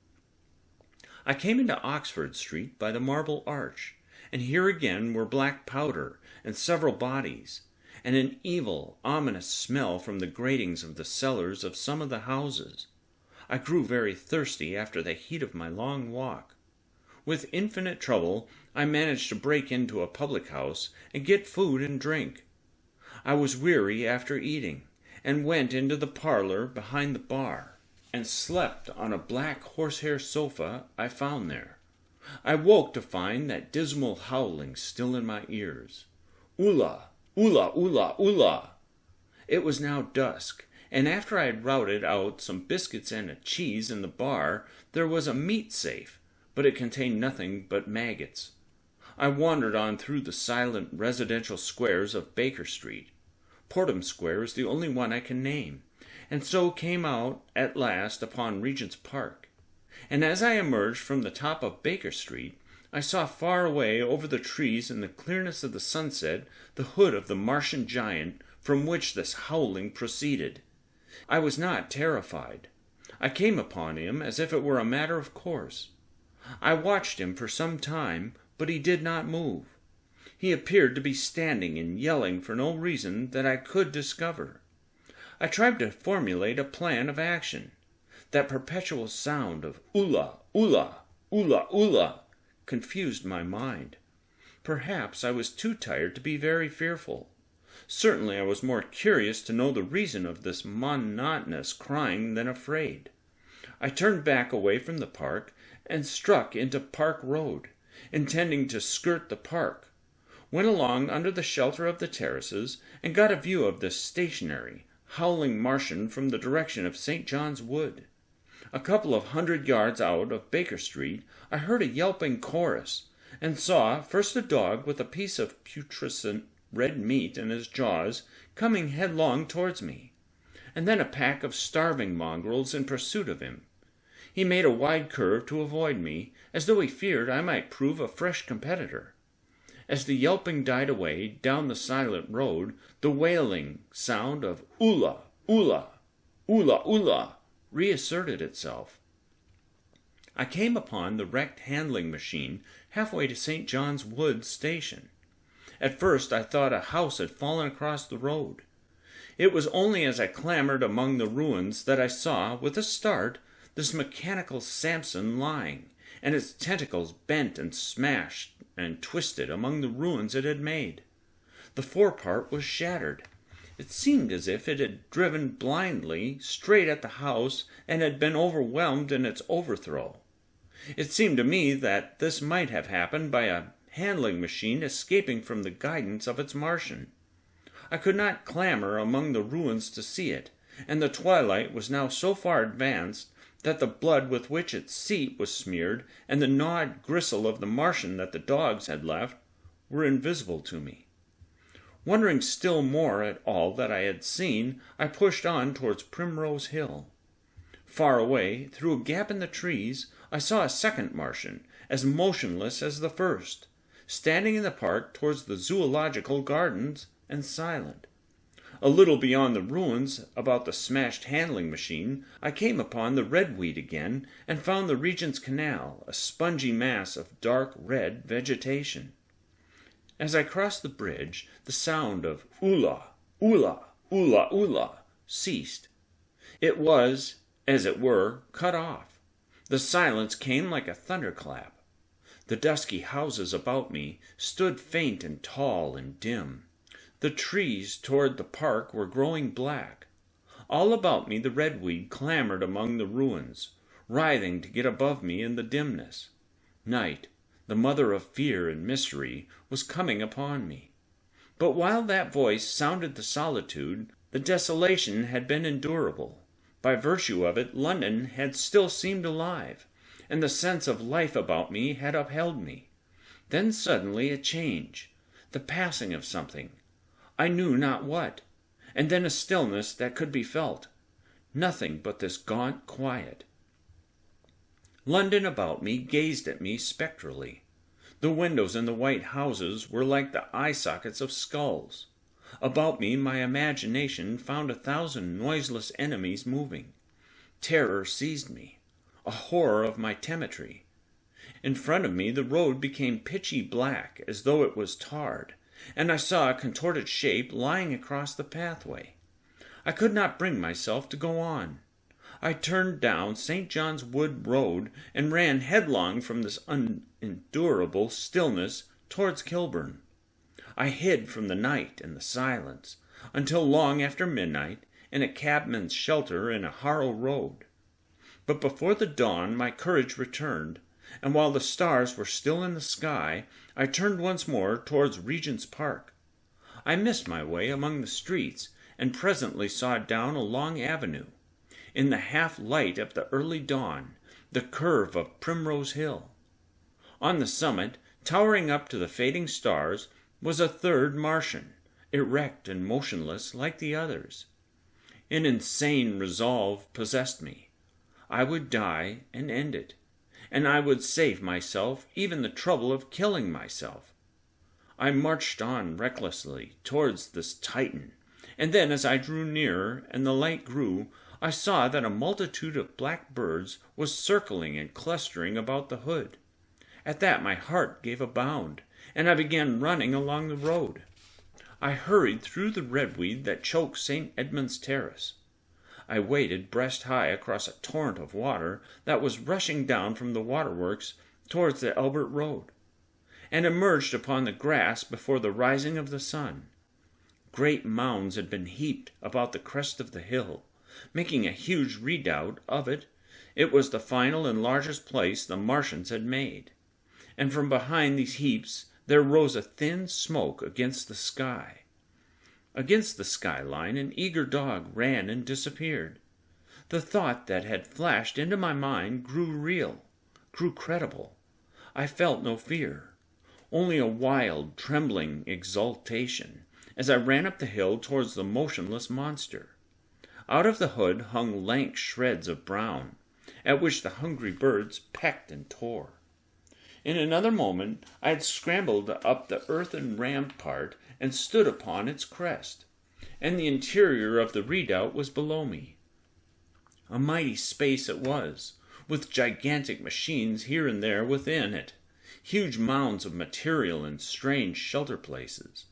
I came into Oxford Street by the Marble Arch, and here again were black powder and several bodies, and an evil, ominous smell from the gratings of the cellars of some of the houses. I grew very thirsty after the heat of my long walk. With infinite trouble, I managed to break into a public house and get food and drink. I was weary after eating, and went into the parlor behind the bar, and slept on a black horsehair sofa I found there. I woke to find that dismal howling still in my ears. "Ulla! Ulla! Ulla! Ulla!" It was now dusk, and after I had routed out some biscuits and a cheese in the bar, there was a meat safe, but it contained nothing but maggots. I wandered on through the silent residential squares of Baker Street. Portham Square is the only one I can name, and so came out at last upon Regent's Park. And as I emerged from the top of Baker Street, I saw far away over the trees in the clearness of the sunset the hood of the Martian giant from which this howling proceeded. I was not terrified. I came upon him as if it were a matter of course. I watched him for some time, but he did not move. He appeared to be standing and yelling for no reason that I could discover. I tried to formulate a plan of action. That perpetual sound of "Ulla! Ulla! Ulla! Ulla!" confused my mind. Perhaps I was too tired to be very fearful. Certainly I was more curious to know the reason of this monotonous crying than afraid. I turned back away from the park and struck into Park Road, intending to skirt the park. Went along under the shelter of the terraces and got a view of this stationary, howling Martian from the direction of St. John's Wood. A couple of 100 yards out of Baker Street, I heard a yelping chorus, and saw first a dog with a piece of putrescent red meat in his jaws coming headlong towards me, and then a pack of starving mongrels in pursuit of him. He made a wide curve to avoid me, as though he feared I might prove a fresh competitor. As the yelping died away down the silent road, the wailing sound of "Ulla! Ulla! Ulla! Ulla!" reasserted itself. I came upon the wrecked handling machine halfway to St. John's Wood station. At first I thought a house had fallen across the road. It was only as I clambered among the ruins that I saw, with a start, this mechanical Samson lying, and its tentacles bent and smashed and twisted among the ruins it had made. The forepart was shattered. It seemed as if it had driven blindly straight at the house and had been overwhelmed in its overthrow. It seemed to me that this might have happened by a handling machine escaping from the guidance of its Martian. I could not clamber among the ruins to see it, and the twilight was now so far advanced that the blood with which its seat was smeared and the gnawed gristle of the Martian that the dogs had left were invisible to me. Wondering still more at all that I had seen, I pushed on towards Primrose Hill. Far away, through a gap in the trees, I saw a second Martian, as motionless as the first, standing in the park towards the zoological gardens, and silent. A little beyond the ruins, about the smashed handling machine, I came upon the redweed again, and found the Regent's Canal, a spongy mass of dark red vegetation. As I crossed the bridge, the sound of "Ula, ula, ula, ula" ceased. It was, as it were, cut off. The silence came like a thunderclap. The dusky houses about me stood faint and tall and dim. The trees toward the park were growing black. All about me the redweed clamored among the ruins, writhing to get above me in the dimness. Night, the mother of fear and mystery, was coming upon me. But while that voice sounded the solitude, the desolation had been endurable. By virtue of it, London had still seemed alive, and the sense of life about me had upheld me. Then suddenly a change, the passing of something, I knew not what, and then a stillness that could be felt. Nothing but this gaunt quiet. London about me gazed at me spectrally. The windows in the white houses were like the eye sockets of skulls. About me my imagination found 1,000 noiseless enemies moving. Terror seized me, a horror of my temetry. In front of me the road became pitchy black as though it was tarred, and I saw a contorted shape lying across the pathway. I could not bring myself to go on. I turned down St. John's Wood Road and ran headlong from this unendurable stillness towards Kilburn. I hid from the night and the silence until long after midnight in a cabman's shelter in a Harrow Road. But before the dawn my courage returned, and while the stars were still in the sky, I turned once more towards Regent's Park. I missed my way among the streets, and presently saw down a long avenue, in the half-light of the early dawn, the curve of Primrose Hill. On the summit, towering up to the fading stars, was a third Martian, erect and motionless like the others. An insane resolve possessed me. I would die and end it, and I would save myself even the trouble of killing myself. I marched on recklessly towards this Titan, and then as I drew nearer and the light grew, I saw that a multitude of black birds was circling and clustering about the hood. At that my heart gave a bound, and I began running along the road. I hurried through the redweed that choked St. Edmund's Terrace. I waded breast high across a torrent of water that was rushing down from the waterworks towards the Albert Road, and emerged upon the grass before the rising of the sun. Great mounds had been heaped about the crest of the hill, making a huge redoubt of it. It was the final and largest place the Martians had made, and from behind these heaps there rose a thin smoke against the sky. Against the skyline an eager dog ran and disappeared. The thought that had flashed into my mind grew real, grew credible. I felt no fear, only a wild, trembling exultation as I ran up the hill towards the motionless monster. Out of the hood hung lank shreds of brown, at which the hungry birds pecked and tore. In another moment I had scrambled up the earthen rampart and stood upon its crest, and the interior of the redoubt was below me. A mighty space it was, with gigantic machines here and there within it, huge mounds of material in strange shelter places,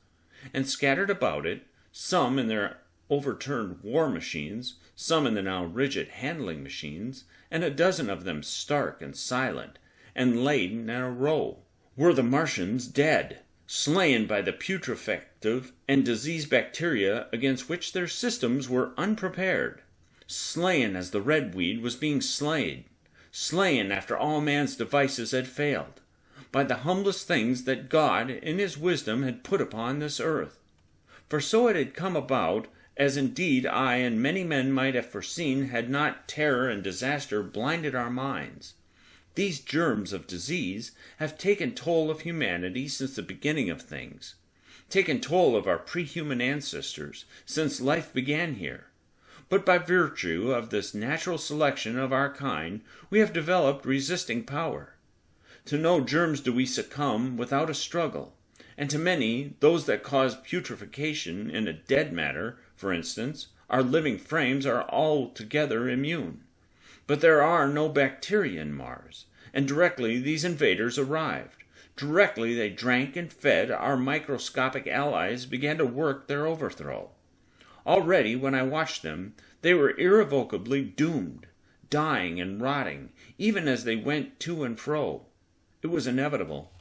and scattered about it, some in their overturned war machines, some in the now rigid handling machines, and a dozen of them stark and silent, and laden in a row, were the Martians dead, slain by the putrefactive and disease bacteria against which their systems were unprepared, slain as the redweed was being slain after all man's devices had failed, by the humblest things that God in his wisdom had put upon this earth. For so it had come about, as indeed I and many men might have foreseen had not terror and disaster blinded our minds. These germs of disease have taken toll of humanity since the beginning of things, taken toll of our pre-human ancestors since life began here. But by virtue of this natural selection of our kind, we have developed resisting power. To no germs do we succumb without a struggle, and to many, those that cause putrefaction in a dead matter, for instance, our living frames are altogether immune. But there are no bacteria in Mars, and directly these invaders arrived, Directly they drank and fed, our microscopic allies began to work their overthrow. Already, when I watched them, they were irrevocably doomed, dying and rotting, even as they went to and fro. It was inevitable.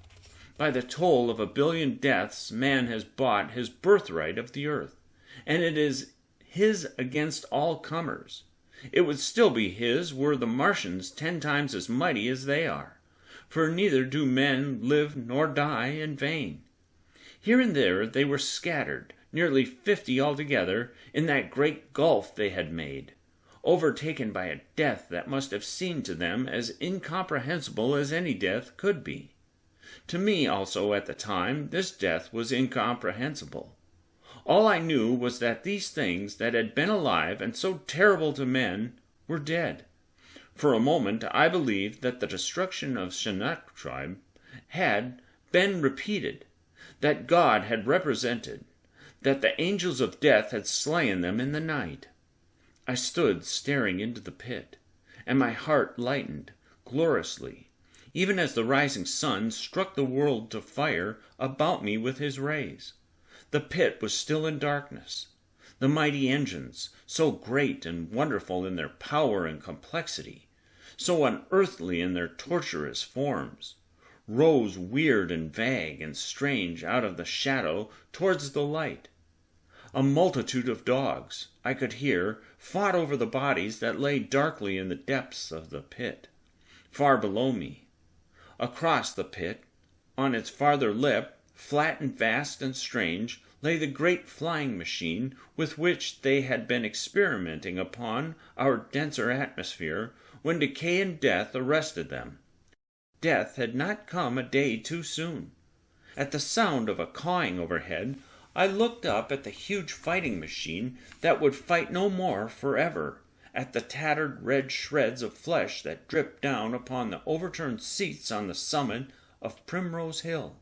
By the toll of 1 billion deaths, man has bought his birthright of the earth, and it is his against all comers. It would still be his were the Martians 10 times as mighty as they are, for neither do men live nor die in vain. Here and there they were scattered, nearly 50 altogether, in that great gulf they had made, overtaken by a death that must have seemed to them as incomprehensible as any death could be. To me also at the time this death was incomprehensible. All I knew was that these things that had been alive and so terrible to men were dead. For a moment I believed that the destruction of 𝙤𝙤𝙧𝙚 had been repeated, that God had represented, that the angels of death had slain them in the night. I stood staring into the pit, and my heart lightened gloriously, even as the rising sun struck the world to fire about me with his rays. The pit was still in darkness. The mighty engines, so great and wonderful in their power and complexity, so unearthly in their torturous forms, rose weird and vague and strange out of the shadow towards the light. A multitude of dogs, I could hear, fought over the bodies that lay darkly in the depths of the pit, far below me. Across the pit, on its farther lip, flat and vast and strange, lay the great flying machine with which they had been experimenting upon our denser atmosphere when decay and death arrested them. Death had not come a day too soon. At the sound of a cawing overhead, I looked up at the huge fighting machine that would fight no more forever, at the tattered red shreds of flesh that dripped down upon the overturned seats on the summit of Primrose Hill.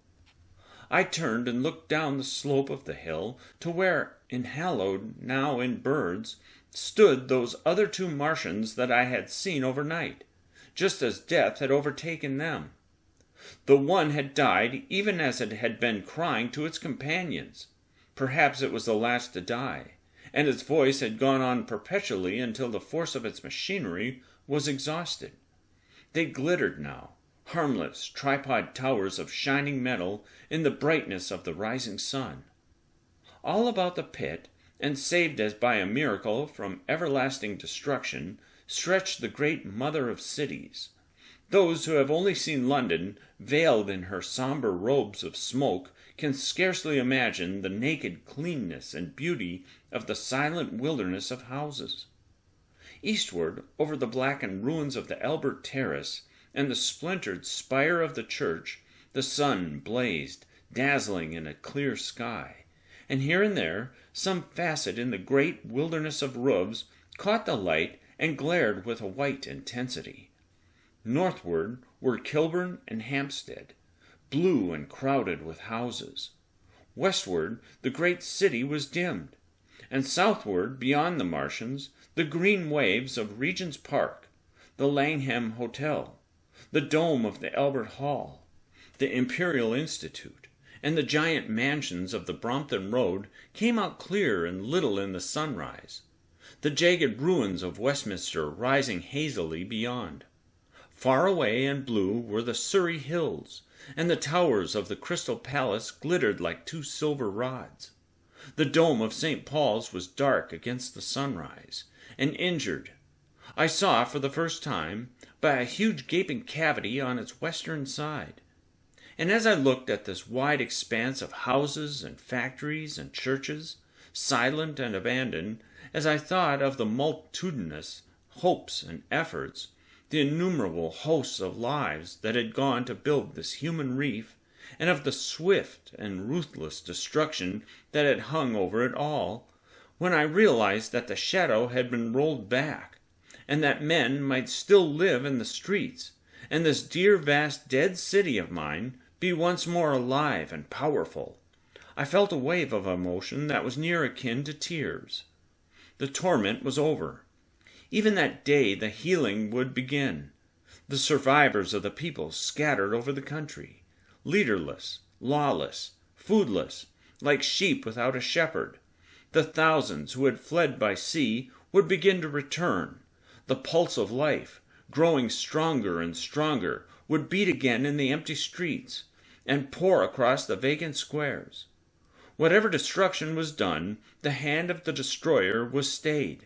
I turned and looked down the slope of the hill to where, enhaloed now in birds, stood those other 2 Martians that I had seen overnight, just as death had overtaken them. The one had died even as it had been crying to its companions. Perhaps it was the last to die, and its voice had gone on perpetually until the force of its machinery was exhausted. They glittered now, harmless tripod towers of shining metal in the brightness of the rising sun. All about the pit, and saved as by a miracle from everlasting destruction, stretched the great mother of cities. Those who have only seen London veiled in her sombre robes of smoke can scarcely imagine the naked cleanness and beauty of the silent wilderness of houses. Eastward, over the blackened ruins of the Albert Terrace and the splintered spire of the church, the sun blazed, dazzling in a clear sky, and here and there some facet in the great wilderness of roofs caught the light and glared with a white intensity. Northward were Kilburn and Hampstead, blue and crowded with houses. Westward the great city was dimmed, and southward, beyond the Martians, the green waves of Regent's Park, the Langham Hotel, the dome of the Albert Hall, the Imperial Institute, and the giant mansions of the Brompton Road came out clear and little in the sunrise, the jagged ruins of Westminster rising hazily beyond. Far away and blue were the Surrey hills, and the towers of the Crystal Palace glittered like 2 silver rods. The dome of St. Paul's was dark against the sunrise, and injured, I saw for the first time, by a huge gaping cavity on its western side. And as I looked at this wide expanse of houses and factories and churches, silent and abandoned, as I thought of the multitudinous hopes and efforts, the innumerable hosts of lives that had gone to build this human reef, and of the swift and ruthless destruction that had hung over it all, when I realized that the shadow had been rolled back, and that men might still live in the streets, and this dear vast dead city of mine be once more alive and powerful, I felt a wave of emotion that was near akin to tears. The torment was over. Even that day the healing would begin. The survivors of the people scattered over the country, leaderless, lawless, foodless, like sheep without a shepherd. The thousands who had fled by sea would begin to return. The pulse of life, growing stronger and stronger, would beat again in the empty streets, and pour across the vacant squares. Whatever destruction was done, the hand of the destroyer was stayed.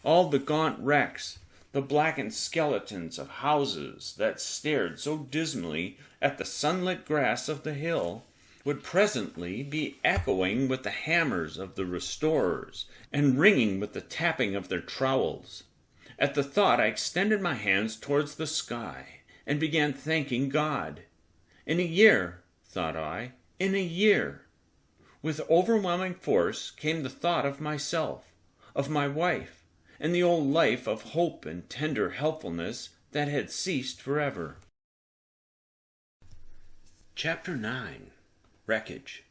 All the gaunt wrecks, the blackened skeletons of houses that stared so dismally at the sunlit grass of the hill, would presently be echoing with the hammers of the restorers, and ringing with the tapping of their trowels. At the thought I extended my hands towards the sky, and began thanking God. In a year, thought I, in a year. With overwhelming force came the thought of myself, of my wife, and the old life of hope and tender helpfulness that had ceased forever. Chapter 9. Wreckage.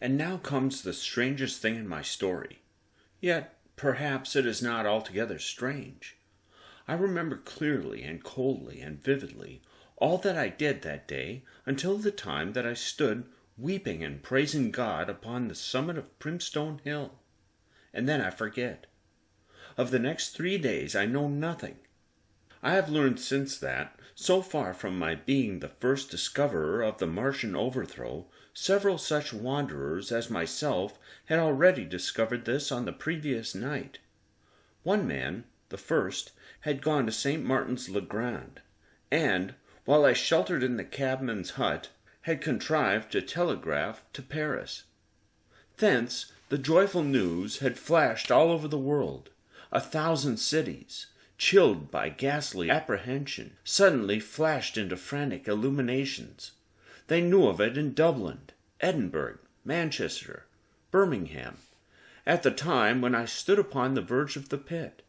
And now comes the strangest thing in my story. Yet, perhaps it is not altogether strange. I remember clearly and coldly and vividly all that I did that day until the time that I stood weeping and praising God upon the summit of Brimstone Hill. And then I forget. Of the next 3 days I know nothing. I have learned since that, so far from my being the first discoverer of the Martian overthrow, several such wanderers as myself had already discovered this on the previous night. One man, the first, had gone to St. Martin's le Grand, and, while I sheltered in the cabman's hut, had contrived to telegraph to Paris. Thence the joyful news had flashed all over the world. 1,000 cities, chilled by ghastly apprehension, suddenly flashed into frantic illuminations. They knew of it in Dublin, Edinburgh, Manchester, Birmingham, at the time when I stood upon the verge of the pit.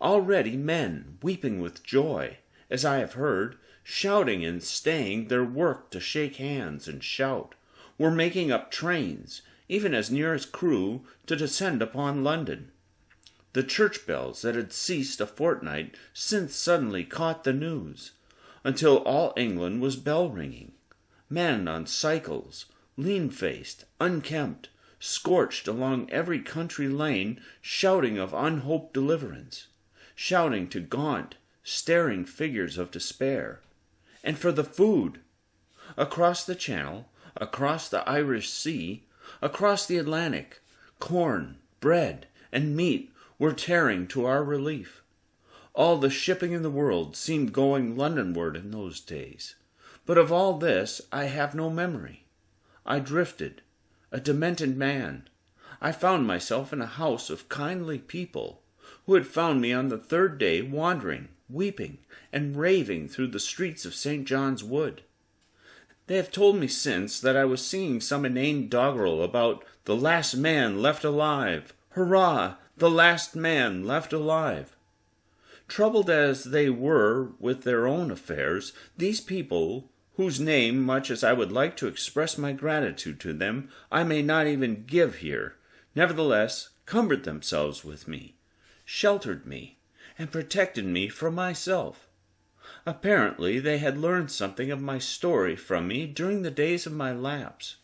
Already men, weeping with joy, as I have heard, shouting and staying their work to shake hands and shout, were making up trains, even as near as Crewe, to descend upon London. The church bells that had ceased a fortnight since suddenly caught the news, until all England was bell-ringing. Men on cycles, lean-faced, unkempt, scorched along every country lane, shouting of unhoped deliverance, shouting to gaunt, staring figures of despair. And for the food! Across the Channel, across the Irish Sea, across the Atlantic, corn, bread, and meat were tearing to our relief. All the shipping in the world seemed going Londonward in those days. But of all this I have no memory. I drifted, a demented man. I found myself in a house of kindly people, who had found me on the 3rd day wandering, weeping, and raving through the streets of St. John's Wood. They have told me since that I was singing some inane doggerel about the last man left alive. Hurrah! The last man left alive. Troubled as they were with their own affairs, these people, whose name, much as I would like to express my gratitude to them, I may not even give here, nevertheless cumbered themselves with me, sheltered me, and protected me from myself. Apparently they had learned something of my story from me during the days of my lapse.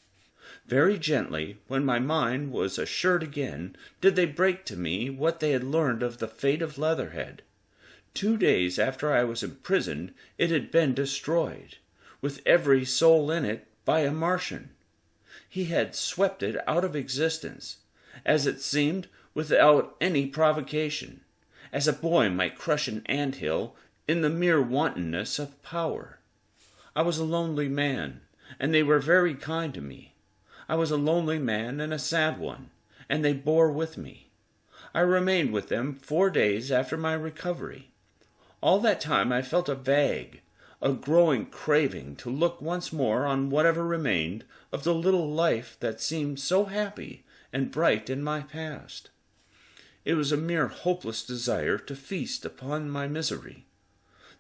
Very gently, when my mind was assured again, did they break to me what they had learned of the fate of Leatherhead. 2 days after I was imprisoned, it had been destroyed, with every soul in it, by a Martian. He had swept it out of existence, as it seemed, without any provocation, as a boy might crush an ant-hill in the mere wantonness of power. I was a lonely man, and they were very kind to me. I was a lonely man and a sad one, and they bore with me. I remained with them 4 days after my recovery. All that time I felt a growing craving to look once more on whatever remained of the little life that seemed so happy and bright in my past. It was a mere hopeless desire to feast upon my misery.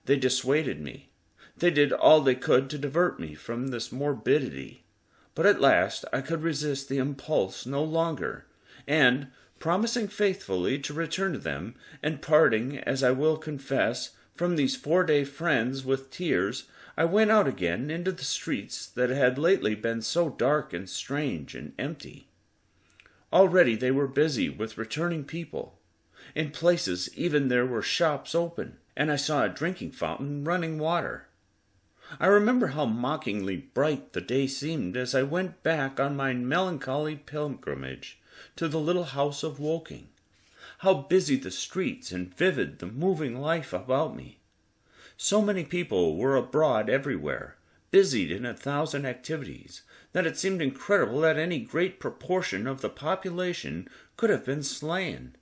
They dissuaded me. They did all they could to divert me from this morbidity. But at last I could resist the impulse no longer, and, promising faithfully to return to them, and parting, as I will confess, from these 4-day friends with tears, I went out again into the streets that had lately been so dark and strange and empty. Already they were busy with returning people. In places even there were shops open, and I saw a drinking fountain running water. I remember how mockingly bright the day seemed as I went back on my melancholy pilgrimage to the little house of Woking. How busy the streets and vivid the moving life about me. So many people were abroad everywhere, busied in 1,000 activities, that it seemed incredible that any great proportion of the population could have been slain.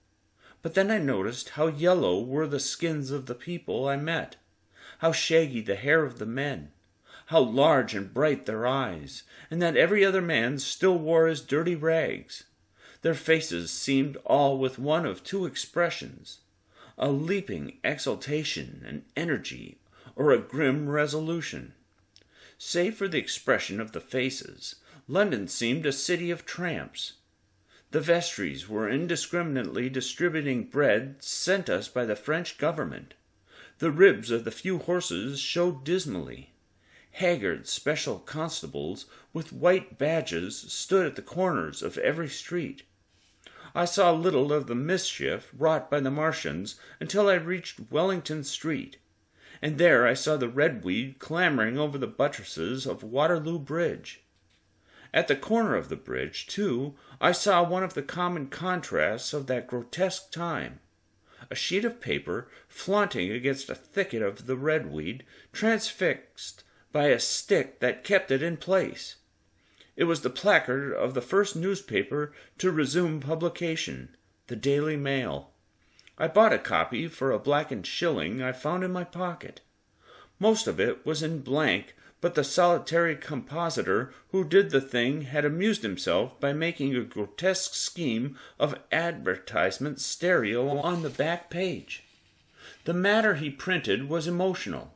But then I noticed how yellow were the skins of the people I met, how shaggy the hair of the men, how large and bright their eyes, and that every other man still wore his dirty rags. Their faces seemed all with one of two expressions, a leaping exultation and energy, or a grim resolution. Save for the expression of the faces, London seemed a city of tramps. The vestries were indiscriminately distributing bread sent us by the French government. The ribs of the few horses showed dismally. Haggard special constables with white badges stood at the corners of every street. I saw little of the mischief wrought by the Martians until I reached Wellington Street, and there I saw the redweed clambering over the buttresses of Waterloo Bridge. At the corner of the bridge, too, I saw one of the common contrasts of that grotesque time. A sheet of paper flaunting against a thicket of the redweed, transfixed by a stick that kept it in place. It was the placard of the first newspaper to resume publication, the Daily Mail. I bought a copy for a blackened shilling I found in my pocket. Most of it was in blank, but the solitary compositor who did the thing had amused himself by making a grotesque scheme of advertisement stereo on the back page. The matter he printed was emotional.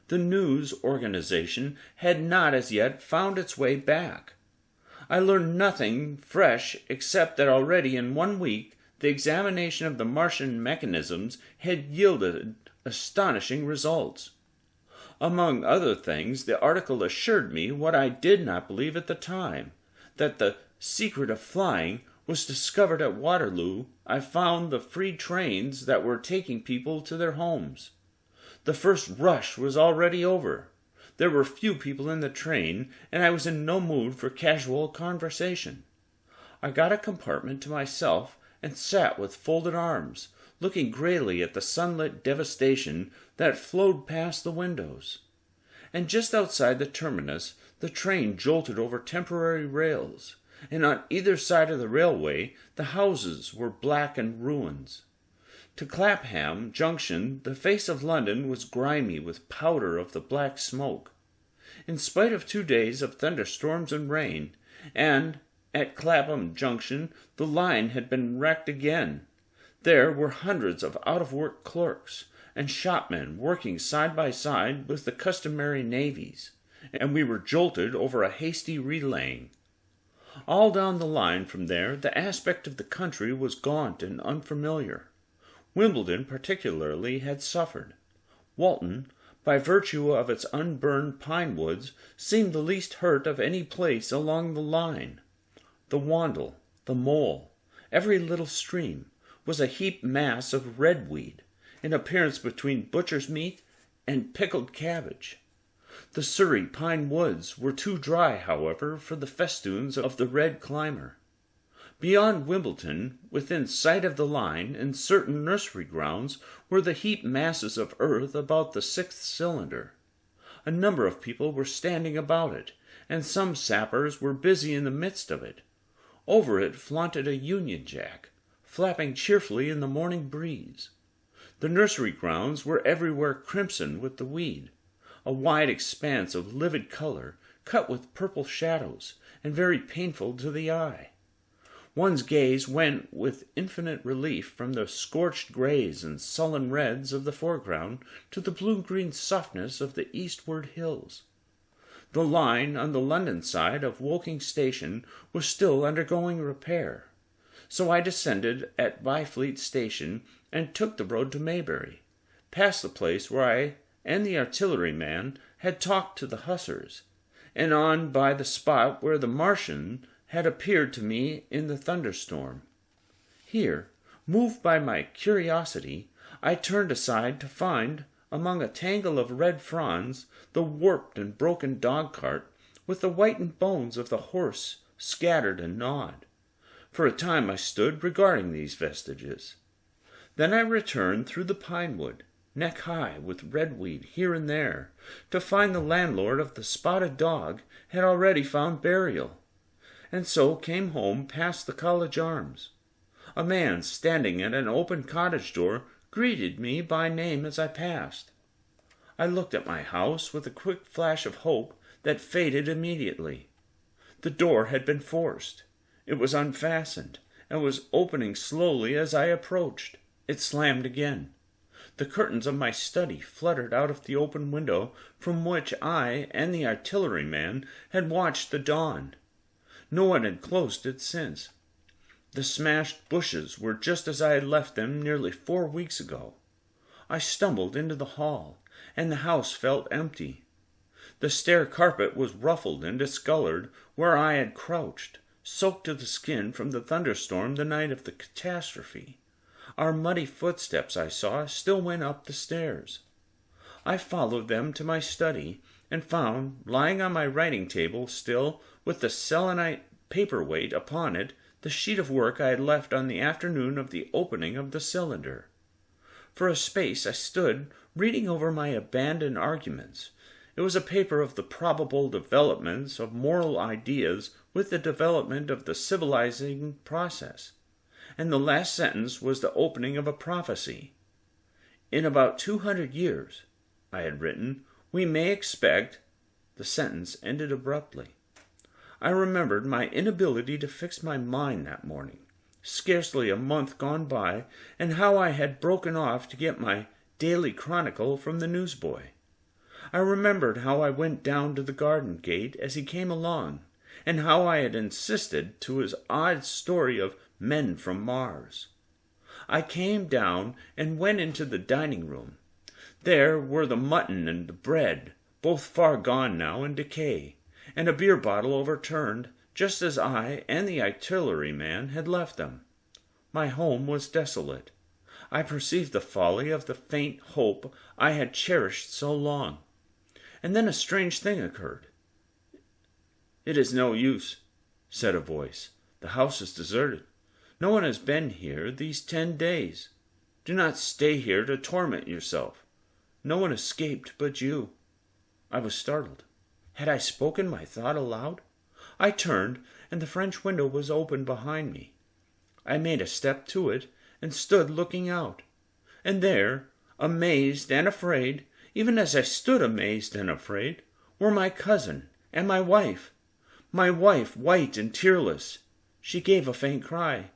The news organization had not as yet found its way back. I learned nothing fresh except that already in 1 week the examination of the Martian mechanisms had yielded astonishing results. Among other things, the article assured me what I did not believe at the time, that the secret of flying was discovered at Waterloo. I found the free trains that were taking people to their homes. The first rush was already over. There were few people in the train, and I was in no mood for casual conversation. I got a compartment to myself and sat with folded arms, looking grayly at the sunlit devastation that flowed past the windows. And just outside the terminus, the train jolted over temporary rails, and on either side of the railway the houses were black and ruins. To Clapham Junction the face of London was grimy with powder of the black smoke. In spite of 2 days of thunderstorms and rain, and at Clapham Junction the line had been wrecked again. There were hundreds of out-of-work clerks and shopmen working side by side with the customary navies, and we were jolted over a hasty relaying. All down the line from there the aspect of the country was gaunt and unfamiliar. Wimbledon particularly had suffered. Walton, by virtue of its unburned pine woods, seemed the least hurt of any place along the line. The Wandle, the Mole, every little stream, was a heaped mass of redweed, in appearance between butcher's meat and pickled cabbage. The Surrey pine woods were too dry, however, for the festoons of the red climber. Beyond Wimbledon, within sight of the line, in certain nursery grounds, were the heaped masses of earth about the 6th cylinder. A number of people were standing about it, and some sappers were busy in the midst of it. Over it flaunted a Union Jack, flapping cheerfully in the morning breeze. The nursery grounds were everywhere crimson with the weed, a wide expanse of livid color, cut with purple shadows, and very painful to the eye. One's gaze went with infinite relief from the scorched grays and sullen reds of the foreground to the blue-green softness of the eastward hills. The line on the London side of Woking Station was still undergoing repair, so I descended at Byfleet Station and took the road to Maybury, past the place where I and the artilleryman had talked to the hussars, and on by the spot where the Martian had appeared to me in the thunderstorm. Here, moved by my curiosity, I turned aside to find, among a tangle of red fronds, the warped and broken dog-cart, with the whitened bones of the horse scattered and gnawed. For a time I stood regarding these vestiges. Then I returned through the pine wood, neck high with redweed here and there, to find the landlord of the spotted dog had already found burial, and so came home past the College Arms. A man standing at an open cottage door greeted me by name as I passed. I looked at my house with a quick flash of hope that faded immediately. The door had been forced. It was unfastened, and was opening slowly as I approached. It slammed again. The curtains of my study fluttered out of the open window from which I and the artilleryman had watched the dawn. No one had closed it since. The smashed bushes were just as I had left them nearly 4 weeks ago. I stumbled into the hall, and the house felt empty. The stair carpet was ruffled and discolored where I had crouched, soaked to the skin from the thunderstorm the night of the catastrophe. Our muddy footsteps, I saw, still went up the stairs. I followed them to my study, and found, lying on my writing table still, with the selenite paperweight upon it, the sheet of work I had left on the afternoon of the opening of the cylinder. For a space I stood reading over my abandoned arguments. It was a paper of the probable developments of moral ideas with the development of the civilizing process, and the last sentence was the opening of a prophecy. In about 200 years, I had written, we may expect... The sentence ended abruptly. I remembered my inability to fix my mind that morning, scarcely a month gone by, and how I had broken off to get my daily chronicle from the newsboy. I remembered how I went down to the garden gate as he came along, and how I had insisted to his odd story of men from Mars. I came down and went into the dining room. There were the mutton and the bread, both far gone now in decay, and a beer bottle overturned, just as I and the artilleryman had left them. My home was desolate. I perceived the folly of the faint hope I had cherished so long. And then a strange thing occurred. "It is no use," said a voice. "The house is deserted. No one has been here these 10 days. Do not stay here to torment yourself. No one escaped but you." I was startled. Had I spoken my thought aloud? I turned, and the French window was open behind me. I made a step to it, and stood looking out. And there, amazed and afraid, even as I stood amazed and afraid, were my cousin and my wife. My wife, white and tearless. She gave a faint cry.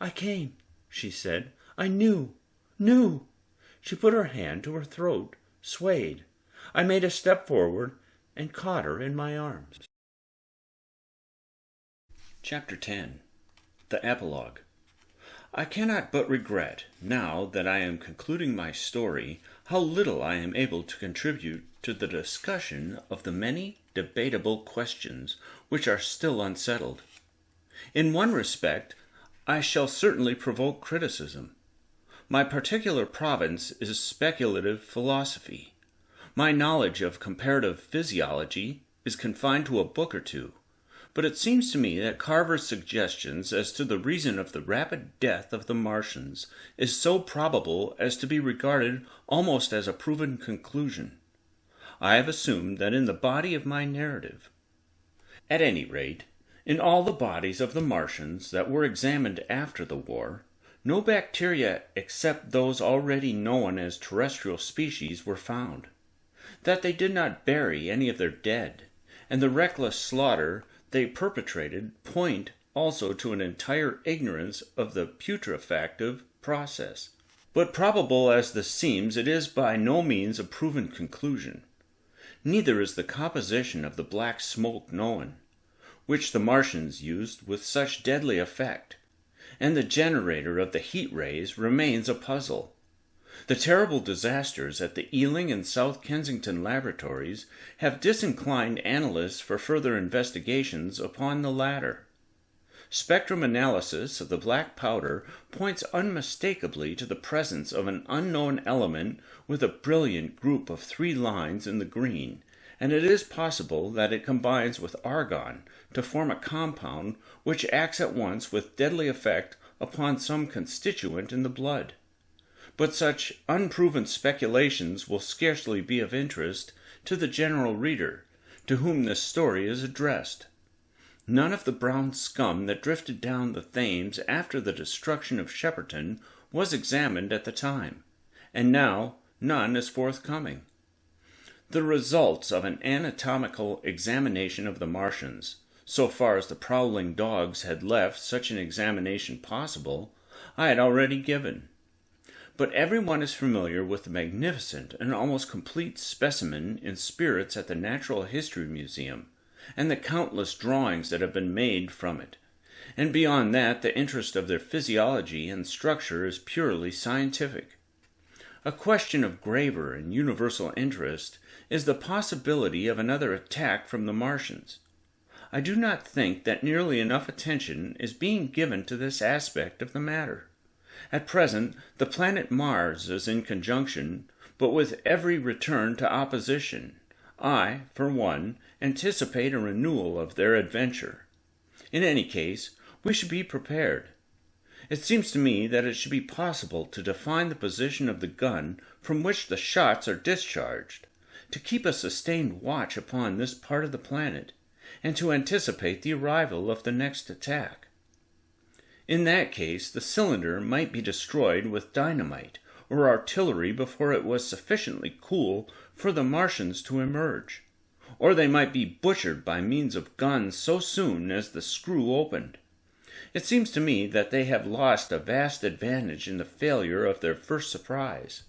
"I came," she said. "I knew. She put her hand to her throat, swayed. I made a step forward, and caught her in my arms. Chapter 10. The Epilogue. I cannot but regret, now that I am concluding my story, how little I am able to contribute to the discussion of the many debatable questions which are still unsettled. In one respect, I shall certainly provoke criticism. My particular province is speculative philosophy. My knowledge of comparative physiology is confined to a book or two, but it seems to me that Carver's suggestions as to the reason of the rapid death of the Martians is so probable as to be regarded almost as a proven conclusion. I have assumed that in the body of my narrative. At any rate, in all the bodies of the Martians that were examined after the war, no bacteria except those already known as terrestrial species were found. That they did not bury any of their dead, and the reckless slaughter they perpetrated point also to an entire ignorance of the putrefactive process. But probable as this seems, it is by no means a proven conclusion. Neither is the composition of the black smoke known, which the Martians used with such deadly effect, and the generator of the heat rays remains a puzzle. The terrible disasters at the Ealing and South Kensington laboratories have disinclined analysts for further investigations upon the latter. Spectrum analysis of the black powder points unmistakably to the presence of an unknown element with a brilliant group of 3 lines in the green, and it is possible that it combines with argon to form a compound which acts at once with deadly effect upon some constituent in the blood. But such unproven speculations will scarcely be of interest to the general reader, to whom this story is addressed. None of the brown scum that drifted down the Thames after the destruction of Shepperton was examined at the time, and now none is forthcoming. The results of an anatomical examination of the Martians, so far as the prowling dogs had left such an examination possible, I had already given. But everyone is familiar with the magnificent and almost complete specimen in spirits at the Natural History Museum, and the countless drawings that have been made from it, and beyond that the interest of their physiology and structure is purely scientific. A question of graver and universal interest is the possibility of another attack from the Martians. I do not think that nearly enough attention is being given to this aspect of the matter. At present, the planet Mars is in conjunction, but with every return to opposition, I, for one, anticipate a renewal of their adventure. In any case, we should be prepared. It seems to me that it should be possible to define the position of the gun from which the shots are discharged, to keep a sustained watch upon this part of the planet, and to anticipate the arrival of the next attack. In that case, the cylinder might be destroyed with dynamite or artillery before it was sufficiently cool for the Martians to emerge, or they might be butchered by means of guns so soon as the screw opened. It seems to me that they have lost a vast advantage in the failure of their first surprise.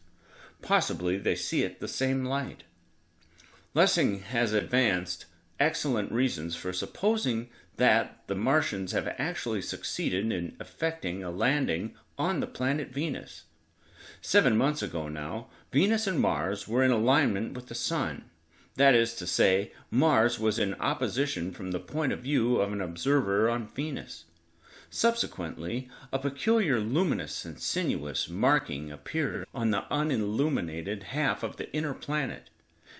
Possibly they see it the same light. Lessing has advanced excellent reasons for supposing that the Martians have actually succeeded in effecting a landing on the planet Venus. 7 months ago now, Venus and Mars were in alignment with the Sun. That is to say, Mars was in opposition from the point of view of an observer on Venus. Subsequently, a peculiar luminous and sinuous marking appeared on the unilluminated half of the inner planet,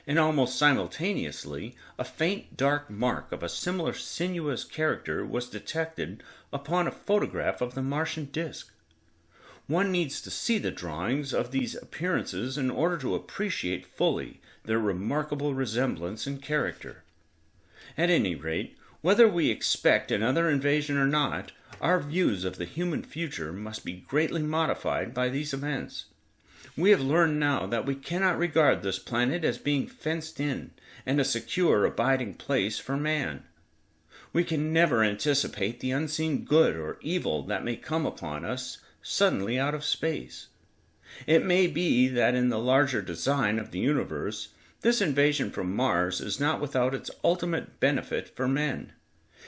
and almost simultaneously a faint dark mark of a similar sinuous character was detected upon a photograph of the Martian disk. One needs to see the drawings of these appearances in order to appreciate fully their remarkable resemblance and character. At any rate, whether we expect another invasion or not, our views of the human future must be greatly modified by these events. We have learned now that we cannot regard this planet as being fenced in and a secure abiding place for man. We can never anticipate the unseen good or evil that may come upon us suddenly out of space. It may be that in the larger design of the universe, this invasion from Mars is not without its ultimate benefit for men.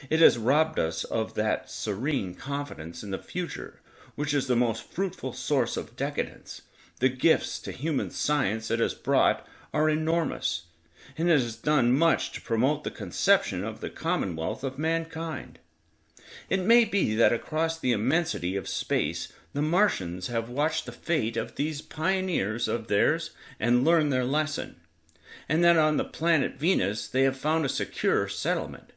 It has robbed us of that serene confidence in the future, which is the most fruitful source of decadence. The gifts to human science it has brought are enormous, and it has done much to promote the conception of the commonwealth of mankind. It may be that across the immensity of space the Martians have watched the fate of these pioneers of theirs and learned their lesson, and that on the planet Venus they have found a secure settlement.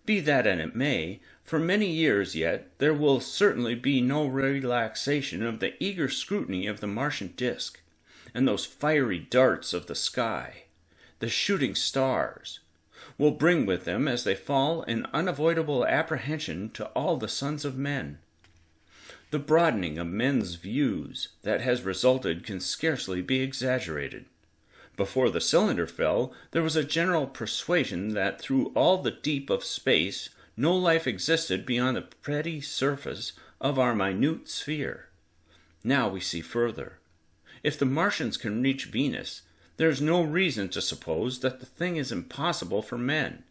Be that as it may, for many years yet there will certainly be no relaxation of the eager scrutiny of the Martian disk, and those fiery darts of the sky, the shooting stars, will bring with them as they fall an unavoidable apprehension to all the sons of men. The broadening of men's views that has resulted can scarcely be exaggerated. Before the cylinder fell, there was a general persuasion that through all the deep of space no life existed beyond the petty surface of our minute sphere. Now we see further. If the Martians can reach Venus, there is no reason to suppose that the thing is impossible for men.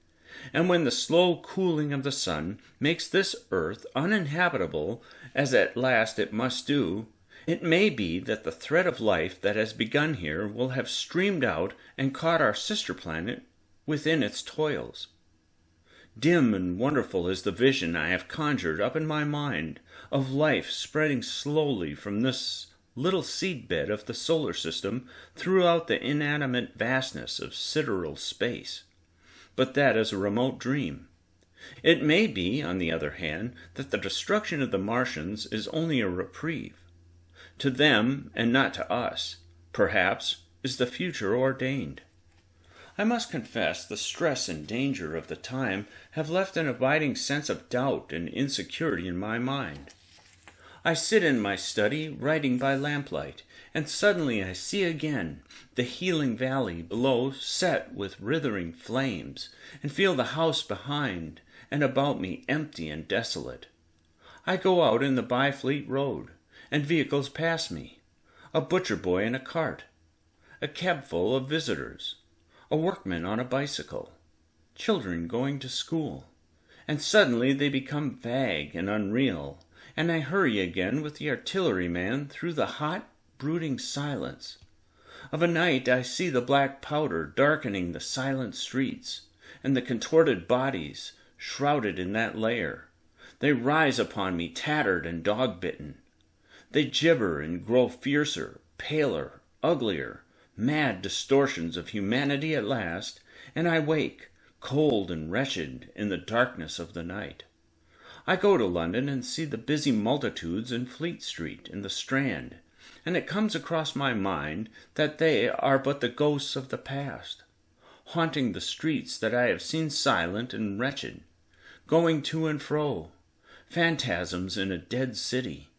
And when the slow cooling of the sun makes this earth uninhabitable, as at last it must do, It may be that the thread of life that has begun here will have streamed out and caught our sister planet within its toils. Dim and wonderful is the vision I have conjured up in my mind of life spreading slowly from this little seedbed of the solar system throughout the inanimate vastness of sidereal space. But that is a remote dream. It may be, on the other hand, that the destruction of the Martians is only a reprieve. To them, and not to us, perhaps, is the future ordained. I must confess the stress and danger of the time have left an abiding sense of doubt and insecurity in my mind. I sit in my study writing by lamplight, and suddenly I see again the healing valley below set with withering flames, and feel the house behind and about me empty and desolate. I go out in the Byfleet Road, and vehicles pass me, a butcher boy in a cart, a cabful of visitors, a workman on a bicycle, children going to school, and suddenly they become vague and unreal, and I hurry again with the artilleryman through the hot, brooding silence. Of a night I see the black powder darkening the silent streets, and the contorted bodies shrouded in that layer. They rise upon me tattered and dog-bitten. They gibber and grow fiercer, paler, uglier, mad distortions of humanity at last, and I wake, cold and wretched, in the darkness of the night. I go to London and see the busy multitudes in Fleet Street and the Strand, and it comes across my mind that they are but the ghosts of the past, haunting the streets that I have seen silent and wretched, going to and fro, phantasms in a dead city,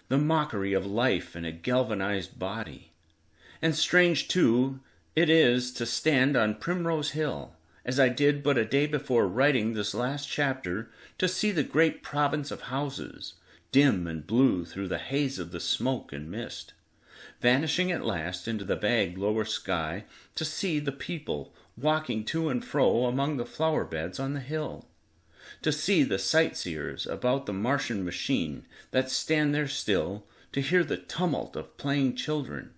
the mockery of life in a galvanized body. And strange, too, it is to stand on Primrose Hill, as I did but a day before writing this last chapter, to see the great province of houses, dim and blue through the haze of the smoke and mist, vanishing at last into the vague lower sky, to see the people walking to and fro among the flower beds on the hill, to see the sightseers about the Martian machine that stand there still, to hear the tumult of playing children,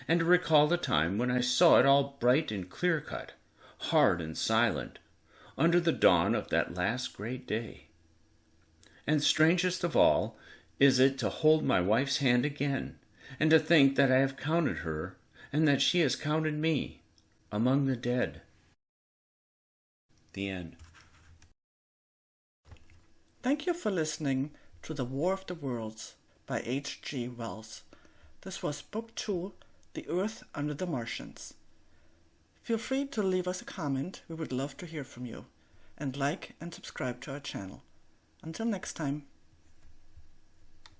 and to recall the time when I saw it all bright and clear-cut, hard and silent, under the dawn of that last great day. And strangest of all is it to hold my wife's hand again, and to think that I have counted her, and that she has counted me, among the dead. The end. Thank you for listening to The War of the Worlds by H.G. Wells. This was Book 2, The Earth Under the Martians. Feel free to leave us a comment. We would love to hear from you. And like and subscribe to our channel. Until next time.